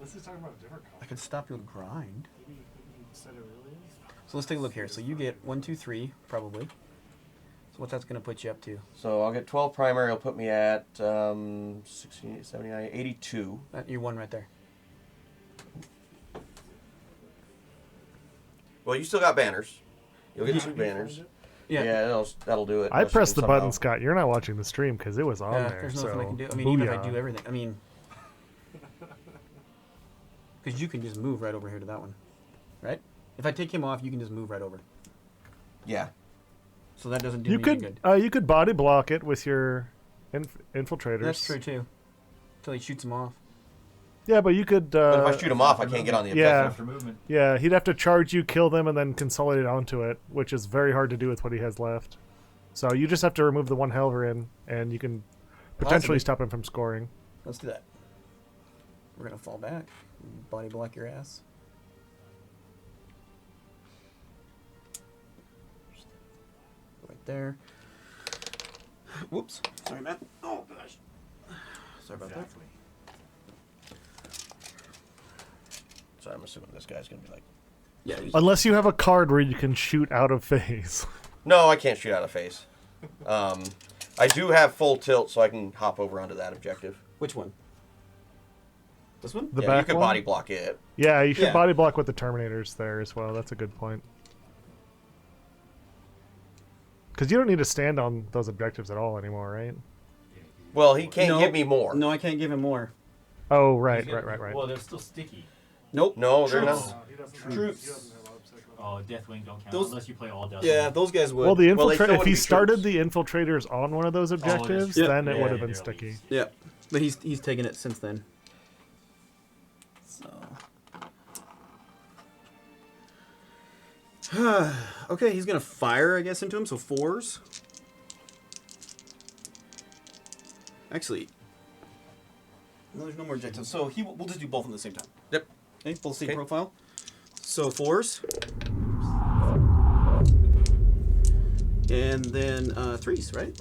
Let's just talk about a different I color. could stop your grind. Maybe you said it earlier. So let's take a look here. So you get 1, 2, 3, probably. So what's that's going to put you up to? So I'll get 12 primary. Will put me at 68, 79, 82. You're 1 right there. Well, you still got banners. You'll get Have 2 you banners. found it? Yeah, that'll do it. I unless you pressed can the button, somehow- Scott. You're not watching the stream because it was on Yeah, there. there's so nothing I can do. I mean, even if I booyah. do everything. I mean... Because you can just move right over here to that one. Right? If I take him off, you can just move right over. Yeah. So that doesn't do You me any could good. you could body block it with your infiltrators. That's true, too. Until he shoots him off. Yeah, but you could. But if I shoot him off, I can't get on the Yeah. objective. After movement. Yeah, he'd have to charge you, kill them, and then consolidate onto it, which is very hard to do with what he has left. So you just have to remove the one Helver in, and you can potentially Possibly. stop him from scoring. let's do that. We're gonna fall back, body block your ass. Right there. Whoops. Sorry, Matt. Oh gosh. Sorry about that. So I'm assuming this guy's gonna be like. Yeah. he's- Unless you have a card where you can shoot out of phase. No, I can't shoot out of phase. I do have full tilt, so I can hop over onto that objective. Which one? This one? The Yeah, back you can one? body block it. Yeah, you should Yeah. body block with the Terminators there as well. That's a good point. Because you don't need to stand on those objectives at all anymore, right? Well, he can't No. give me more. No, I can't give him more. Oh, right. Well, they're still sticky. Nope. No, they're Troops. not. He doesn't Troops. He doesn't have obstacle. Oh, Deathwing don't count Those- unless you play all Deathwing. Yeah, those guys would. Well, the Well, they still infiltrator. If wouldn't he be started troops. the infiltrators on one of those objectives, Yeah. then it Yeah, would have yeah, been they're sticky. least. Yeah, but he's taken it since then. So. Okay, he's gonna fire, I guess, into him. So 4s. Actually, no, there's no more objectives. So we'll just do both at the same time. Yep. Okay, both same Okay. profile. So 4s. And then 3s, right?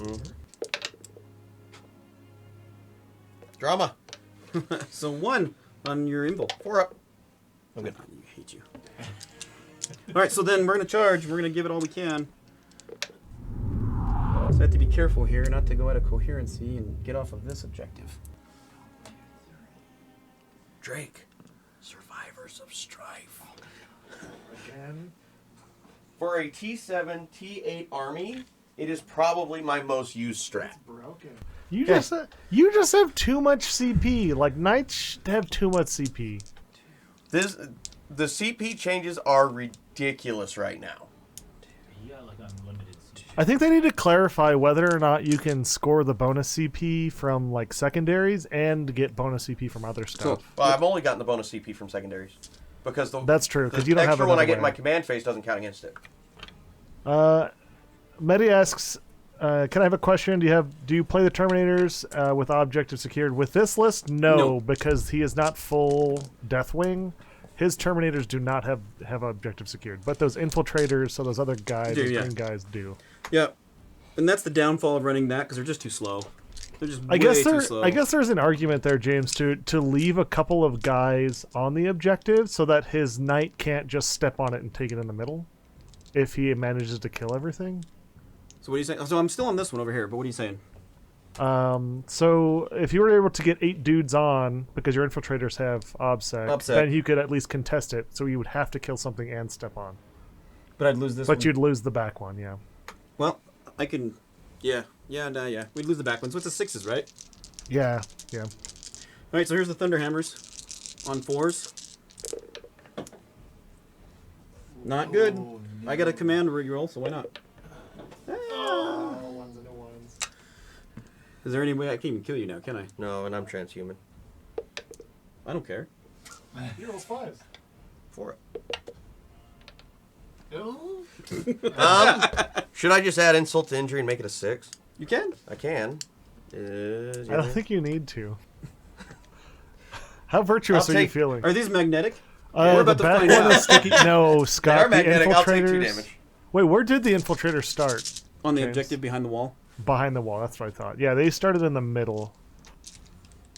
Drama. So 1 on your invul. 4 up. I'm good. I hate you. All right, so then we're gonna charge. We're gonna give it all we can. So I have to be careful here, not to go out of coherency and get off of this objective. Drake. Survivors of Strife. Again. For a T7, T8 army, it is probably my most used strat. Broken. You just have too much CP. Like Knights have too much CP. The CP changes are ridiculous right now. You got like unlimited. I think they need to clarify whether or not you can score the bonus CP from like secondaries and get bonus CP from other stuff. Well, I've only gotten the bonus CP from secondaries. Because That's true, 'cause the you don't have extra one I another get in my way. command phase doesn't count against it. Medi asks, can I have a question? Do you play the Terminators with objective secured? With this list, no, because he is not full Deathwing. His Terminators do not have objective secured, but those infiltrators, so those other guys, Do, those yeah. green guys do. Yeah, and that's the downfall of running that because they're just too slow. They're just I guess way too slow. I guess there's an argument there, James, to leave a couple of guys on the objective so that his knight can't just step on it and take it in the middle, if he manages to kill everything. So what are you saying? So I'm still on this one over here, but what are you saying? So if you were able to get 8 dudes on, because your infiltrators have obsec, then you could at least contest it. So you would have to kill something and step on. But I'd lose this But one. you'd lose the back one, yeah. Well, I can... Yeah. We'd lose the back one. So it's a 6s, right? Yeah. All right, so here's the Thunderhammers on 4s. Not good. Oh, I got a command reroll, so why not? Ones and ones. Is there any way I can even kill you now, can I? No, and I'm transhuman. I don't care. He rolls 5s. 4 up. Oh. Should I just add insult to injury and make it a 6? You can. I can. I don't think you need to. How virtuous I'll are you take- feeling? Are these magnetic? We're about the to back find one out. is sticky. No, Scott. They are The magnetic. I'll take 2 infiltrators. damage. Wait, where did the infiltrators start? On the James. objective behind the wall. Behind the wall. That's what I thought. Yeah, they started in the middle.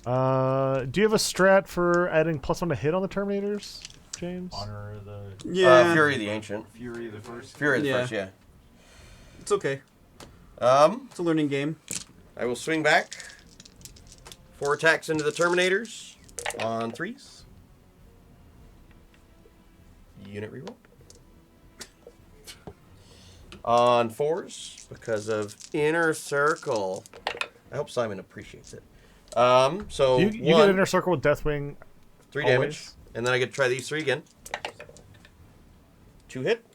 Do you have a strat for adding +1 to hit on the Terminators, James? Honor the Yeah. Fury the Ancient. Fury the first. Fury the Yeah. first, yeah. It's okay. It's It's a learning game. I will swing back. 4 attacks into the Terminators on 3s. Unit reroll. On 4s because of Inner Circle. I hope Simon appreciates it. So You get 1, Inner Circle with Deathwing. 3 always. damage, and then I get to try these 3 again. 2 hit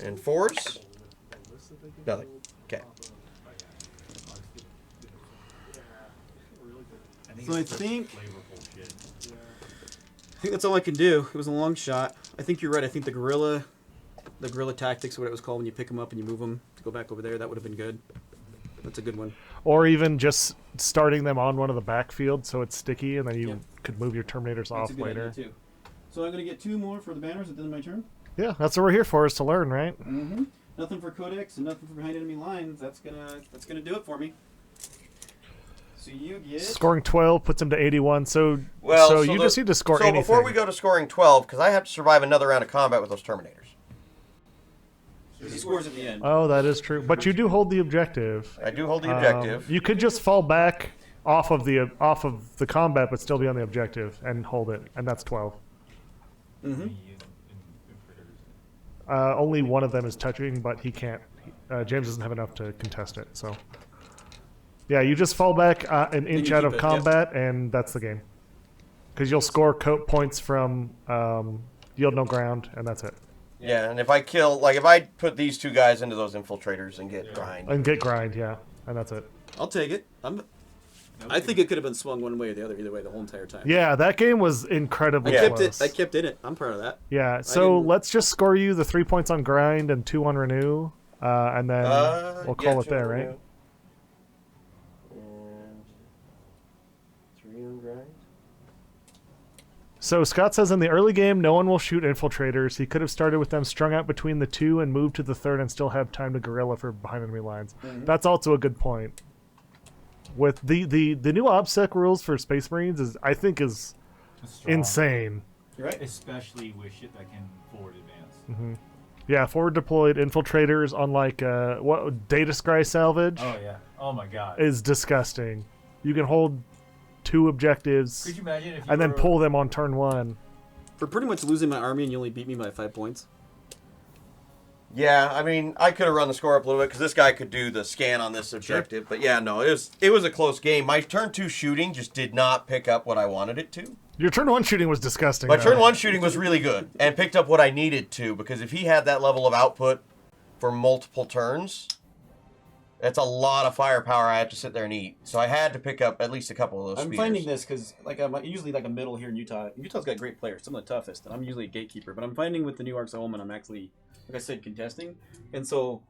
and 4s. Nothing. Okay. So I think Flavorful shit. that's all I can do. It was a long shot. I think you're right. I think the guerrilla tactics, what it was called when you pick them up and you move them to go back over there, that would have been good. That's a good one. Or even just starting them on one of the backfields so it's sticky, and then you Yep. could move your Terminators That's off a good later. idea, too. So I'm going to get 2 more for the banners at the end of my turn. Yeah, that's what we're here for, is to learn, right? Mm-hmm. Nothing for Codex and nothing for behind enemy lines. That's gonna do it for me. So you get... Scoring 12 puts him to 81. So you just need to score so anything. before we go to scoring 12, because I have to survive another round of combat with those Terminators. He scores at the end. Oh, that is true. But you do hold the objective. I do hold the objective. You could just fall back off of the combat, but still be on the objective and hold it, and that's 12. Mm-hmm. Only one of them is touching, but he can't. James doesn't have enough to contest it. So, yeah, you just fall back an inch you out keep of it, combat, and that's the game. Because you'll score coat points from yield no ground, and that's it. Yeah, and if I put these 2 guys into those infiltrators and get grind. And get grind, yeah, and that's it. I'll take it. I think it could have been swung one way or the other, either way, the whole entire time. Yeah, that game was incredibly I kept close. it. I kept in it. I'm proud of that. Yeah, so didn't- let's just score you the 3 points on grind and 2 on renew, and then we'll call it there, right? And 3 on grind. So Scott says in the early game, no one will shoot infiltrators. He could have started with them strung out between the 2 and moved to the 3rd and still have time to guerrilla for behind enemy lines. Mm-hmm. That's also a good point. With the new OBSEC rules for Space Marines I think is Strong. insane. You're right. Especially with shit that can forward advance. Yeah, forward deployed infiltrators on like what data scry salvage Oh yeah. Oh my god. is disgusting. You can hold 2 objectives Could you imagine if you and then were- pull them on turn 1. For pretty much losing my army and you only beat me by 5 points. Yeah, I mean, I could have run the score up a little bit because this guy could do the scan on this objective. But yeah, no, it was a close game. My turn 2 shooting just did not pick up what I wanted it to. Your turn 1 shooting was disgusting. My though. turn 1 shooting was really good and picked up what I needed to, because if he had that level of output for multiple turns, that's a lot of firepower I have to sit there and eat. So I had to pick up at least a couple of those I'm speeders. finding this because I'm usually like a middle here in Utah. Utah's got great players, some of the toughest, and I'm usually a gatekeeper. But I'm finding with the new Arks of Omen, I'm actually, like I said, contesting, and so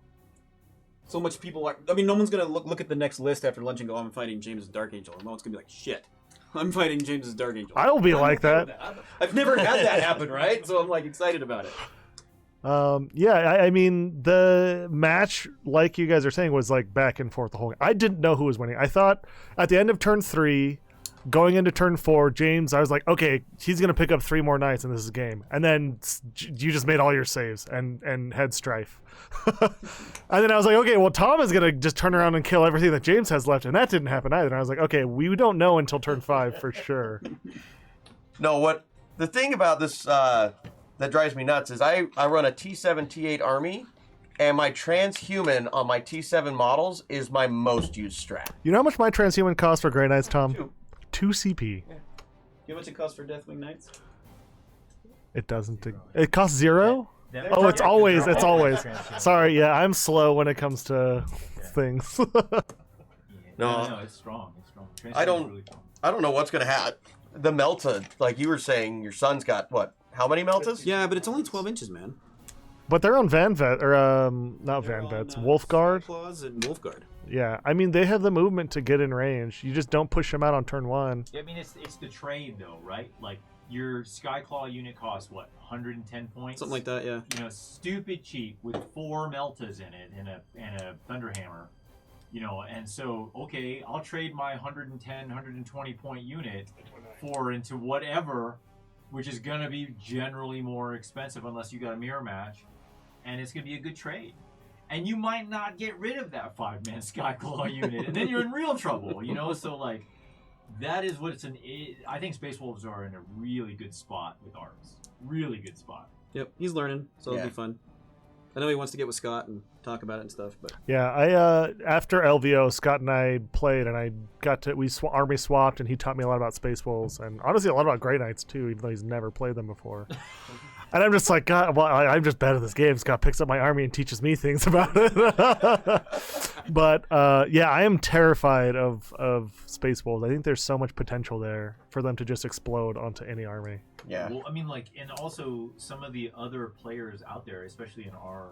much people are. I mean, no one's gonna look at the next list after lunch and go, "I'm fighting James' Dark Angel," and no one's gonna be like, "Shit, I'm fighting James' Dark Angel." I'll be like okay that. with I've never had that happen, right? So I'm like excited about it. Yeah, I mean, the match, like you guys are saying, was like back and forth the whole game. I didn't know who was winning. I thought at the end of turn 3, going into turn 4, James, I was like, okay, he's going to pick up 3 more knights in this game. And then you just made all your saves and had strife. And then I was like, okay, well, Tom is going to just turn around and kill everything that James has left. And that didn't happen either. And I was like, okay, we don't know until turn 5 for sure. No, the thing about this that drives me nuts is I run a T7, T8 army, and my transhuman on my T7 models is my most used strat. You know how much my transhuman costs for Grey Knights, Tom? 2 CP. You know how much it costs for Deathwing Knights? It doesn't. It costs 0? That- Oh, it's yeah, always. they're It's always. Sorry, yeah, I'm slow when it comes to things. No. it's strong. It's strong. I don't- Transhuman's really strong. I don't know what's going to happen. The Melta, like you were saying, your son's got, what, how many Meltas? Yeah, but it's only 12 inches, man. But they're on Van Vet, or not Van Vets, Wolfguard. Claws and Wolfguard. Yeah, I mean they have the movement to get in range. You just don't push them out on turn 1. Yeah, I mean, it's the trade though, right? Like your Skyclaw unit costs what, 110 points? Something like that, yeah. You know, stupid cheap with 4 Meltas in it and a Thunderhammer. You know, and so okay, I'll trade my 110, 120 point unit into whatever, which is gonna be generally more expensive unless you got a mirror match, and it's gonna be a good trade. And you might not get rid of that 5-man Skyclaw unit, and then you're in real trouble, you know? So, like, that is what I think Space Wolves are in a really good spot with Arks. Really good spot. Yep, he's learning, so Yeah. it'll be fun. I know he wants to get with Scott and talk about it and stuff, but Yeah, I after LVO, Scott and I played, and I got to army swapped, and he taught me a lot about Space Wolves, and honestly a lot about Grey Knights too, even though he's never played them before. And I'm just like, God, well, I'm just bad at this game. Scott picks up my army and teaches me things about it. But yeah, I am terrified of Space Wolves. I think there's so much potential there for them to just explode onto any army. Yeah. Well, I mean, like, and also some of the other players out there, especially in our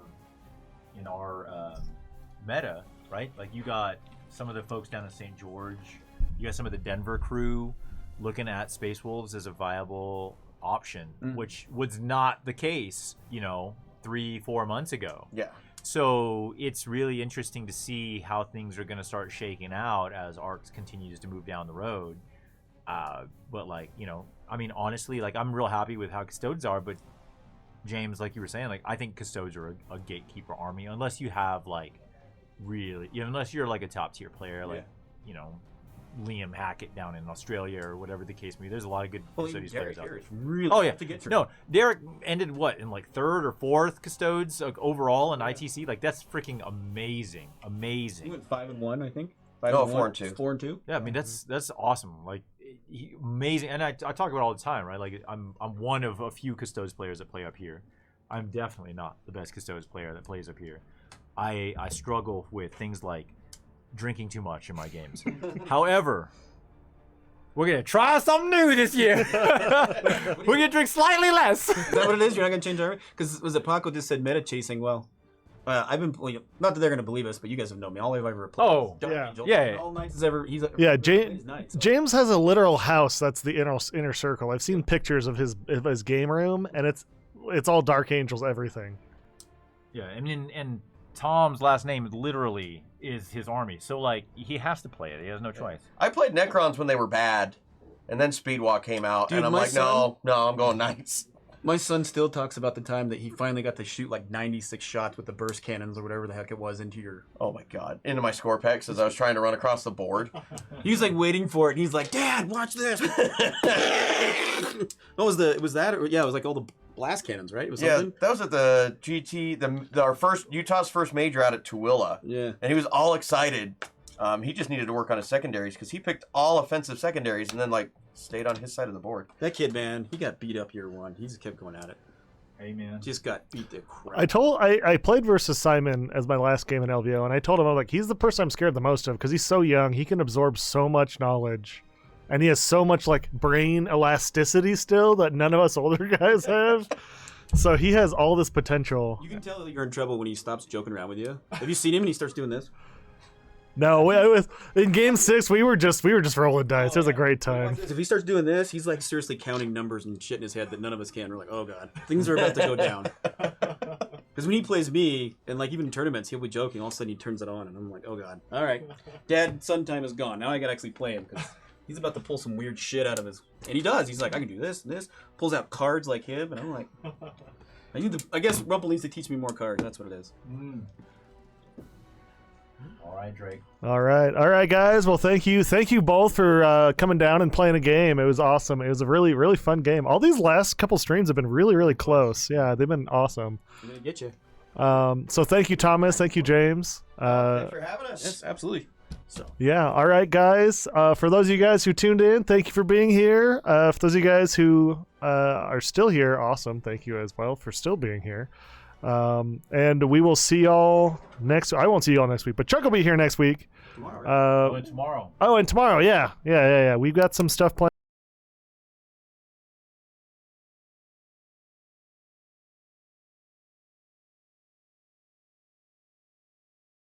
meta, right? Like you got some of the folks down in St. George, you got some of the Denver crew looking at Space Wolves as a viable option, which was not the case, 3-4 months ago. Yeah. So it's really interesting to see how things are going to start shaking out as Arks continues to move down the road. But honestly, I'm real happy with how Custodes are, but James, like you were saying, I think Custodes are a gatekeeper army, unless you have unless you're a top tier player, Liam Hackett down in Australia or whatever the case may be. There's a lot of good Custodes players out there. Really to get through. No, Derek ended in 3rd or 4th Custodes overall in ITC. That's freaking amazing. He went 5-1, I think. 4-2. 4-2. Yeah, I mean that's awesome. Amazing. And I talk about it all the time, right? I'm one of a few Custodes players that play up here. I'm definitely not the best Custodes player that plays up here. I struggle with things like drinking too much in my games. However, we're gonna try something new this year. We're gonna drink slightly less. Is that what it is? You're not gonna change our... Because was it Paco just said meta chasing? Well, I've been not that they're gonna believe us, but you guys have known me. All I've ever played. Oh, Dark yeah. Angel. Yeah. All Knights is ever. He's Knights. James has a literal house that's the inner circle. I've seen pictures of his game room, and it's all Dark Angels, everything. Yeah, I mean, and Tom's last name literally is his army, so he has to play it. He has no choice. I played Necrons when they were bad, and then Speedwalk came out, Dude, and I'm no, I'm going Knights. My son still talks about the time that he finally got to shoot 96 shots with the burst cannons or whatever the heck it was into your... Oh my god. Into my score packs as I was trying to run across the board. He was waiting for it, and he's like, Dad, watch this! What was it was that? Yeah, it was all the blast cannons, right? It was something? That was at the GT, our first, Utah's first major out at Tooele. Yeah. And he was all excited. He just needed to work on his secondaries, because he picked all offensive secondaries and then, stayed on his side of the board. That kid, man, he got beat up year one. He just kept going at it. Hey, man. Just got beat the crap. I played versus Simon as my last game in LVO, and I told him, I was he's the person I'm scared the most of, because he's so young. He can absorb so much knowledge, and he has so much brain elasticity still that none of us older guys have. So he has all this potential. You can tell that you're in trouble when he stops joking around with you. Have you seen him and he starts doing this? No, in game 6 we were just rolling dice. It was a great time. If he starts doing this, he's seriously counting numbers and shit in his head that none of us can. We're oh god, things are about to go down. Because when he plays me, and even in tournaments, he'll be joking. All of a sudden he turns it on, and I'm oh god, all right, Dad, son time is gone. Now I gotta actually play him because he's about to pull some weird shit out of his. And he does. He's I can do this and this. Pulls out cards like him, and I'm I guess Rumple needs to teach me more cards. That's what it is. All right, Drake. All right, guys. Well, thank you both for coming down and playing a game. It was awesome. It was a really, really fun game. All these last couple streams have been really, really close. Yeah, they've been awesome. I'm gonna get you. So thank you, Thomas. Thank you, James. Thanks for having us. Yes, absolutely. So. Yeah. All right, guys. For those of you guys who tuned in, thank you for being here. For those of you guys who are still here, awesome. Thank you as well for still being here. And we will see y'all next. I won't see y'all next week, but Chuck will be here next week. Tomorrow. Right? Tomorrow. Oh, and tomorrow. Yeah. We've got some stuff planned.